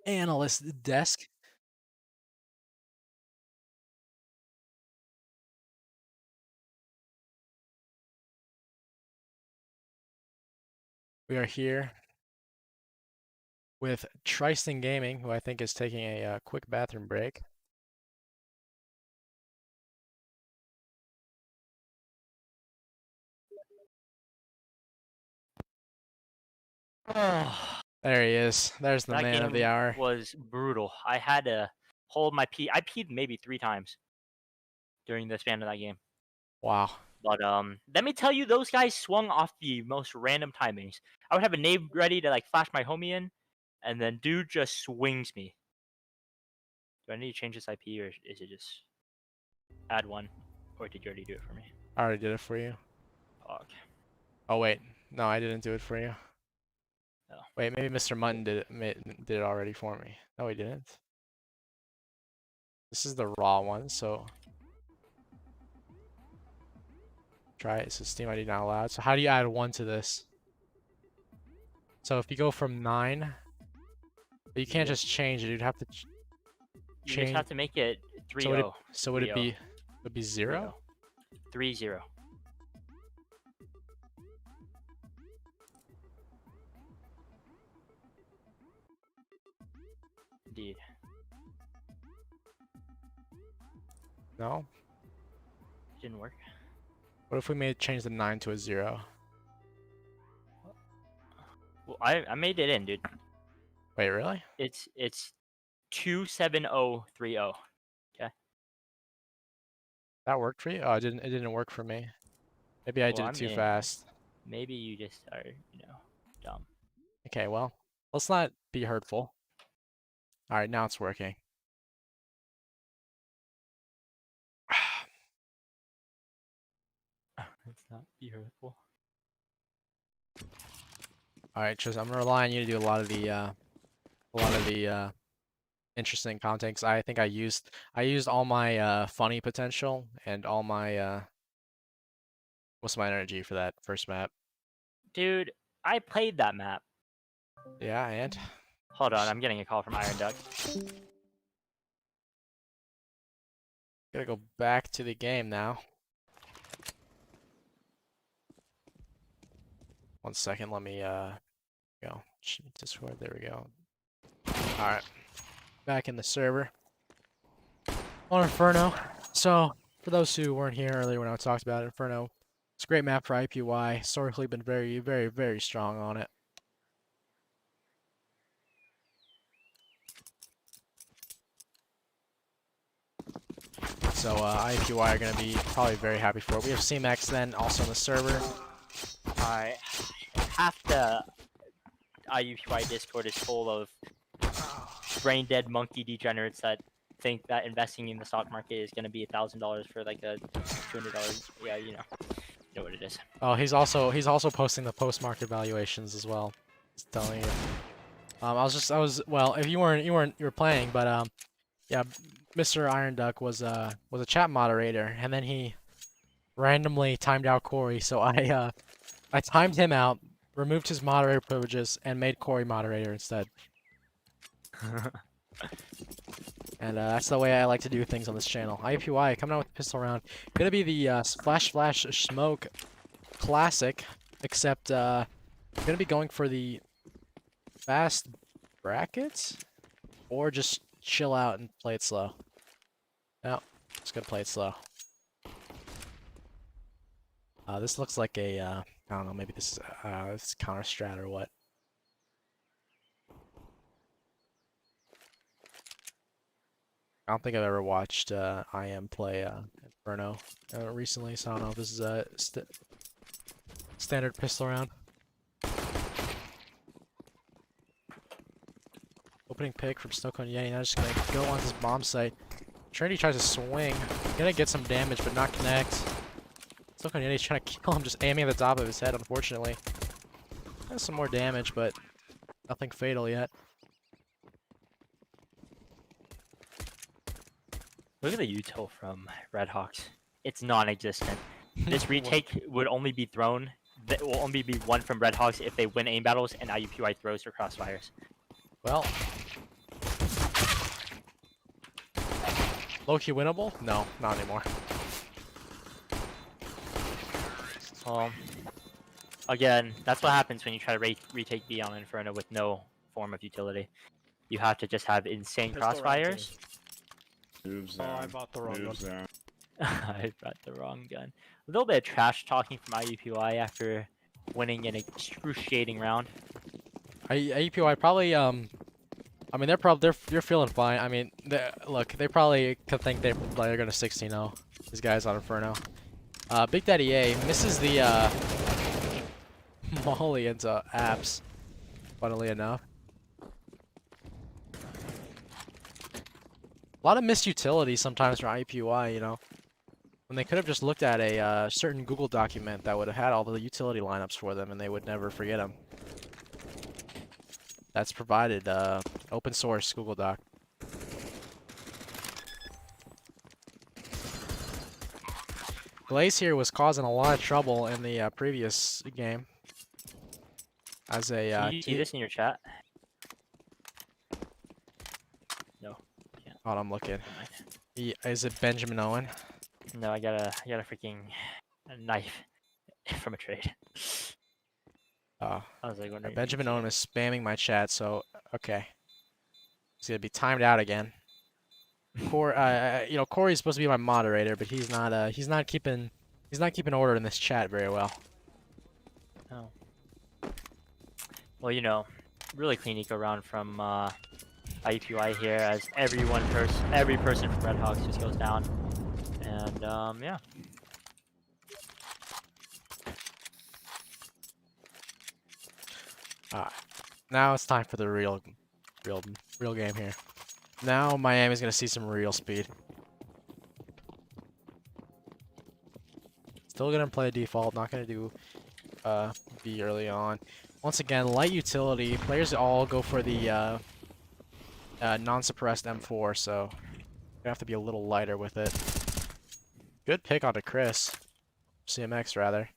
[SPEAKER 1] analyst desk. We are here with Tristan Gaming, who I think is taking a quick bathroom break. There he is. There's the
[SPEAKER 2] That
[SPEAKER 1] man of the
[SPEAKER 2] game
[SPEAKER 1] hour.
[SPEAKER 2] was brutal. I had to hold my pee. I peed maybe 3 times during the span of that game.
[SPEAKER 1] Wow.
[SPEAKER 2] But let me tell you, those guys swung off the most random timings. I would have a nade ready to like flash my homie in, and then dude just swings me. Do I need to change this IP, or is it just add one? Or did you already do it for me?
[SPEAKER 1] I already did it for you.
[SPEAKER 2] Fuck.
[SPEAKER 1] Oh wait, no, I didn't do it for you.
[SPEAKER 2] Oh.
[SPEAKER 1] Wait, maybe Mr. Mutton did it already for me. No, he didn't. This is the raw one, so try it. So Steam ID not allowed. So how do you add 1 to this? So if you go from 9, but you can't just change it. You'd have to
[SPEAKER 2] You just have to make it 3-0.
[SPEAKER 1] So would it be 0?
[SPEAKER 2] 3-0. Indeed.
[SPEAKER 1] No.
[SPEAKER 2] Didn't work.
[SPEAKER 1] What if we change the 9 to a 0?
[SPEAKER 2] Well, I made it in, dude.
[SPEAKER 1] Wait, really?
[SPEAKER 2] It's 27030.
[SPEAKER 1] That worked for you? Oh, it didn't work for me. Maybe I did it too fast.
[SPEAKER 2] Maybe you just are, dumb.
[SPEAKER 1] Okay, well, let's not be hurtful. All right, now it's working.
[SPEAKER 2] Let's not be hurtful.
[SPEAKER 1] All right, Tristan, I'm gonna rely on you to do a lot of the interesting content. 'Cause I think I used all my funny potential and all my most of my energy for that first map.
[SPEAKER 2] Dude, I played that map.
[SPEAKER 1] Yeah, and
[SPEAKER 2] Hold on, I'm getting a call from Iron Duck.
[SPEAKER 1] gotta go back to the game now. 1 second, let me go. Discord, there we go. Alright. Back in the server. On Inferno. So, for those who weren't here earlier when I talked about it, Inferno, it's a great map for IUPUI. Historically been very, very, very strong on it. So IUPUI are going to be probably very happy for it. We have CMAX then also on the server.
[SPEAKER 2] Alright. Half the IUPUI Discord is full of brain dead monkey degenerates that think that investing in the stock market is going to be $1,000 for like a $200. Yeah, you know what it is.
[SPEAKER 1] Oh, he's also posting the post market valuations as well. Just telling you. Well, if you were playing, but yeah, Mr. Iron Duck was a chat moderator, and then he randomly timed out Corey, so I timed him out, removed his moderator privileges, and made Corey moderator instead. And that's the way I like to do things on this channel. IUPUI coming out with a pistol round. Gonna be the Flash Smoke Classic, except gonna be going for the fast brackets, or just chill out and play it slow. No, just gonna play it slow. This looks like a I don't know, maybe this is counter strat or what. I don't think I've ever watched IM play Inferno recently, so I don't know if this is a standard pistol round. Opening pick from Snowcone Yeti. Now just gonna go on this bomb site. Trinity tries to swing. Gonna get some damage, but not connect. Snowcone Yeti's trying to kill him, just aiming at the top of his head, unfortunately. Has some more damage, but nothing fatal yet.
[SPEAKER 2] Look at the util from Redhawks. It's non-existent. This retake would only be thrown That will only be one from Redhawks if they win aim battles and IUPUI throws or crossfires.
[SPEAKER 1] Well, low-key winnable? No, not anymore.
[SPEAKER 2] Again, that's what happens when you try to retake B on Inferno with no form of utility. You have to just have insane crossfires.
[SPEAKER 6] Move zone.
[SPEAKER 1] I bought the wrong
[SPEAKER 6] Move
[SPEAKER 1] one.
[SPEAKER 6] zone.
[SPEAKER 2] I brought the wrong gun. A little bit of trash talking from IUPUI after winning an excruciating round.
[SPEAKER 1] IUPUI probably I mean they're feeling fine. I mean look, they probably could think they're gonna 16-0. These guys on Inferno. Big Daddy A misses the molly into apps, funnily enough. A lot of missed utility sometimes for IUPUI, you know. When they could have just looked at a certain Google document that would have had all the utility lineups for them and they would never forget them. That's provided, open source Google Doc. Glaze here was causing a lot of trouble in the previous game. As a
[SPEAKER 2] Can you see this in your chat? No.
[SPEAKER 1] hold on, I'm looking.
[SPEAKER 2] Never mind.
[SPEAKER 1] Is it Benjamin Owen?
[SPEAKER 2] No, I got a freaking knife from a trade.
[SPEAKER 1] Oh,
[SPEAKER 2] I was like, wondering.
[SPEAKER 1] Benjamin Owen is spamming my chat, so okay. He's gonna be timed out again. You know, Corey's supposed to be my moderator, but he's not keeping order in this chat very well.
[SPEAKER 2] Oh. Well, you know, really clean eco round from IUPUI here, as every person from Redhawks just goes down, and yeah.
[SPEAKER 1] Alright, now it's time for the real game here. Now Miami's gonna see some real speed. Still gonna play default, not gonna do B early on. Once again, light utility. Players all go for the non-suppressed M4, so you have to be a little lighter with it. Good pick onto Chris. CMX rather.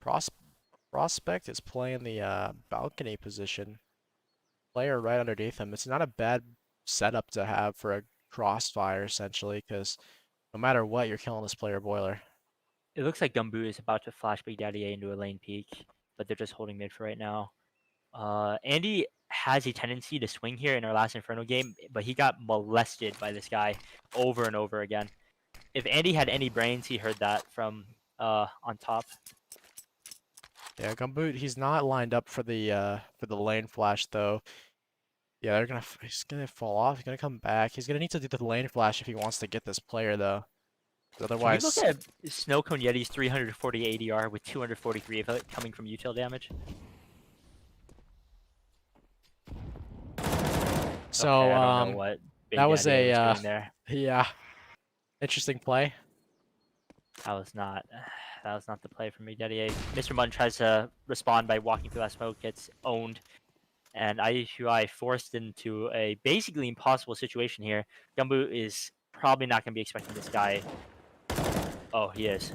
[SPEAKER 1] Prospect is playing the balcony position. Player right underneath him. It's not a bad setup to have for a crossfire, essentially, because no matter what, you're killing this player boiler.
[SPEAKER 2] It looks like Gumboot is about to flash Big Daddy A into a lane peak, but they're just holding mid for right now. Andy has a tendency to swing here in our last Inferno game, but he got molested by this guy over and over again. If Andy had any brains, he heard that from on top.
[SPEAKER 1] Yeah, Gumboot, he's not lined up for the lane flash though. Yeah, he's gonna fall off. He's gonna come back. He's gonna need to do the lane flash if he wants to get this player though. Otherwise,
[SPEAKER 2] Can we look at Snowcone Yeti's 340 ADR with 243 of it coming from util damage?
[SPEAKER 1] so
[SPEAKER 2] Okay, I don't know what Big
[SPEAKER 1] that was
[SPEAKER 2] Daddy
[SPEAKER 1] a
[SPEAKER 2] doing there.
[SPEAKER 1] yeah, interesting play.
[SPEAKER 2] That was not the play from Big Daddy A. Mr. Munn tries to respond by walking through that smoke, gets owned, and IUPUI forced into a basically impossible situation here. Gumboot is probably not going to be expecting this guy. Oh, he is.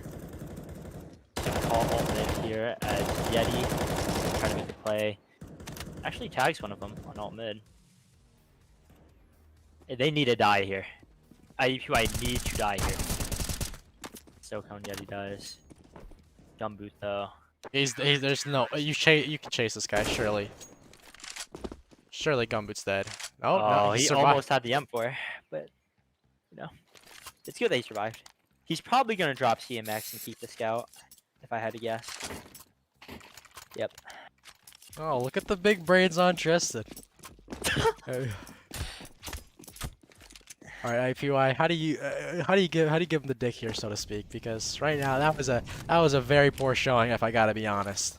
[SPEAKER 2] He's going to call ult mid here as Yeti trying to make the play. Actually tags one of them on ult mid. They need to die here. IUPUI need to die here. Snowcone Yeti does. Gumboot though.
[SPEAKER 1] There's no you can chase this guy surely. Surely Gumboot's dead. Oh, no,
[SPEAKER 2] he
[SPEAKER 1] survived.
[SPEAKER 2] almost had the M4, but you know, it's good that he survived. He's probably gonna drop CMX and keep the scout, if I had to guess. Yep.
[SPEAKER 1] Oh, look at the big brains on Tristan. All right, IUPUI, how do you give him the dick here, so to speak? Because right now that was a very poor showing, if I gotta be honest.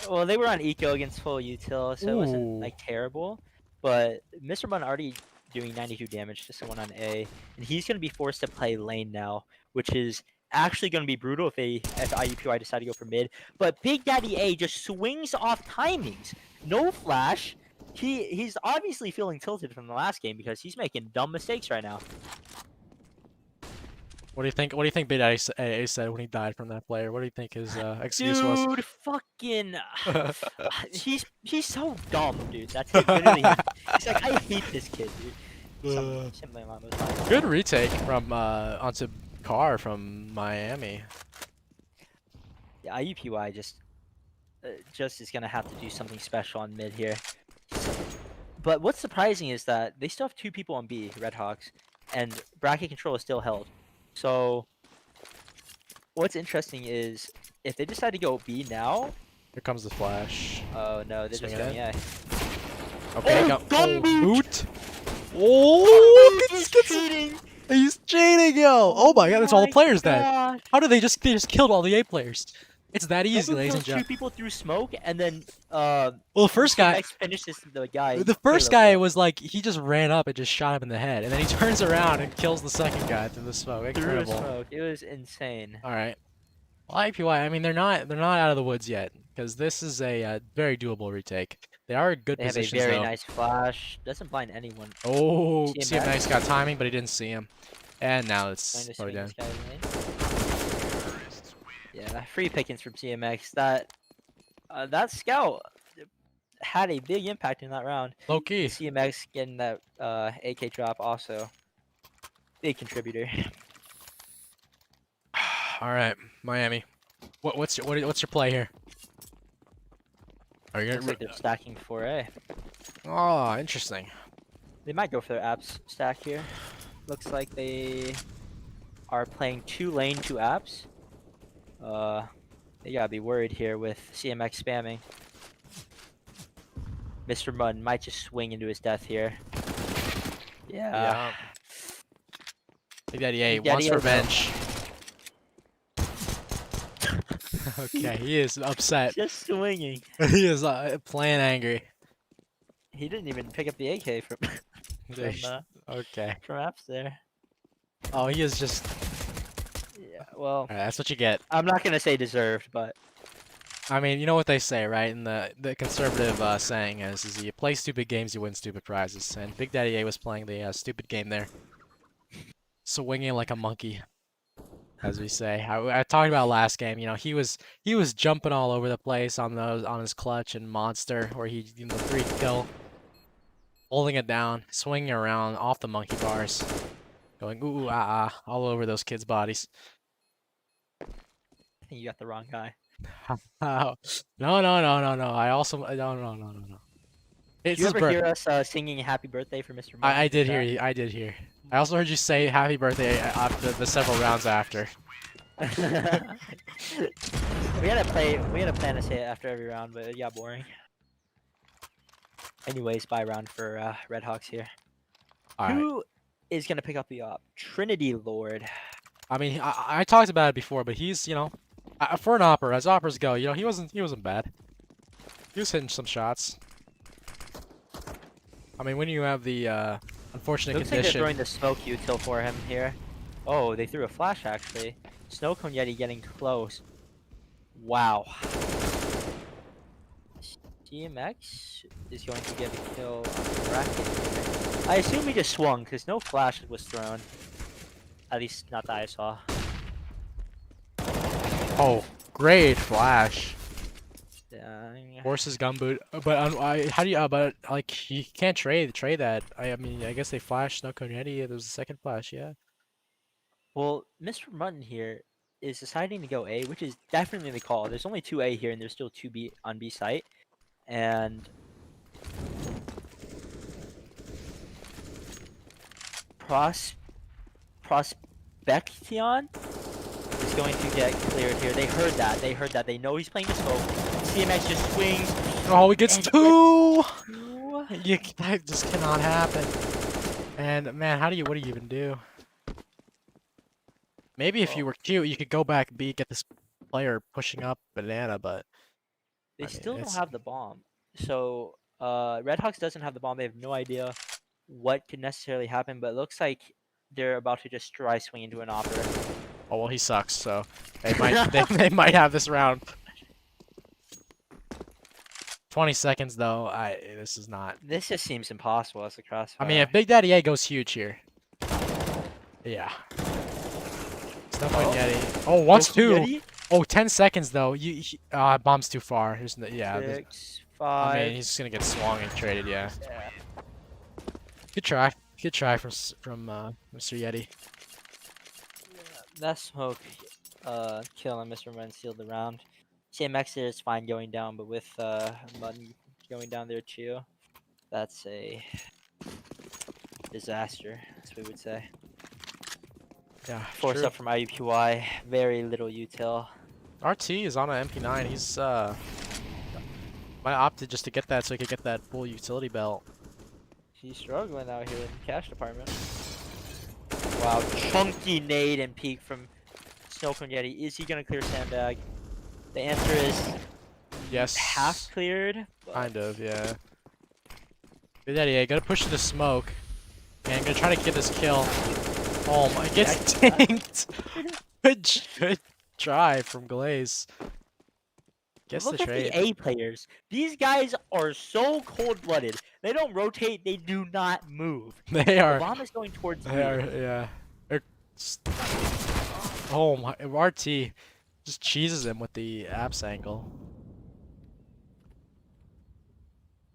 [SPEAKER 2] Well, they were on eco against full util, so it wasn't
[SPEAKER 1] Ooh.
[SPEAKER 2] like terrible. But Mr. Bun already doing 92 damage to someone on A, and he's gonna be forced to play lane now, which is actually gonna be brutal if IUPUI decide to go for mid. But Big Daddy A just swings off timings, no flash. He's obviously feeling tilted from the last game because he's making dumb mistakes right now.
[SPEAKER 1] What do you think? What do you think Big Daddy said when he died from that player? What do you think his excuse was?
[SPEAKER 2] Dude, fucking, he's so dumb, dude. That's it, literally him. He's like, I hate this kid, dude. Simply along those lines.
[SPEAKER 1] Good retake from onto Carr from Miami.
[SPEAKER 2] Yeah, IUPUI just is gonna have to do something special on mid here. But what's surprising is that they still have 2 people on B, Redhawks, and bracket control is still held. So what's interesting is if they decide to go B now.
[SPEAKER 1] Here comes the flash.
[SPEAKER 2] Oh no, they're
[SPEAKER 1] Swing
[SPEAKER 2] just
[SPEAKER 1] it
[SPEAKER 2] going
[SPEAKER 1] in.
[SPEAKER 2] A.
[SPEAKER 1] Okay,
[SPEAKER 2] Oh,
[SPEAKER 1] got
[SPEAKER 2] gun boot!
[SPEAKER 1] Oh,
[SPEAKER 2] He's cheating!
[SPEAKER 1] he's cheating, yo! Oh my god, that's all the
[SPEAKER 2] my
[SPEAKER 1] players dead.
[SPEAKER 2] gosh.
[SPEAKER 1] How did they just killed all the A players? It's that easy,
[SPEAKER 2] Gun boot
[SPEAKER 1] ladies and
[SPEAKER 2] kills 2
[SPEAKER 1] gentlemen.
[SPEAKER 2] people through smoke, and then
[SPEAKER 1] Well, the first guy,
[SPEAKER 2] Next finishes the guy.
[SPEAKER 1] the first guy was like he just ran up and just shot him in the head, and then he turns around and kills the second guy through the smoke.
[SPEAKER 2] through the
[SPEAKER 1] Incredible.
[SPEAKER 2] smoke. It was insane.
[SPEAKER 1] All right. Well, IUPUI, I mean, they're not out of the woods yet because this is a very doable retake. They are in good
[SPEAKER 2] They have a
[SPEAKER 1] positions
[SPEAKER 2] very
[SPEAKER 1] though.
[SPEAKER 2] nice flash. Doesn't blind anyone.
[SPEAKER 1] Oh,
[SPEAKER 2] CMX.
[SPEAKER 1] CMX got timing, but he didn't see him, and now
[SPEAKER 2] Trying
[SPEAKER 1] it's
[SPEAKER 2] to
[SPEAKER 1] slowed
[SPEAKER 2] swing
[SPEAKER 1] down.
[SPEAKER 2] this guy in. Yeah, free pickings from CMX. That scout had a big impact in that round.
[SPEAKER 1] Low key.
[SPEAKER 2] CMX getting that AK drop also. Big contributor.
[SPEAKER 1] All right, Miami. What's your play here? Are you
[SPEAKER 2] Looks like
[SPEAKER 1] gonna?
[SPEAKER 2] they're stacking 4A.
[SPEAKER 1] Oh, interesting.
[SPEAKER 2] They might go for their apps stack here. Looks like they are playing 2 lane, 2 apps. They gotta be worried here with CMX spamming. Mr. Munn might just swing into his death here. Yeah.
[SPEAKER 1] Big Daddy A
[SPEAKER 2] Big Daddy
[SPEAKER 1] wants
[SPEAKER 2] A,
[SPEAKER 1] revenge. Okay, he is upset.
[SPEAKER 2] Just swinging.
[SPEAKER 1] He is playing angry.
[SPEAKER 2] He didn't even pick up the AK from
[SPEAKER 1] Okay.
[SPEAKER 2] from apps there.
[SPEAKER 1] Oh, he is just.
[SPEAKER 2] Yeah. Well,
[SPEAKER 1] Alright, that's what you get.
[SPEAKER 2] I'm not gonna say deserved, but
[SPEAKER 1] I mean, you know what they say, right? And the conservative saying is you play stupid games, you win stupid prizes. And Big Daddy A was playing the stupid game there, swinging like a monkey, as we say. I talked about last game. You know, he was jumping all over the place on his clutch and monster, where he 3 kill, holding it down, swinging around off the monkey bars, going ooh ah all over those kids' bodies.
[SPEAKER 2] I think you got the wrong guy.
[SPEAKER 1] Oh, no. I also no.
[SPEAKER 2] Did
[SPEAKER 1] It's
[SPEAKER 2] you
[SPEAKER 1] his
[SPEAKER 2] ever
[SPEAKER 1] birthday.
[SPEAKER 2] hear us singing "Happy Birthday" for Mr. Munn?
[SPEAKER 1] I did hear you. I did hear. I also heard you say happy birthday after the several rounds after.
[SPEAKER 2] we had a plan to say it after every round, but it got boring. Anyways, bye round for Redhawks here.
[SPEAKER 1] All right.
[SPEAKER 2] Who is gonna pick up the op? Trinity Lord.
[SPEAKER 1] I mean, I talked about it before, but he's for an opera, as operas go, he wasn't bad. He was hitting some shots. I mean, when you have the unfortunate
[SPEAKER 2] Looks like they're
[SPEAKER 1] condition.
[SPEAKER 2] throwing the smoke util for him here. Oh, they threw a flash actually. Snow Cone Yeti getting close. Wow. GMX is going to get a kill on the bracket. I assume he just swung because no flash was thrown. At least not that I saw.
[SPEAKER 1] Oh, great flash.
[SPEAKER 2] Yeah.
[SPEAKER 1] Forces gumboot, but how do you? But like you can't trade that. I mean, I guess they flashed Snow Cone Yeti. There was a second flash, yeah.
[SPEAKER 2] Well, Mr. Mutton here is deciding to go A, which is definitely the call. There's only 2 A here, and there's still 2 B on B site. And Prospection is going to get cleared here. They heard that. They know he's playing the smoke. CMX just swings.
[SPEAKER 1] Oh, he gets
[SPEAKER 2] And
[SPEAKER 1] 2. That just cannot happen. And man, what do you even do? Maybe if you were cute, you could go back B, get this player pushing up banana, but
[SPEAKER 2] They
[SPEAKER 1] I mean,
[SPEAKER 2] still don't
[SPEAKER 1] it's-
[SPEAKER 2] have the bomb. So Redhawks doesn't have the bomb. They have no idea what could necessarily happen, but it looks like they're about to just dry swing into an opera.
[SPEAKER 1] oh well, he sucks. So they might they might have this round. 20 seconds though. This is not.
[SPEAKER 2] This just seems impossible as a crossfire.
[SPEAKER 1] I mean, if Big Daddy A goes huge here, yeah. Definitely Yeti. Oh, wants
[SPEAKER 2] Goku
[SPEAKER 1] two.
[SPEAKER 2] Yeti?
[SPEAKER 1] Oh, 10 seconds though. Bomb's too far. Yeah.
[SPEAKER 2] 6,
[SPEAKER 1] I
[SPEAKER 2] 5.
[SPEAKER 1] mean, he's just gonna get swung and traded. Yeah.
[SPEAKER 2] Yeah.
[SPEAKER 1] Good try. Good try from Mr. Yeti.
[SPEAKER 2] That smoke killing Mr. Mun sealed the round. CMX is fine going down, but with Mutton going down there too, that's a disaster, as we would say.
[SPEAKER 1] Yeah.
[SPEAKER 2] Force
[SPEAKER 1] True.
[SPEAKER 2] up from IUPUI, very little util.
[SPEAKER 1] RT is on an MP9. He's might opted just to get that so he could get that full utility belt.
[SPEAKER 2] He's struggling out here in the cash department. Wow, chunky nade and peek from Snowcone Yeti. Is he gonna clear sandbag? The answer is
[SPEAKER 1] Yes.
[SPEAKER 2] half cleared.
[SPEAKER 1] Kind of, yeah. Good idea. Yeah, gotta push to the smoke. And gonna try to get this kill. Oh my, gets tanked. Good try from Glaze. Gets
[SPEAKER 2] Look
[SPEAKER 1] the
[SPEAKER 2] at
[SPEAKER 1] trade.
[SPEAKER 2] the A players. These guys are so cold-blooded. They don't rotate. They do not move.
[SPEAKER 1] They
[SPEAKER 2] The
[SPEAKER 1] are.
[SPEAKER 2] bomb is going towards
[SPEAKER 1] They
[SPEAKER 2] you.
[SPEAKER 1] are. Yeah. Oh my. RT just cheeses him with the apps angle.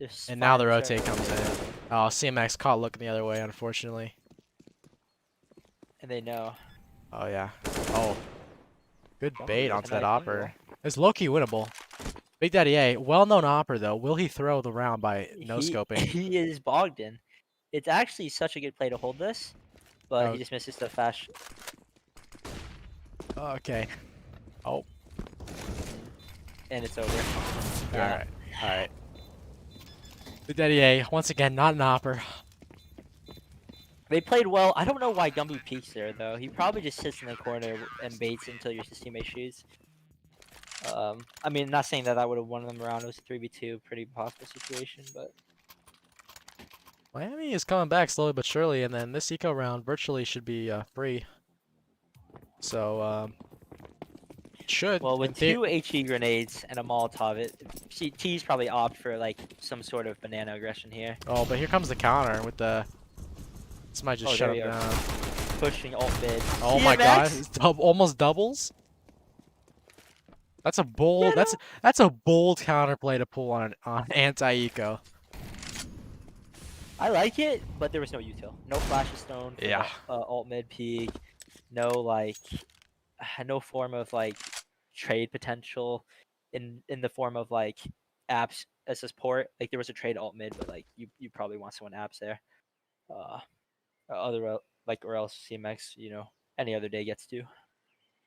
[SPEAKER 2] Just
[SPEAKER 1] And now the
[SPEAKER 2] finally
[SPEAKER 1] rotate
[SPEAKER 2] starting to
[SPEAKER 1] comes in.
[SPEAKER 2] rotate.
[SPEAKER 1] Oh, CMX caught looking the other way, unfortunately.
[SPEAKER 2] And they know.
[SPEAKER 1] Oh yeah. Oh. Good
[SPEAKER 2] Don't
[SPEAKER 1] bait
[SPEAKER 2] really
[SPEAKER 1] onto that
[SPEAKER 2] connect
[SPEAKER 1] opper.
[SPEAKER 2] angle.
[SPEAKER 1] It's low-key winnable. Big Daddy A, well-known opper though. Will he throw the round by no-scoping?
[SPEAKER 2] He is bogged in. It's actually such a good play to hold this, but
[SPEAKER 1] Oh.
[SPEAKER 2] he just misses the flash.
[SPEAKER 1] Okay. Oh.
[SPEAKER 2] And it's over. Yeah.
[SPEAKER 1] Alright. Big Daddy A, once again, not an opper.
[SPEAKER 2] They played well. I don't know why Gumby peeks there though. He probably just sits in the corner and baits until your teammate shoots. I mean, not saying that I would have won them around. It was a 3v2, pretty possible situation, but
[SPEAKER 1] Miami is coming back slowly but surely, and then this eco round virtually should be free. So, should.
[SPEAKER 2] well,
[SPEAKER 1] in
[SPEAKER 2] with two HE grenades and a Molotov, T's probably opt for like some sort of banana aggression here.
[SPEAKER 1] Oh, but here comes the counter with the. This might just
[SPEAKER 2] Oh,
[SPEAKER 1] shut
[SPEAKER 2] there
[SPEAKER 1] him
[SPEAKER 2] we are.
[SPEAKER 1] down.
[SPEAKER 2] Pushing alt mid.
[SPEAKER 1] Oh my god,
[SPEAKER 2] CMX?
[SPEAKER 1] it's almost doubles. That's a bold.
[SPEAKER 2] Get
[SPEAKER 1] That's a bold counterplay to pull on anti-eco.
[SPEAKER 2] I like it, but there was no util. No flash of stone. For
[SPEAKER 1] Yeah.
[SPEAKER 2] the, alt mid peak. No like, no form of like trade potential, in the form of like apps as a support. Like there was a trade alt mid, but like you probably want someone apps there. Like or else CMX, any other day gets to.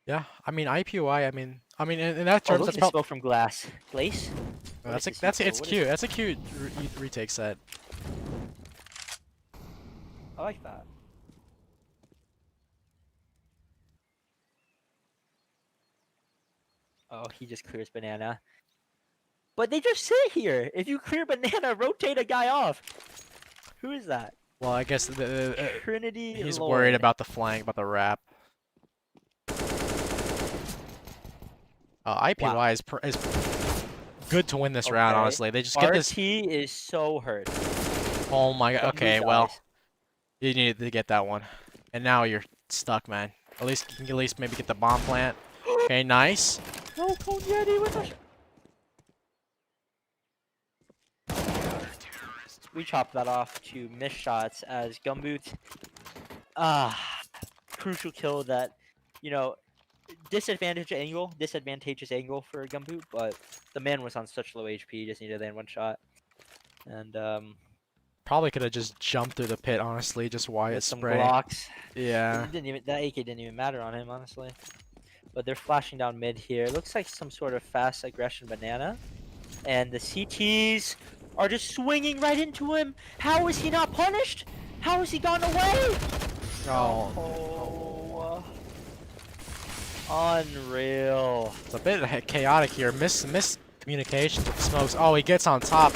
[SPEAKER 1] Yeah, I mean IUPUI. I mean in that
[SPEAKER 2] Oh,
[SPEAKER 1] terms,
[SPEAKER 2] look
[SPEAKER 1] that's
[SPEAKER 2] at the
[SPEAKER 1] probably
[SPEAKER 2] smoke from glass. Glace?
[SPEAKER 1] that's
[SPEAKER 2] What is
[SPEAKER 1] that's
[SPEAKER 2] this
[SPEAKER 1] it's
[SPEAKER 2] eco? What is
[SPEAKER 1] cute. That's a cute retake set.
[SPEAKER 2] I like that. Oh, he just clears banana. But they just sit here. If you clear banana, rotate a guy off. Who is that?
[SPEAKER 1] Well, I guess
[SPEAKER 2] Trinity.
[SPEAKER 1] he's
[SPEAKER 2] Lord.
[SPEAKER 1] worried about the flank, about the wrap. IUPUI
[SPEAKER 2] Wow.
[SPEAKER 1] is good to win this round.
[SPEAKER 2] Okay.
[SPEAKER 1] Honestly, they just get this.
[SPEAKER 2] RT is so hurt.
[SPEAKER 1] Oh my god. Okay,
[SPEAKER 2] Gumby
[SPEAKER 1] well,
[SPEAKER 2] dies.
[SPEAKER 1] you needed to get that one, and now you're stuck, man. At least you can maybe get the bomb plant. Okay, nice.
[SPEAKER 2] No, Cone Yeti with us. We chopped that off to missed shots as Gumboot. Crucial kill that, disadvantageous angle for Gumboot, but the man was on such low HP, he just needed to land one shot. And
[SPEAKER 1] Probably could have just jumped through the pit, honestly, just Wyatt
[SPEAKER 2] with some
[SPEAKER 1] spray.
[SPEAKER 2] Glocks.
[SPEAKER 1] Yeah.
[SPEAKER 2] That AK didn't even matter on him, honestly. But they're flashing down mid here. It looks like some sort of fast aggression banana. And the CTs are just swinging right into him. How is he not punished? How has he gone away?
[SPEAKER 1] Oh.
[SPEAKER 2] Unreal.
[SPEAKER 1] It's a bit chaotic here. Miscommunication with the smokes. Oh, he gets on top.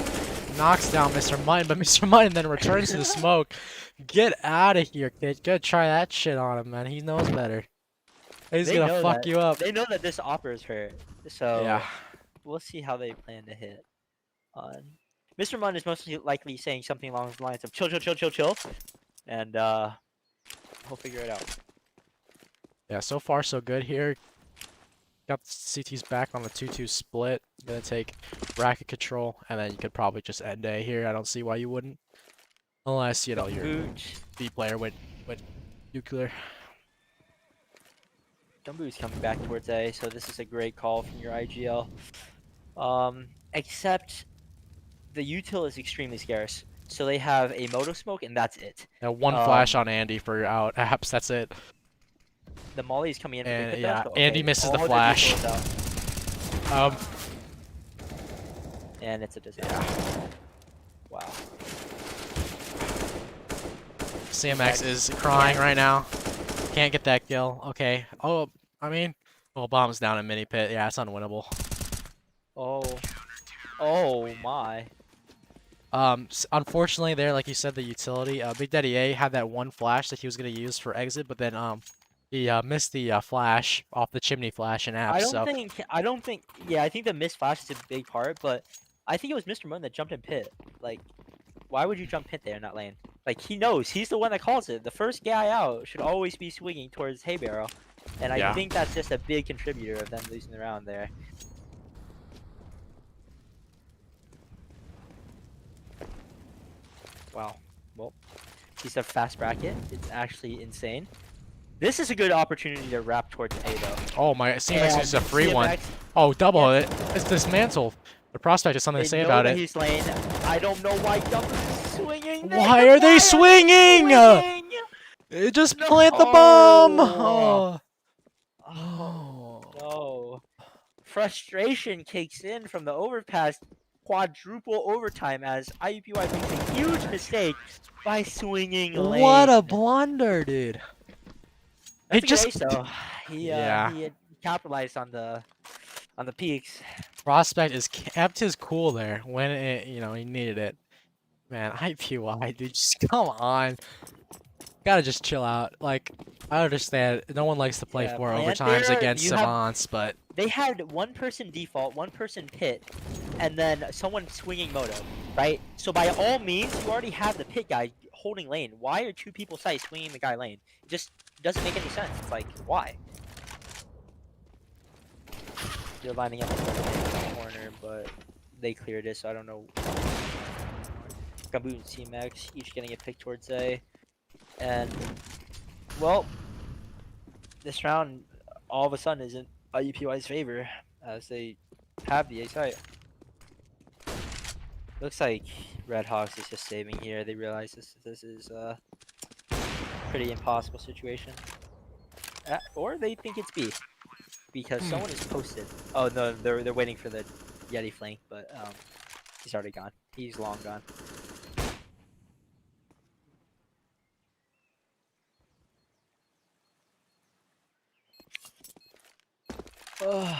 [SPEAKER 1] Knocks down Mr. Mutton, but Mr. Mutton then returns to the smoke. Get out of here, kid. Go try that shit on him, man. He knows better. He's
[SPEAKER 2] They
[SPEAKER 1] gonna
[SPEAKER 2] know
[SPEAKER 1] fuck
[SPEAKER 2] that.
[SPEAKER 1] you up.
[SPEAKER 2] They know that this offer is hurt. So
[SPEAKER 1] Yeah.
[SPEAKER 2] we'll see how they plan to hit. Mr. Munn is most likely saying something along the lines of chill, chill, chill, chill, chill. And we'll figure it out.
[SPEAKER 1] Yeah, so far so good here. Got the CT's back on the 2-2 split. Gonna take bracket control, and then you could probably just end A here. I don't see why you wouldn't. Unless, you know, your
[SPEAKER 2] Gumboot.
[SPEAKER 1] B player went nuclear.
[SPEAKER 2] Gumboot's coming back towards A, so this is a great call from your IGL. Except the util is extremely scarce. So they have a Moto Smoke, and that's it.
[SPEAKER 1] Now one flash on Andy for out apps, that's it.
[SPEAKER 2] The Molly is coming in for the
[SPEAKER 1] And
[SPEAKER 2] pit
[SPEAKER 1] yeah,
[SPEAKER 2] dash, but
[SPEAKER 1] Andy
[SPEAKER 2] okay,
[SPEAKER 1] misses the
[SPEAKER 2] all their
[SPEAKER 1] flash.
[SPEAKER 2] util is out. And it's a disaster. Wow.
[SPEAKER 1] CMX is crying right now. Can't get that kill. Okay. Oh, I mean, well, bomb's down in mini pit. Yeah, it's unwinnable.
[SPEAKER 2] Oh. Oh my.
[SPEAKER 1] Unfortunately, there, like you said, the utility. Big Daddy A had that one flash that he was gonna use for exit, but then he missed the flash off the chimney flash in apps.
[SPEAKER 2] I don't think, yeah, I think the missed flash is a big part, but I think it was Mr. Moon that jumped in pit. Like, why would you jump pit there in that lane? Like, he knows, he's the one that calls it. The first guy out should always be swinging towards hay barrel. And I
[SPEAKER 1] Yeah.
[SPEAKER 2] think that's just a big contributor of them losing the round there. Wow. Well, he's a fast bracket. It's actually insane. This is a good opportunity to wrap towards A though.
[SPEAKER 1] Oh my, CMX is a
[SPEAKER 2] And
[SPEAKER 1] free one.
[SPEAKER 2] CMX,
[SPEAKER 1] Oh, double
[SPEAKER 2] yeah.
[SPEAKER 1] it. It's dismantled. The prospect has something to
[SPEAKER 2] they
[SPEAKER 1] say
[SPEAKER 2] know
[SPEAKER 1] about
[SPEAKER 2] that
[SPEAKER 1] it.
[SPEAKER 2] he's lane. I don't know why Gumbo is swinging.
[SPEAKER 1] Why are they swinging? Just plant the bomb. Oh.
[SPEAKER 2] Oh no. Frustration kicks in from the overpass. Quadruple overtime as IUPUI makes a huge mistake by swinging lane.
[SPEAKER 1] What a blunder, dude.
[SPEAKER 2] That's
[SPEAKER 1] It just
[SPEAKER 2] a good ace, though. He
[SPEAKER 1] yeah.
[SPEAKER 2] he had capitalized on the peaks.
[SPEAKER 1] Prospect is kept his cool there when it, you know, he needed it. Man, IUPUI, dude, just come on. Gotta just chill out. Like, I understand no one likes to play
[SPEAKER 2] Yeah,
[SPEAKER 1] 4
[SPEAKER 2] plant
[SPEAKER 1] overtimes
[SPEAKER 2] there,
[SPEAKER 1] against
[SPEAKER 2] you have-
[SPEAKER 1] savants, but
[SPEAKER 2] They had one person default, one person pit, and then someone swinging moto, right? So by all means, you already have the pit guy holding lane. Why are two people side swinging the guy lane? It just doesn't make any sense. It's like, why? They're lining up in the corner, but they cleared it, so I don't know. Gumboot and CMX each getting a pick towards A. And, well, this round all of a sudden isn't IUPUI's favor as they have the A site. Looks like Redhawks is just saving here. They realize this is a pretty impossible situation. Or they think it's B because someone is posted. Oh no, they're waiting for the Yeti flank, but he's already gone. He's long gone. Well,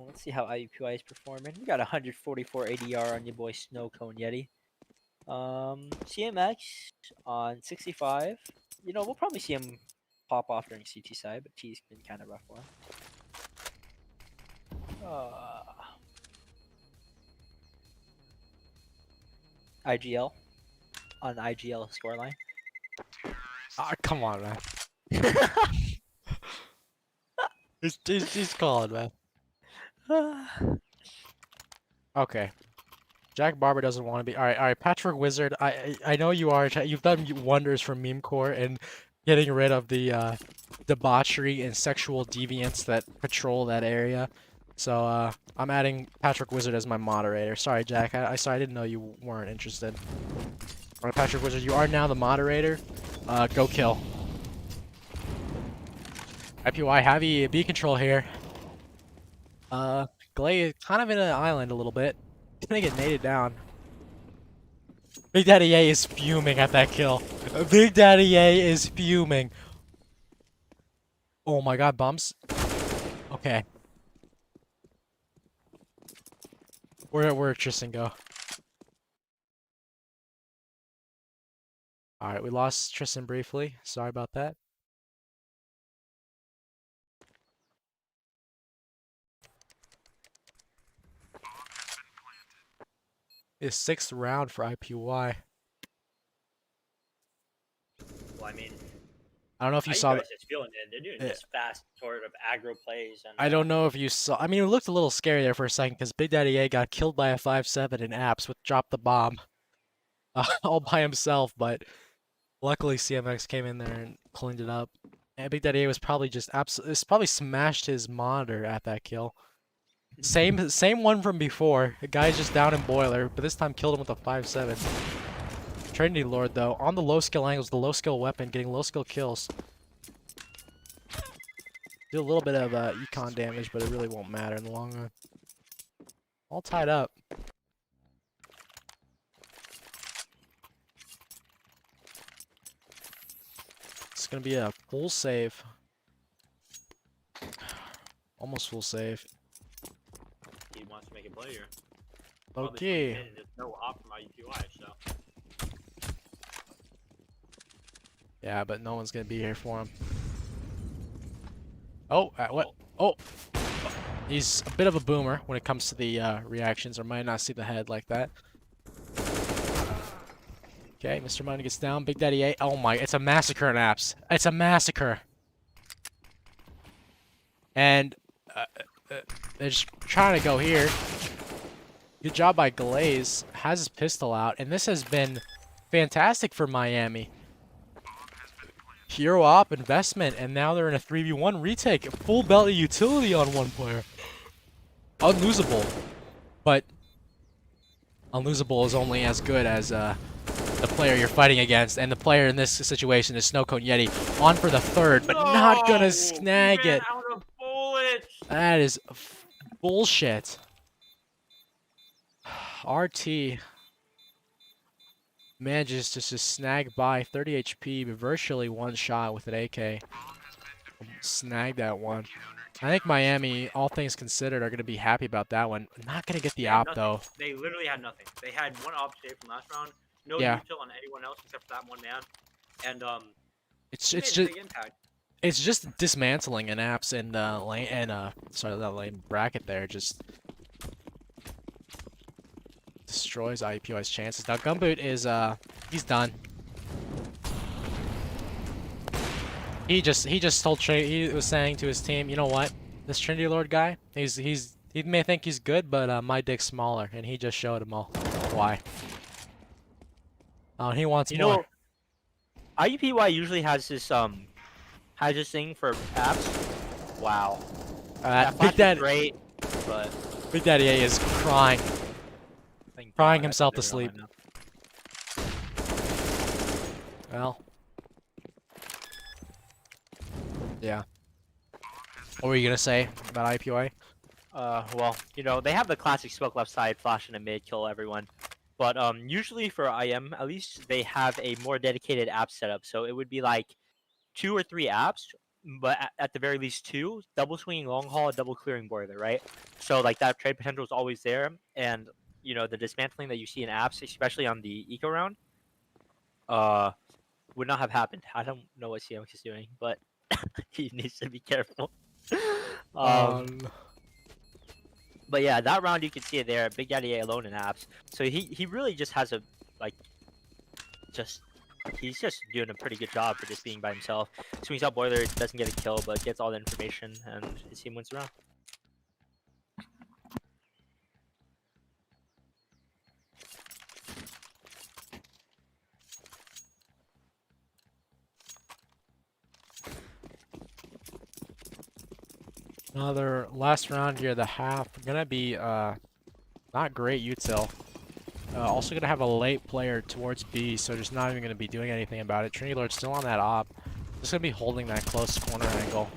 [SPEAKER 2] let's see how IUPUI is performing. We got 144 ADR on your boy Snow Cone Yeti. CMX on 65. You know, we'll probably see him pop off during CT side, but T's been kind of rough for him. IGL on IGL scoreline.
[SPEAKER 1] come on, man. He's calling, man. Okay. Jack Barber doesn't want to be. All right, Patrick Wizard. I know you are. You've done wonders for meme core and getting rid of the debauchery and sexual deviants that patrol that area. So I'm adding Patrick Wizard as my moderator. Sorry, Jack. I didn't know you weren't interested. All right, Patrick Wizard, you are now the moderator. Go kill. IUPUI heavy B control here. Glay is kind of in an island a little bit. He's gonna get naded down. Big Daddy A is fuming at that kill. Big Daddy A is fuming. Oh my god, bumps. Okay. Where'd Tristan go? Alright, we lost Tristan briefly. Sorry about that. It's 6th round for IUPUI.
[SPEAKER 2] Well, I mean,
[SPEAKER 1] I don't know if you saw.
[SPEAKER 2] IUPUI is feeling it. They're doing this fast sort of aggro plays. And
[SPEAKER 1] I don't know if you saw. I mean, it looked a little scary there for a second because Big Daddy A got killed by a 5-7 in apps with drop the bomb all by himself. But luckily, CMX came in there and cleaned it up. And Big Daddy A was probably just absolutely. It's probably smashed his monitor at that kill. Same one from before. The guy's just down in boiler, but this time killed him with a 5-7. Trinity Lord though, on the low skill angles, the low skill weapon, getting low skill kills. Do a little bit of econ damage, but it really won't matter in the long run. All tied up. It's gonna be a full save. Almost full save.
[SPEAKER 2] he wants to make a play here.
[SPEAKER 1] Okay.
[SPEAKER 2] There's no op from IUPUI, so.
[SPEAKER 1] Yeah, but no one's gonna be here for him. Oh, what? Oh, he's a bit of a boomer when it comes to the reactions, or might not see the head like that. Okay, Mr. Money gets down. Big Daddy A. Oh my, it's a massacre in apps. It's a massacre. And they're just trying to go here. Good job by Glaze. Has his pistol out, and this has been fantastic for Miami. Hero op investment, and now they're in a 3v1 retake. Full belly utility on one player. Unlosable. But unlosable is only as good as the player you're fighting against, and the player in this situation is Snowcone Yeti. On for the third, but not gonna snag it.
[SPEAKER 2] Out of bullets.
[SPEAKER 1] That is bullshit. RT manages to just snag by 30 HP, but virtually one shot with an AK. Snag that one. I think Miami, all things considered, are going to be happy about that one. Not going to get the op, though.
[SPEAKER 2] They literally had nothing. They had one op today from last round. No
[SPEAKER 1] Yeah.
[SPEAKER 2] util on anyone else except for that one man. And
[SPEAKER 1] It's
[SPEAKER 2] they
[SPEAKER 1] just
[SPEAKER 2] made a big impact.
[SPEAKER 1] it's just dismantling an apps and lane and sorry, that lane bracket there just destroys IUPUI's chances. Now Gumboot is he's done. He just told he was saying to his team, you know what, this Trinity Lord guy, he may think he's good, but my dick's smaller, and he just showed him all why. Oh, he wants more.
[SPEAKER 2] Know, IUPUI usually has this thing for apps. Wow.
[SPEAKER 1] Big Daddy,
[SPEAKER 2] great, but
[SPEAKER 1] Big Daddy A is crying. Crying himself to sleep. Well. Yeah. What were you gonna say about IUPUI?
[SPEAKER 2] Well, you know, they have the classic smoke left side, flash in the mid, kill everyone. But usually for IM, at least they have a more dedicated app setup. So it would be like 2 or 3 apps, but at the very least 2, double swinging long haul, double clearing boiler, right? So like that trade potential is always there, and you know the dismantling that you see in apps, especially on the eco round, would not have happened. I don't know what CMX is doing, but he needs to be careful. But yeah, that round you can see it there. Big Daddy A alone in apps, so he really just has a he's just doing a pretty good job for just being by himself. Swings out boiler, doesn't get a kill, but gets all the information, and his team wins the round.
[SPEAKER 1] Another last round here, the half. Gonna be not great util. Also gonna have a late player towards B, so just not even gonna be doing anything about it. Trinity Lord's still on that op. Just gonna be holding that close corner angle.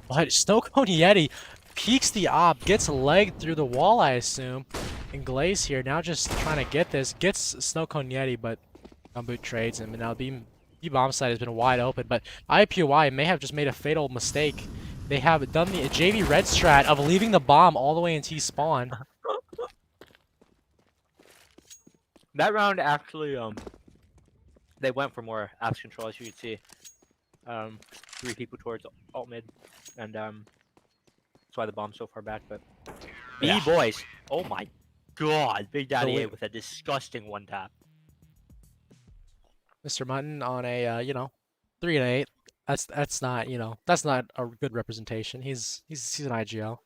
[SPEAKER 1] But Snowcone Yeti peeks the op, gets legged through the wall, I assume. And Glaze here now just trying to get this. Gets Snowcone Yeti, but Gumboot trades him. And now B bomb side has been wide open. But IUPUI may have just made a fatal mistake. They have done the JV red strat of leaving the bomb all the way in T-spawn.
[SPEAKER 2] That round actually, they went for more apps control, as you can see. 3 people towards alt mid, and that's why the bomb's so far back. But
[SPEAKER 1] Yeah.
[SPEAKER 2] B boys, oh my god, Big Daddy A with a disgusting one tap.
[SPEAKER 1] Mr. Mutton on a, 3 and 8. That's not, that's not a good representation. He's an IGL.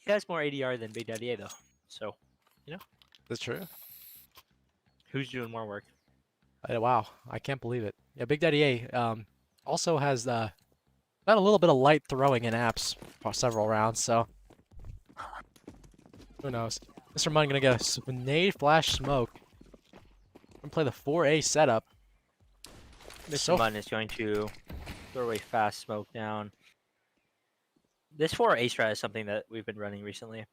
[SPEAKER 2] He has more ADR than Big Daddy A though. So,
[SPEAKER 1] That's true.
[SPEAKER 2] who's doing more work?
[SPEAKER 1] Wow, I can't believe it. Yeah, Big Daddy A also has got a little bit of light throwing in apps for several rounds, so who knows? Mr. Munn gonna get a nade flash smoke. Gonna play the 4A setup.
[SPEAKER 2] Mr.
[SPEAKER 1] So
[SPEAKER 2] Munn is going to throw a fast smoke down. This 4A strat is something that we've been running recently,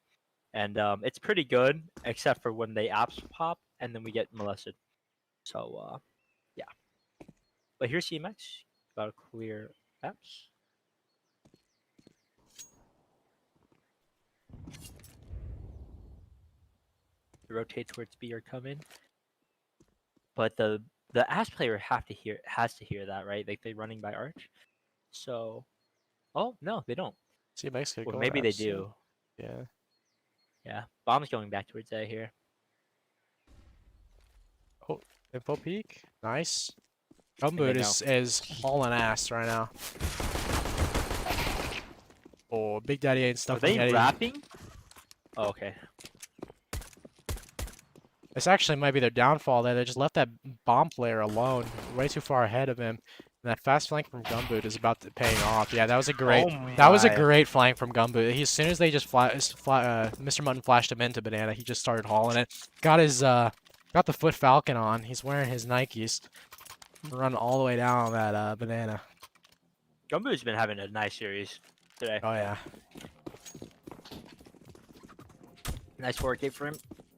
[SPEAKER 2] and it's pretty good, except for when they apps pop and then we get molested. So, yeah. But here's CMX. Got to clear apps. Rotate towards B or come in. But the apps player has to hear that, right? Like they're running by arch. So, oh no, they don't.
[SPEAKER 1] CMX could
[SPEAKER 2] Well,
[SPEAKER 1] go
[SPEAKER 2] maybe they
[SPEAKER 1] apps, yeah.
[SPEAKER 2] do.
[SPEAKER 1] Yeah.
[SPEAKER 2] Yeah, bomb's going back towards A here.
[SPEAKER 1] Oh, info peek. Nice.
[SPEAKER 2] they
[SPEAKER 1] Gumboot
[SPEAKER 2] know.
[SPEAKER 1] is hauling ass right now. Oh, Big Daddy ain't
[SPEAKER 2] Are
[SPEAKER 1] stuck
[SPEAKER 2] they
[SPEAKER 1] with Eddie.
[SPEAKER 2] rapping? Oh, okay.
[SPEAKER 1] This actually might be their downfall there. They just left that bomb player alone, way too far ahead of him. And that fast flank from Gumboot is about to paying off. Yeah, that was a great. That was a great flank from Gumboot. As soon as they just Mr. Mutton flashed him into Banana, he just started hauling it. Got the foot falcon on. He's wearing his Nikes. Running all the way down that Banana.
[SPEAKER 2] Gumboot's been having a nice series today.
[SPEAKER 1] Oh yeah.
[SPEAKER 2] Nice 4K for him.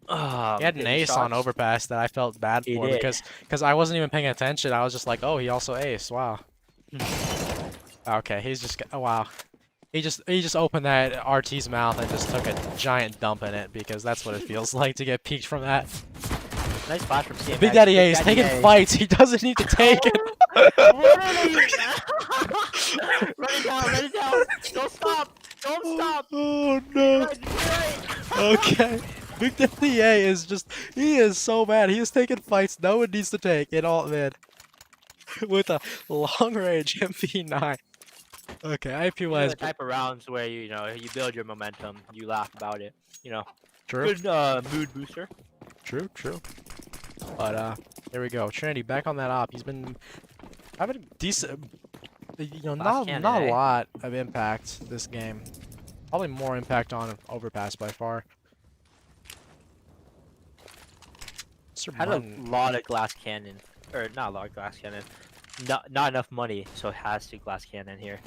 [SPEAKER 1] He had an
[SPEAKER 2] Getting
[SPEAKER 1] ace on
[SPEAKER 2] shots.
[SPEAKER 1] overpass that I felt bad
[SPEAKER 2] He
[SPEAKER 1] for
[SPEAKER 2] did.
[SPEAKER 1] because I wasn't even paying attention. I was just like, oh, he also aced. Wow. Okay, he's just oh wow. He just opened that RT's mouth and just took a giant dump in it because that's what it feels like to get peeked from that.
[SPEAKER 2] Nice flash from CMX.
[SPEAKER 1] Big Daddy A is taking
[SPEAKER 2] A.
[SPEAKER 1] fights. He doesn't need to take it.
[SPEAKER 2] What are you? Run it down, run it down. Don't stop. Don't stop.
[SPEAKER 1] Oh no.
[SPEAKER 2] Right.
[SPEAKER 1] Okay. Big Daddy A is he is so mad. He is taking fights no one needs to take in all man. With a long range MP9. Okay,
[SPEAKER 2] These are
[SPEAKER 1] IUPUI is
[SPEAKER 2] the type of rounds where you build your momentum, you laugh about it.
[SPEAKER 1] true.
[SPEAKER 2] Good mood booster.
[SPEAKER 1] True. But here we go. Trinity back on that op. He's been having decent, not
[SPEAKER 2] cannon,
[SPEAKER 1] a
[SPEAKER 2] eh?
[SPEAKER 1] lot of impact this game. Probably more impact on overpass by far. Mr.
[SPEAKER 2] Had a
[SPEAKER 1] Munn,
[SPEAKER 2] lot of glass cannon, or not a lot of glass cannon. Not enough money, so it has to glass cannon here.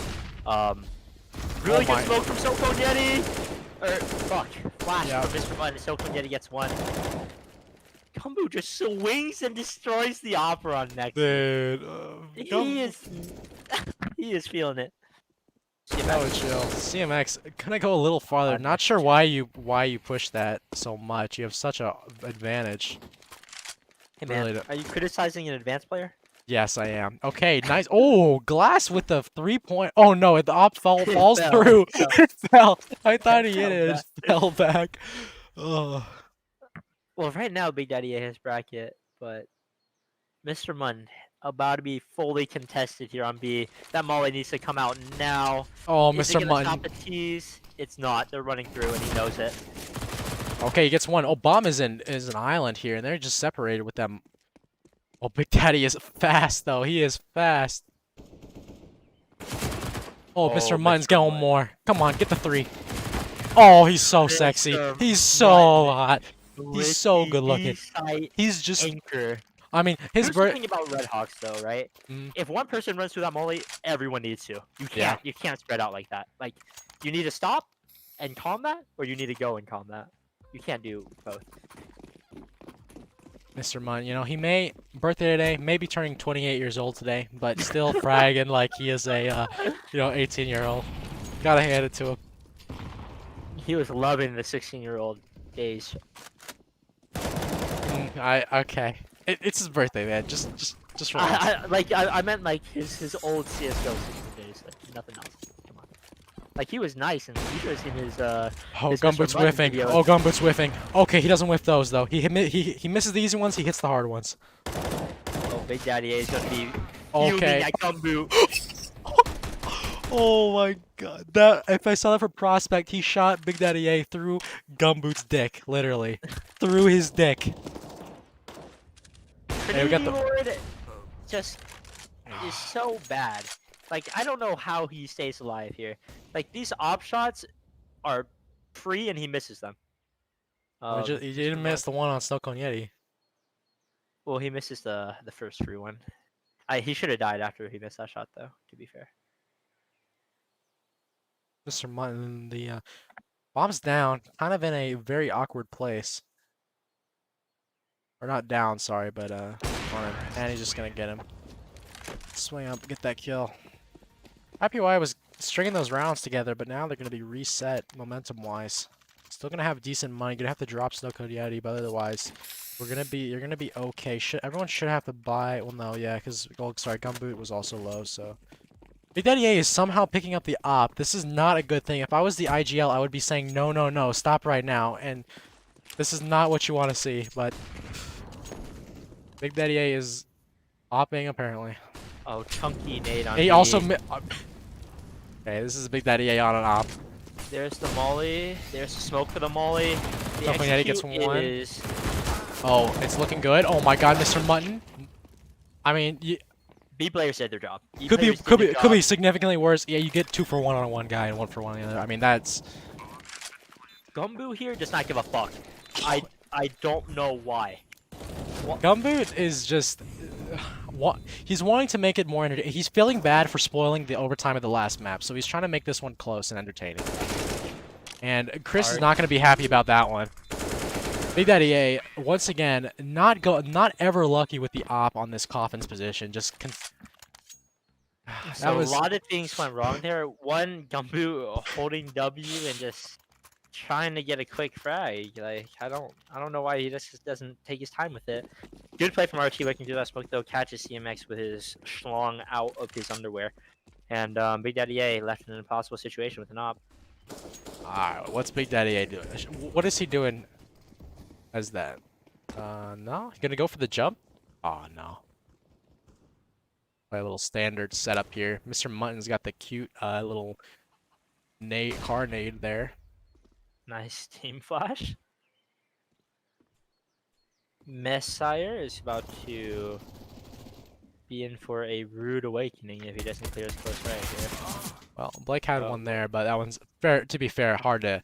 [SPEAKER 2] Really
[SPEAKER 1] my-
[SPEAKER 2] good smoke from Silicone Yeti. Flash
[SPEAKER 1] Yeah.
[SPEAKER 2] from Mr. Munn. Silicone Yeti gets one. Kumbu just swings and destroys the Operon next.
[SPEAKER 1] dude.
[SPEAKER 2] He is he is feeling it.
[SPEAKER 1] Oh, chill. CMX gonna go a little farther. Not sure why you push that so much. You have such a advantage.
[SPEAKER 2] Hey man,
[SPEAKER 1] Really
[SPEAKER 2] are you criticizing an advanced player?
[SPEAKER 1] Yes, I am. Okay, nice. Oh, Glass with the 3-point. Oh no, the op falls
[SPEAKER 2] fell.
[SPEAKER 1] through. It fell. I thought he hit
[SPEAKER 2] fell
[SPEAKER 1] it. It fell back. Oh.
[SPEAKER 2] Well, right now Big Daddy A has bracket, but Mr. Munn about to be fully contested here on B. That molly needs to come out now.
[SPEAKER 1] Oh,
[SPEAKER 2] Is it
[SPEAKER 1] Mr.
[SPEAKER 2] gonna
[SPEAKER 1] Munn.
[SPEAKER 2] stop the tease? It's not. They're running through, and he knows it.
[SPEAKER 1] Okay, he gets one. Oh, Bomb is an island here, and they're just separated with them. Oh, Big Daddy is fast though. He is fast. Oh, Mr. Munn's
[SPEAKER 2] Mr.
[SPEAKER 1] going
[SPEAKER 2] Munn.
[SPEAKER 1] more. Come on, get the 3. Oh, he's so sexy.
[SPEAKER 2] Mr.
[SPEAKER 1] He's so
[SPEAKER 2] Munn.
[SPEAKER 1] hot. He's so
[SPEAKER 2] With
[SPEAKER 1] good
[SPEAKER 2] the
[SPEAKER 1] looking.
[SPEAKER 2] E-site
[SPEAKER 1] He's just.
[SPEAKER 2] anchor.
[SPEAKER 1] I mean,
[SPEAKER 2] Here's
[SPEAKER 1] his
[SPEAKER 2] the
[SPEAKER 1] bird.
[SPEAKER 2] thing about Redhawks, though, right?
[SPEAKER 1] Mm.
[SPEAKER 2] If one person runs through that molly, everyone needs to. You can't.
[SPEAKER 1] Yeah.
[SPEAKER 2] You can't spread out like that. Like, you need to stop and combat, or you need to go and combat. You can't do both.
[SPEAKER 1] Mr. Munn, he may birthday today, maybe turning 28 years old today, but still fragging like he is a 18-year-old. Gotta hand it to him.
[SPEAKER 2] He was loving the 16-year-old days.
[SPEAKER 1] Okay. It's his birthday, man. Just relax.
[SPEAKER 2] I meant like his old CS:GO 16 days, like nothing else. Come on. Like he was nice and he was in his
[SPEAKER 1] Oh,
[SPEAKER 2] his
[SPEAKER 1] Gumboot's
[SPEAKER 2] Mr. Munn
[SPEAKER 1] whiffing.
[SPEAKER 2] videos.
[SPEAKER 1] Oh, Gumboot's whiffing. Okay, he doesn't whiff those though. He misses the easy ones. He hits the hard ones.
[SPEAKER 2] Oh, Big Daddy A is gonna be
[SPEAKER 1] Okay.
[SPEAKER 2] fuming at Gumboot.
[SPEAKER 1] Oh my god. That if I saw that for prospect, he shot Big Daddy A through Gumboot's dick, literally. Through his dick. Hey, we got
[SPEAKER 2] Trinity
[SPEAKER 1] the
[SPEAKER 2] Lord just is so bad. Like, I don't know how he stays alive here. Like, these op shots are free and he misses them.
[SPEAKER 1] he
[SPEAKER 2] Mr.
[SPEAKER 1] didn't miss
[SPEAKER 2] Mark.
[SPEAKER 1] the one on Snow Cone Yeti.
[SPEAKER 2] Well, he misses the first free one. He should have died after he missed that shot, though. To be fair.
[SPEAKER 1] Mr. Mutton, the bomb's down, kind of in a very awkward place. Or not down, sorry, but on him. And he's just gonna get him. Swing up, get that kill. IUPUI was stringing those rounds together, but now they're gonna be reset momentum-wise. Still gonna have decent money. Gonna have to drop Snow Cone Yeti, but otherwise, you're gonna be okay. Everyone should have to buy. Well, no, yeah, because sorry, Gumboot was also low, so. Big Daddy A is somehow picking up the op. This is not a good thing. If I was the IGL, I would be saying no, no, no, stop right now. And this is not what you want to see. But Big Daddy A is opping apparently.
[SPEAKER 2] Oh, chunky nade on
[SPEAKER 1] He
[SPEAKER 2] B.
[SPEAKER 1] also. Okay, this is Big Daddy A on an op.
[SPEAKER 2] There's the molly. There's the smoke for the molly. The
[SPEAKER 1] Snow Cone Yeti gets
[SPEAKER 2] execute
[SPEAKER 1] one.
[SPEAKER 2] is
[SPEAKER 1] Oh, it's looking good. Oh my God, Mr. Mutton. I mean,
[SPEAKER 2] B players did their job. B
[SPEAKER 1] could be
[SPEAKER 2] players did their
[SPEAKER 1] could be
[SPEAKER 2] job.
[SPEAKER 1] significantly worse. Yeah, you get 2 for 1 on one guy and 1 for 1 on the other. I mean, that's.
[SPEAKER 2] Gumbu here does not give a fuck. I don't know why.
[SPEAKER 1] Gumboot is just. He's wanting to make it more entertaining. He's feeling bad for spoiling the overtime of the last map, so he's trying to make this one close and entertaining. And Chris is not going to be happy about that one. Big Daddy A, once again, not ever lucky with the op on this Coffin's position. Just
[SPEAKER 2] So a lot of things went wrong there. One, Gumbu holding W and just trying to get a quick frag. Like I don't know why he just doesn't take his time with it. Good play from RT working through that smoke though. Catches CMX with his schlong out of his underwear, and Big Daddy A left in an impossible situation with an op.
[SPEAKER 1] Alright, what's Big Daddy A doing? What is he doing as that? No? He's gonna go for the jump? Oh, no. Play a little standard setup here. Mr. Mutton's got the cute little car nade there.
[SPEAKER 2] Nice team flash. Messiah is about to be in for a rude awakening if he doesn't clear his close right here.
[SPEAKER 1] Well, Blake had one there, but that one's fair. To be fair, hard to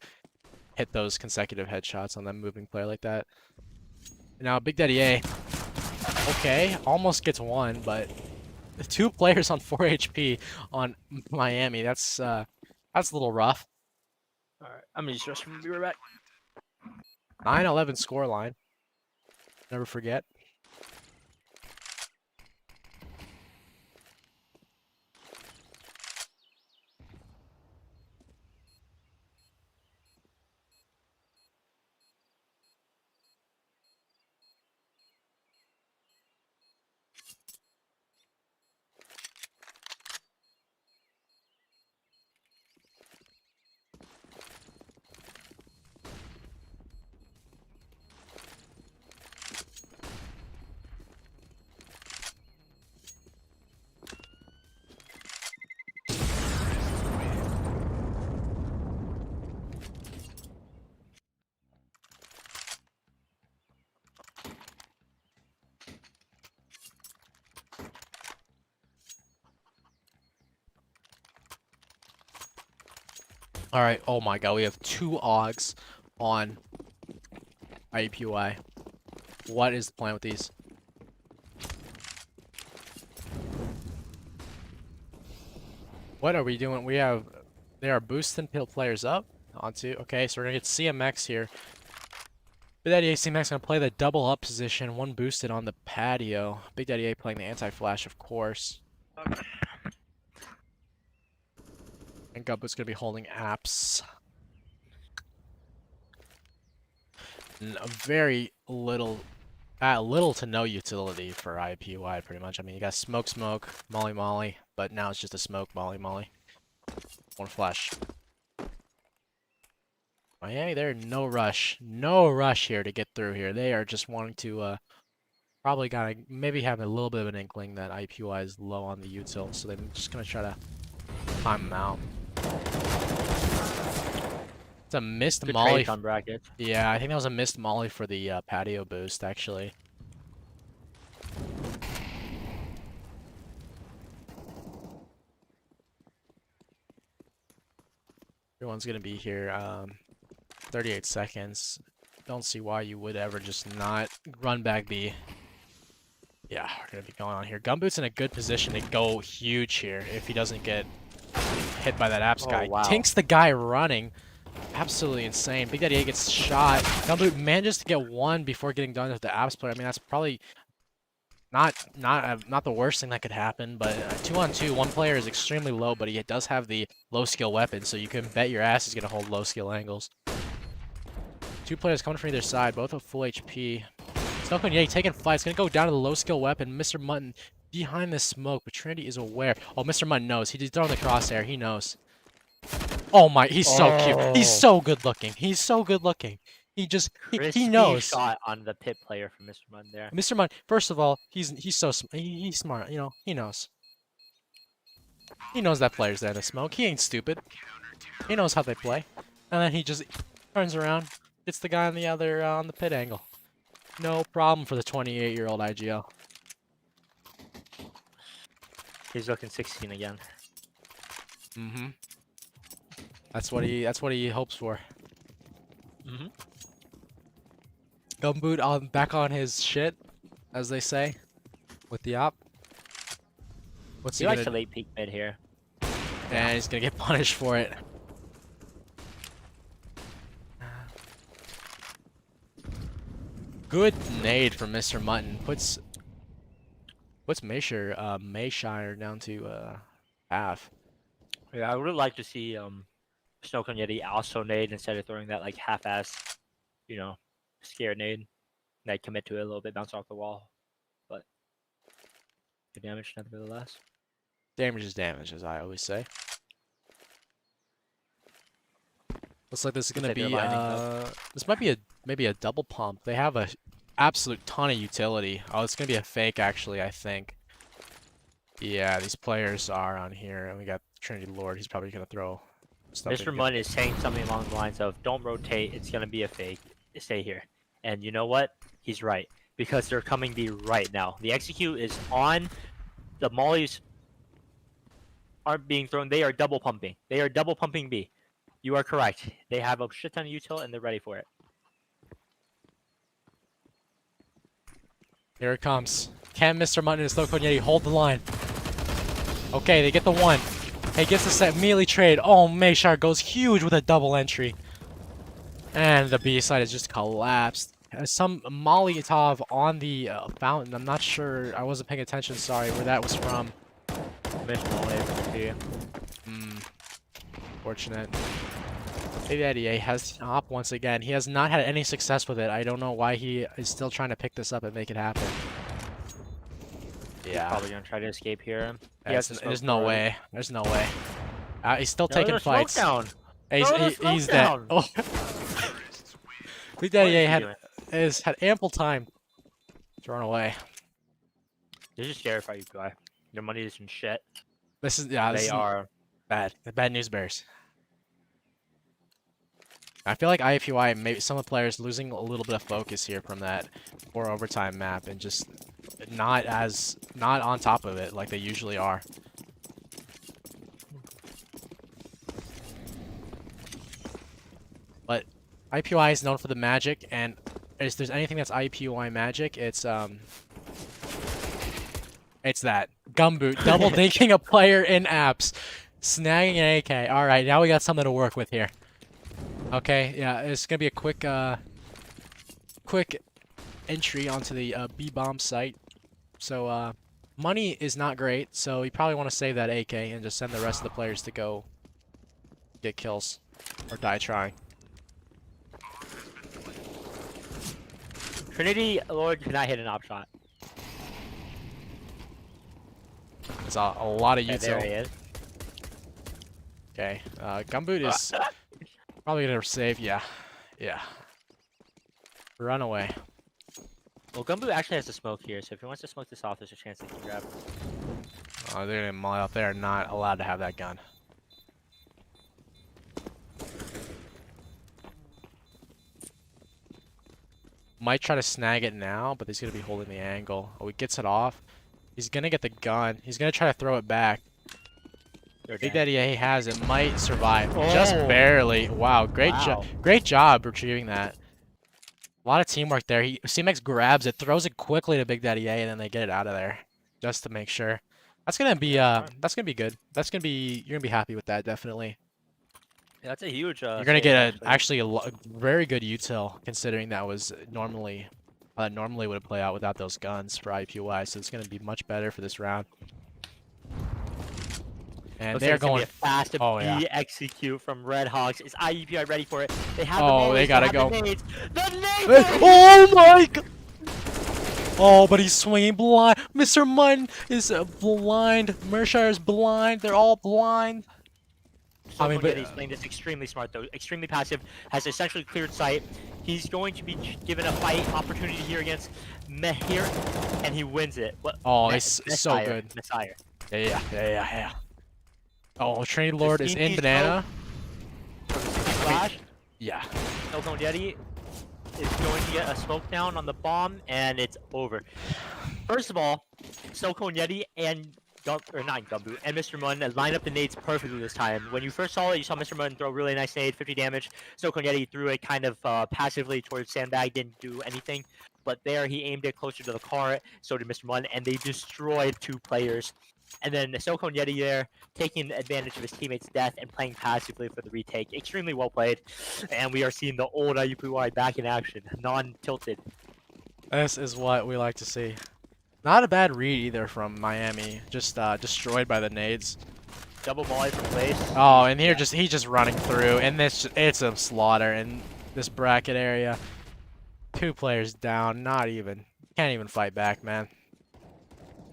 [SPEAKER 1] hit those consecutive headshots on that moving player like that. Now, Big Daddy A, okay, almost gets one, but 2 players on 4 HP on Miami. That's a little rough.
[SPEAKER 2] All right, I'm gonna just rush from be right back.
[SPEAKER 1] 9-11 scoreline. Never forget. All right. Oh my God, we have 2 AUGs on IUPUI. What is the plan with these? What are we doing? They are boosting players up onto. Okay, so we're gonna get CMX here. Big Daddy A CMX gonna play the double up position, 1 boosted on the patio. Big Daddy A playing the anti-flash, of course. And Gumboot's gonna be holding apps. And a very little to no utility for IUPUI, pretty much. I mean, you got smoke, molly, but now it's just a smoke, molly. 1 flash. Miami, they're no rush here to get through here. They are just wanting to probably maybe have a little bit of an inkling that IUPUI is low on the util, so they're just gonna try to time him out. It's a missed
[SPEAKER 2] Good
[SPEAKER 1] molly.
[SPEAKER 2] trade on bracket.
[SPEAKER 1] Yeah, I think that was a missed molly for the patio boost, actually. Everyone's gonna be here. 38 seconds. Don't see why you would ever just not run back B. Yeah, we're gonna be going on here. Gumboot's in a good position to go huge here if he doesn't get hit by that Apps guy.
[SPEAKER 2] wow.
[SPEAKER 1] Tinks the guy running. Absolutely insane. Big Daddy A gets shot. Gumboot manages to get one before getting done with the Apps player. I mean, that's probably not the worst thing that could happen, but 2-on-2, one player is extremely low, but he does have the low skill weapon, so you can bet your ass he's gonna hold low skill angles. Two players coming from either side, both with full HP. Snowcone Yeti taking flight. It's gonna go down to the low skill weapon. Mr. Mutton behind the smoke, but Trinity is aware. Oh, Mr. Mutton knows. He's throwing the crosshair. He knows. Oh my, he's so cute. He's so good looking. He's so good looking. He just he
[SPEAKER 2] Crispy
[SPEAKER 1] knows.
[SPEAKER 2] shot on the pit player from Mr. Munn there.
[SPEAKER 1] Mr. Munn, first of all, he's smart, you know, he knows. He knows that player's there to smoke. He ain't stupid. He knows how they play. And then he just turns around, gets the guy on the other on the pit angle. No problem for the 28-year-old IGL.
[SPEAKER 2] He's looking 16 again.
[SPEAKER 1] Mm-hmm. That's what he hopes for.
[SPEAKER 2] Mm-hmm.
[SPEAKER 1] Gumboot back on his shit, as they say, with the op. What's
[SPEAKER 2] He
[SPEAKER 1] he
[SPEAKER 2] likes
[SPEAKER 1] gonna
[SPEAKER 2] to late peek mid here.
[SPEAKER 1] And he's gonna get punished for it. Good nade from Mr. Mutton. Puts Mayshire down to half.
[SPEAKER 2] Yeah, I would like to see Snowcone Yeti also nade instead of throwing that like half-ass, you know, scared nade. Like commit to it a little bit, bounce off the wall, but good damage nevertheless.
[SPEAKER 1] Damage is damage, as I always say. Looks like this is gonna
[SPEAKER 2] Looks like
[SPEAKER 1] be
[SPEAKER 2] they're lining up.
[SPEAKER 1] this might be maybe a double pump. They have a absolute ton of utility. Oh, it's gonna be a fake actually, I think. Yeah, these players are on here, and we got Trinity Lord. He's probably gonna throw stuff.
[SPEAKER 2] Mr. Munn is saying something along the lines of, "Don't rotate. It's gonna be a fake. Stay here." And you know what? He's right, because they're coming B right now. The execute is on. The mollies aren't being thrown. They are double pumping. They are double pumping B. You are correct. They have a shit ton of util and they're ready for it.
[SPEAKER 1] Here it comes. Can Mr. Mutton and Snowcone Yeti hold the line? Okay, they get the one. He gets the set melee trade. Oh, Mayshire goes huge with a double entry. And the B side has just collapsed. Some Molotov on the fountain. I'm not sure. I wasn't paying attention. Sorry, where that was from.
[SPEAKER 2] Missed molly from B.
[SPEAKER 1] Fortunate. Big Daddy A has op once again. He has not had any success with it. I don't know why he is still trying to pick this up and make it happen. Yeah.
[SPEAKER 2] Probably gonna try to escape here.
[SPEAKER 1] There's no way. There's no way. He's still
[SPEAKER 2] No,
[SPEAKER 1] taking
[SPEAKER 2] there's smoke
[SPEAKER 1] fights.
[SPEAKER 2] down.
[SPEAKER 1] He's,
[SPEAKER 2] Throw the smoke
[SPEAKER 1] he's dead.
[SPEAKER 2] down.
[SPEAKER 1] Oh. Big Daddy A had ample time to run away.
[SPEAKER 2] This is scary for IUPUI. Your money is in shit.
[SPEAKER 1] This is
[SPEAKER 2] They are.
[SPEAKER 1] bad. The bad news bears. I feel like IUPUI, maybe some of the players losing a little bit of focus here from that 4 overtime map and just not on top of it like they usually are. But IUPUI is known for the magic, and if there's anything that's IUPUI magic, it's that Gumboot double dinking a player in apps, snagging an AK. All right, now we got something to work with here. Okay, yeah, it's gonna be a quick entry onto the B bomb site. So money is not great, so you probably want to save that AK and just send the rest of the players to go get kills or die trying.
[SPEAKER 2] Trinity Lord cannot hit an op shot.
[SPEAKER 1] There's a lot of
[SPEAKER 2] Yeah, there he
[SPEAKER 1] util.
[SPEAKER 2] is.
[SPEAKER 1] Okay, Gumboot is probably gonna save. Yeah. Run away.
[SPEAKER 2] Well, Gumbo actually has to smoke here, so if he wants to smoke this off, there's a chance he can grab.
[SPEAKER 1] Oh, they're gonna molly up. They are not allowed to have that gun. Might try to snag it now, but he's gonna be holding the angle. Oh, he gets it off. He's gonna get the gun. He's gonna try to throw it back. Big Daddy A has it. Might survive. Just
[SPEAKER 2] Oh.
[SPEAKER 1] barely. Wow,
[SPEAKER 2] Wow.
[SPEAKER 1] great job retrieving that. A lot of teamwork there. CMX grabs it, throws it quickly to Big Daddy A, and then they get it out of there just to make sure. That's gonna be that's gonna be good. You're gonna be happy with that, definitely.
[SPEAKER 2] Yeah, that's a huge.
[SPEAKER 1] You're gonna
[SPEAKER 2] save,
[SPEAKER 1] get actually a very good util considering that was normally would play out without those guns for IUPUI, so it's gonna be much better for this round. And
[SPEAKER 2] Looks
[SPEAKER 1] they're
[SPEAKER 2] like it's gonna
[SPEAKER 1] going.
[SPEAKER 2] be a fast
[SPEAKER 1] Oh yeah.
[SPEAKER 2] execute from Redhawks. Is IUPUI ready for it? They have
[SPEAKER 1] Oh,
[SPEAKER 2] the
[SPEAKER 1] they gotta go.
[SPEAKER 2] The nades. The nades!
[SPEAKER 1] Oh my god! Oh, but he's swinging blind. Mr. Munn is blind. Mershire is blind. They're all blind. I mean, but
[SPEAKER 2] he's playing this extremely smart though, extremely passive, has essentially cleared sight. He's going to be given a fight opportunity here against Mehir, and he wins it. What?
[SPEAKER 1] oh, it's so good.
[SPEAKER 2] Messiah.
[SPEAKER 1] Yeah. Oh, Trinity Lord is in banana.
[SPEAKER 2] Flash.
[SPEAKER 1] Yeah.
[SPEAKER 2] Elton Yeti is going to get a smoke down on the bomb, and it's over. First of all, Snowcone Yeti and not Gumboot and Mr. Munn line up the nades perfectly this time. When you first saw it, you saw Mr. Munn throw a really nice nade, 50 damage. Snowcone Yeti threw it kind of passively towards Sandbag, didn't do anything. But there, he aimed it closer to the car, so did Mr. Munn, and they destroyed 2 players. And then Snowcone Yeti there, taking advantage of his teammate's death and playing passively for the retake. Extremely well played. And we are seeing the old IUPUI back in action, non-tilted.
[SPEAKER 1] This is what we like to see. Not a bad read either from Miami. Just destroyed by the nades.
[SPEAKER 2] Double volley from place.
[SPEAKER 1] Oh, and here he's just running through, and it's a slaughter in this bracket area. 2 players down, not even. Can't even fight back, man.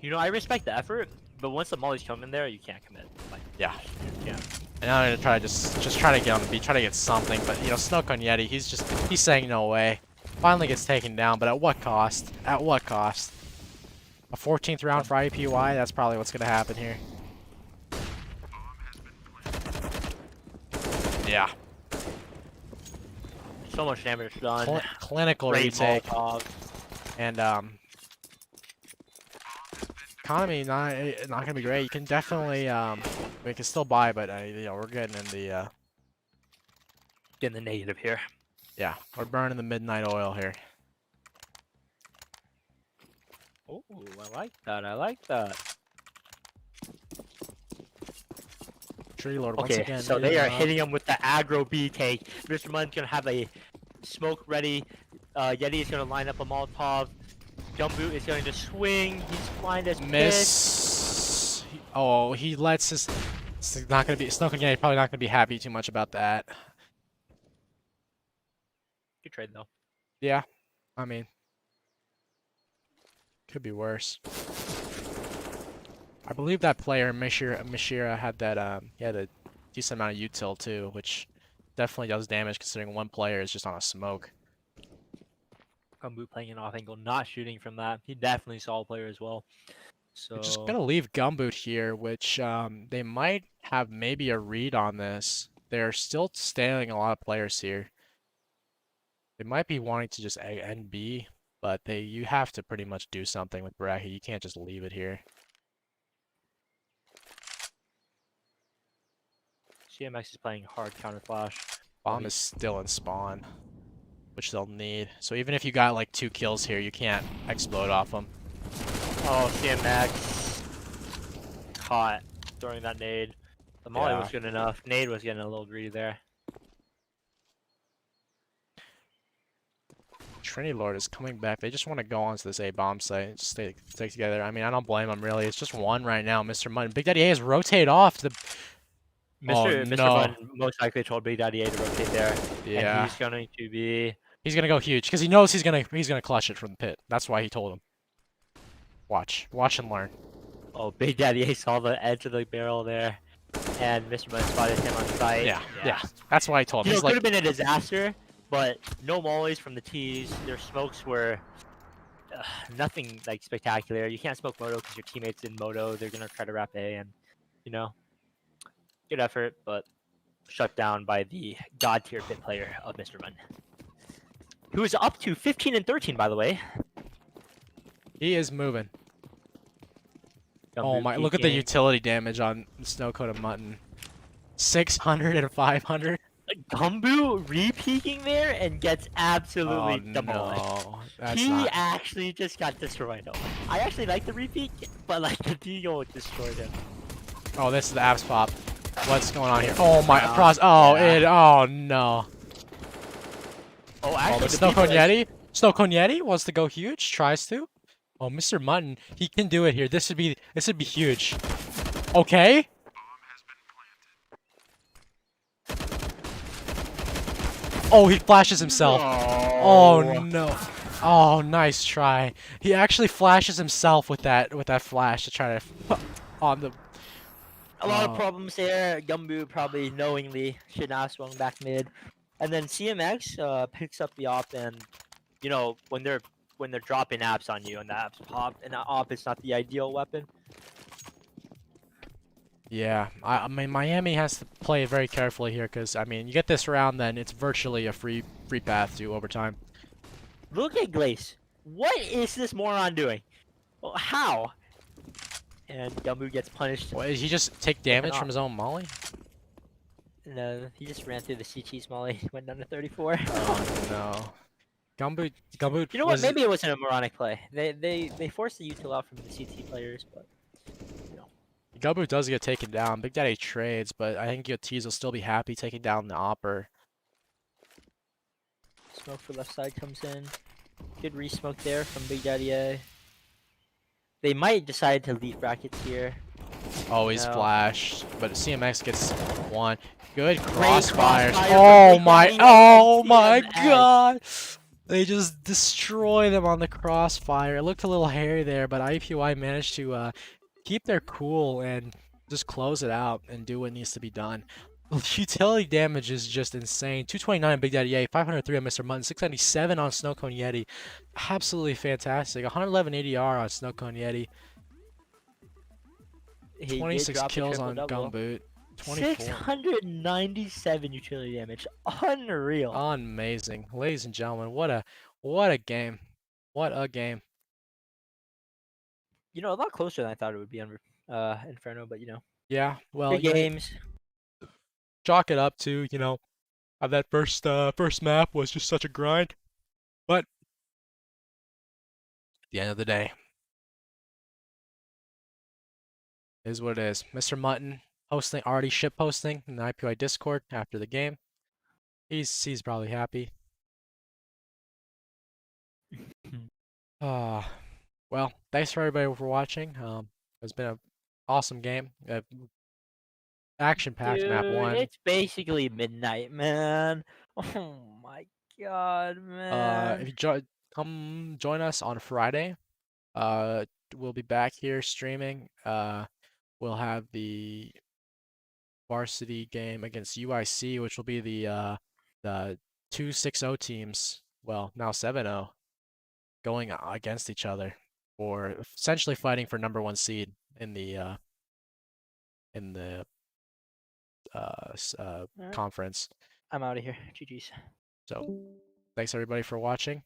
[SPEAKER 2] You know, I respect the effort, but once the mollies come in there, you can't commit. Like,
[SPEAKER 1] Yeah.
[SPEAKER 2] Yeah.
[SPEAKER 1] And I'm gonna try to just try to get on the beat, try to get something, but you know, Snowcone Yeti, he's saying no way. Finally gets taken down, but at what cost? At what cost? A 14th round for IUPUI, that's probably what's gonna happen here. Yeah.
[SPEAKER 2] So much damage done.
[SPEAKER 1] Clinical
[SPEAKER 2] Great
[SPEAKER 1] retake.
[SPEAKER 2] Molotov.
[SPEAKER 1] And economy not gonna be great. You can definitely we can still buy, but you know, we're getting in the
[SPEAKER 2] In the negative here.
[SPEAKER 1] yeah, we're burning the midnight oil here.
[SPEAKER 2] Oh, I like that. I like that.
[SPEAKER 1] Tree Lord once
[SPEAKER 2] Okay,
[SPEAKER 1] again.
[SPEAKER 2] so
[SPEAKER 1] hitting
[SPEAKER 2] they are
[SPEAKER 1] him up.
[SPEAKER 2] hitting him with the aggro B take. Mr. Munn's gonna have a smoke ready. Yeti is gonna line up a Molotov. Gumboot is going to swing. He's blind as piss.
[SPEAKER 1] Miss. Oh, he lets his. It's not gonna be. Snowcone Yeti probably not gonna be happy too much about that.
[SPEAKER 2] Good trade though.
[SPEAKER 1] Yeah, I mean, could be worse. I believe that player Mishira had that he had a decent amount of util too, which definitely does damage considering one player is just on a smoke.
[SPEAKER 2] Gumboot playing an off angle, not shooting from that. He definitely saw a player as well. So
[SPEAKER 1] They're just gonna leave Gumboot here, which they might have maybe a read on this. They're still staying a lot of players here. They might be wanting to just end B, but you have to pretty much do something with bracket. You can't just leave it here.
[SPEAKER 2] CMX is playing hard counter flash.
[SPEAKER 1] Bomb is still in spawn, which they'll need. So even if you got like 2 kills here, you can't explode off them.
[SPEAKER 2] Oh, CMX caught throwing that nade. The molly was good enough. Nade was getting a little greedy there.
[SPEAKER 1] Trinity Lord is coming back. They just want to go onto this A bomb site and just stay together. I mean, I don't blame them really. It's just one right now, Mr. Munn. Big Daddy A has rotated off to the.
[SPEAKER 2] Mr.
[SPEAKER 1] Oh, no.
[SPEAKER 2] Munn most likely told Big Daddy A to rotate there.
[SPEAKER 1] Yeah.
[SPEAKER 2] And he's going to be.
[SPEAKER 1] He's gonna go huge because he knows he's gonna clutch it from the pit. That's why he told him. Watch and learn.
[SPEAKER 2] Oh, Big Daddy A saw the edge of the barrel there, and Mr. Munn spotted him on site.
[SPEAKER 1] Yeah. That's why I told him.
[SPEAKER 2] You know,
[SPEAKER 1] He's
[SPEAKER 2] it
[SPEAKER 1] like,
[SPEAKER 2] could have been a disaster, but no mollies from the tees. Their smokes were nothing like spectacular. You can't smoke moto because your teammates in moto. They're gonna try to wrap A, and you know, good effort, but shut down by the god tier pit player of Mr. Munn. who is up to 15 and 13, by the way.
[SPEAKER 1] He is moving. Oh
[SPEAKER 2] Gumbo
[SPEAKER 1] my, look at the
[SPEAKER 2] peeking.
[SPEAKER 1] utility damage on Snow-Coated Mutton. 600 and 500.
[SPEAKER 2] Gumbo re-peeking there and gets
[SPEAKER 1] Oh
[SPEAKER 2] absolutely demolished.
[SPEAKER 1] no, that's
[SPEAKER 2] He
[SPEAKER 1] not.
[SPEAKER 2] actually just got destroyed. I actually like the re-peek, but like the Deagle destroyed him.
[SPEAKER 1] Oh, this is the abs pop. What's going on here? Oh my,
[SPEAKER 2] Wow.
[SPEAKER 1] cross. Oh,
[SPEAKER 2] Yeah.
[SPEAKER 1] oh no.
[SPEAKER 2] Oh,
[SPEAKER 1] Oh,
[SPEAKER 2] actually,
[SPEAKER 1] the
[SPEAKER 2] the
[SPEAKER 1] Snow Cone
[SPEAKER 2] Deagle is-
[SPEAKER 1] Yeti. Snow Cone Yeti wants to go huge. Tries to. Oh, Mr. Mutton, he can do it here. This would be huge. Okay. Oh, he flashes himself. Oh no. Oh, nice try. He actually flashes himself with that flash to try to on the.
[SPEAKER 2] A lot of problems there. Gumbo probably knowingly should not have swung back mid, and then CMX picks up the op, and you know when they're dropping apps on you and the apps pop, and the op is not the ideal weapon.
[SPEAKER 1] Yeah, I mean Miami has to play it very carefully here because I mean you get this round, then it's virtually a free path to overtime.
[SPEAKER 2] Look at Glace. What is this moron doing? Well, how? And Gumbo gets punished.
[SPEAKER 1] What, did he just take damage from his own molly?
[SPEAKER 2] No, he just ran through the CT molly, went down to 34.
[SPEAKER 1] Oh no. Gumbo
[SPEAKER 2] You know what?
[SPEAKER 1] was
[SPEAKER 2] Maybe it wasn't a moronic play. They forced the util out from the CT players, but
[SPEAKER 1] Gumbo does get taken down. Big Daddy trades, but I think Yotiz will still be happy taking down the Opper.
[SPEAKER 2] smoke for left side comes in. Good re-smoke there from Big Daddy A. They might decide to leave brackets here.
[SPEAKER 1] Oh, he's
[SPEAKER 2] No.
[SPEAKER 1] flashed, but CMX gets one. Good
[SPEAKER 2] Great
[SPEAKER 1] crossfires.
[SPEAKER 2] crossfire
[SPEAKER 1] Oh
[SPEAKER 2] from
[SPEAKER 1] my,
[SPEAKER 2] Big Daddy
[SPEAKER 1] oh
[SPEAKER 2] and
[SPEAKER 1] my
[SPEAKER 2] CMX.
[SPEAKER 1] god! They just destroy them on the crossfire. It looked a little hairy there, but IUPUI managed to keep their cool and just close it out and do what needs to be done. Utility damage is just insane. 229 on Big Daddy A, 503 on Mr. Mutton, 697 on Snow Cone Yeti. Absolutely fantastic. 111 ADR on Snow Cone Yeti.
[SPEAKER 2] He did
[SPEAKER 1] 26
[SPEAKER 2] drop a
[SPEAKER 1] kills on
[SPEAKER 2] triple-double.
[SPEAKER 1] Gumboot. 24.
[SPEAKER 2] 697 utility damage. Unreal.
[SPEAKER 1] Amazing. Ladies and gentlemen, what a game. What a game.
[SPEAKER 2] You know, a lot closer than I thought it would be on Inferno, but you know,
[SPEAKER 1] Yeah, well,
[SPEAKER 2] good games.
[SPEAKER 1] chalk it up to, that first map was just such a grind. But at the end of the day, it is what it is. Mr. Mutton already ship posting in the IUPUI Discord after the game. He's probably happy. Well, thanks for everybody for watching. It's been an awesome game. Action-packed map
[SPEAKER 2] Dude,
[SPEAKER 1] 1.
[SPEAKER 2] it's basically midnight, man. Oh my god, man.
[SPEAKER 1] If you come join us on Friday, we'll be back here streaming. We'll have the varsity game against UIC, which will be the 2-6-0 teams. Well, now 7-0 going against each other for essentially fighting for #1 seed in the
[SPEAKER 2] Alright.
[SPEAKER 1] conference.
[SPEAKER 2] I'm out of here. GG's.
[SPEAKER 1] So, thanks everybody for watching.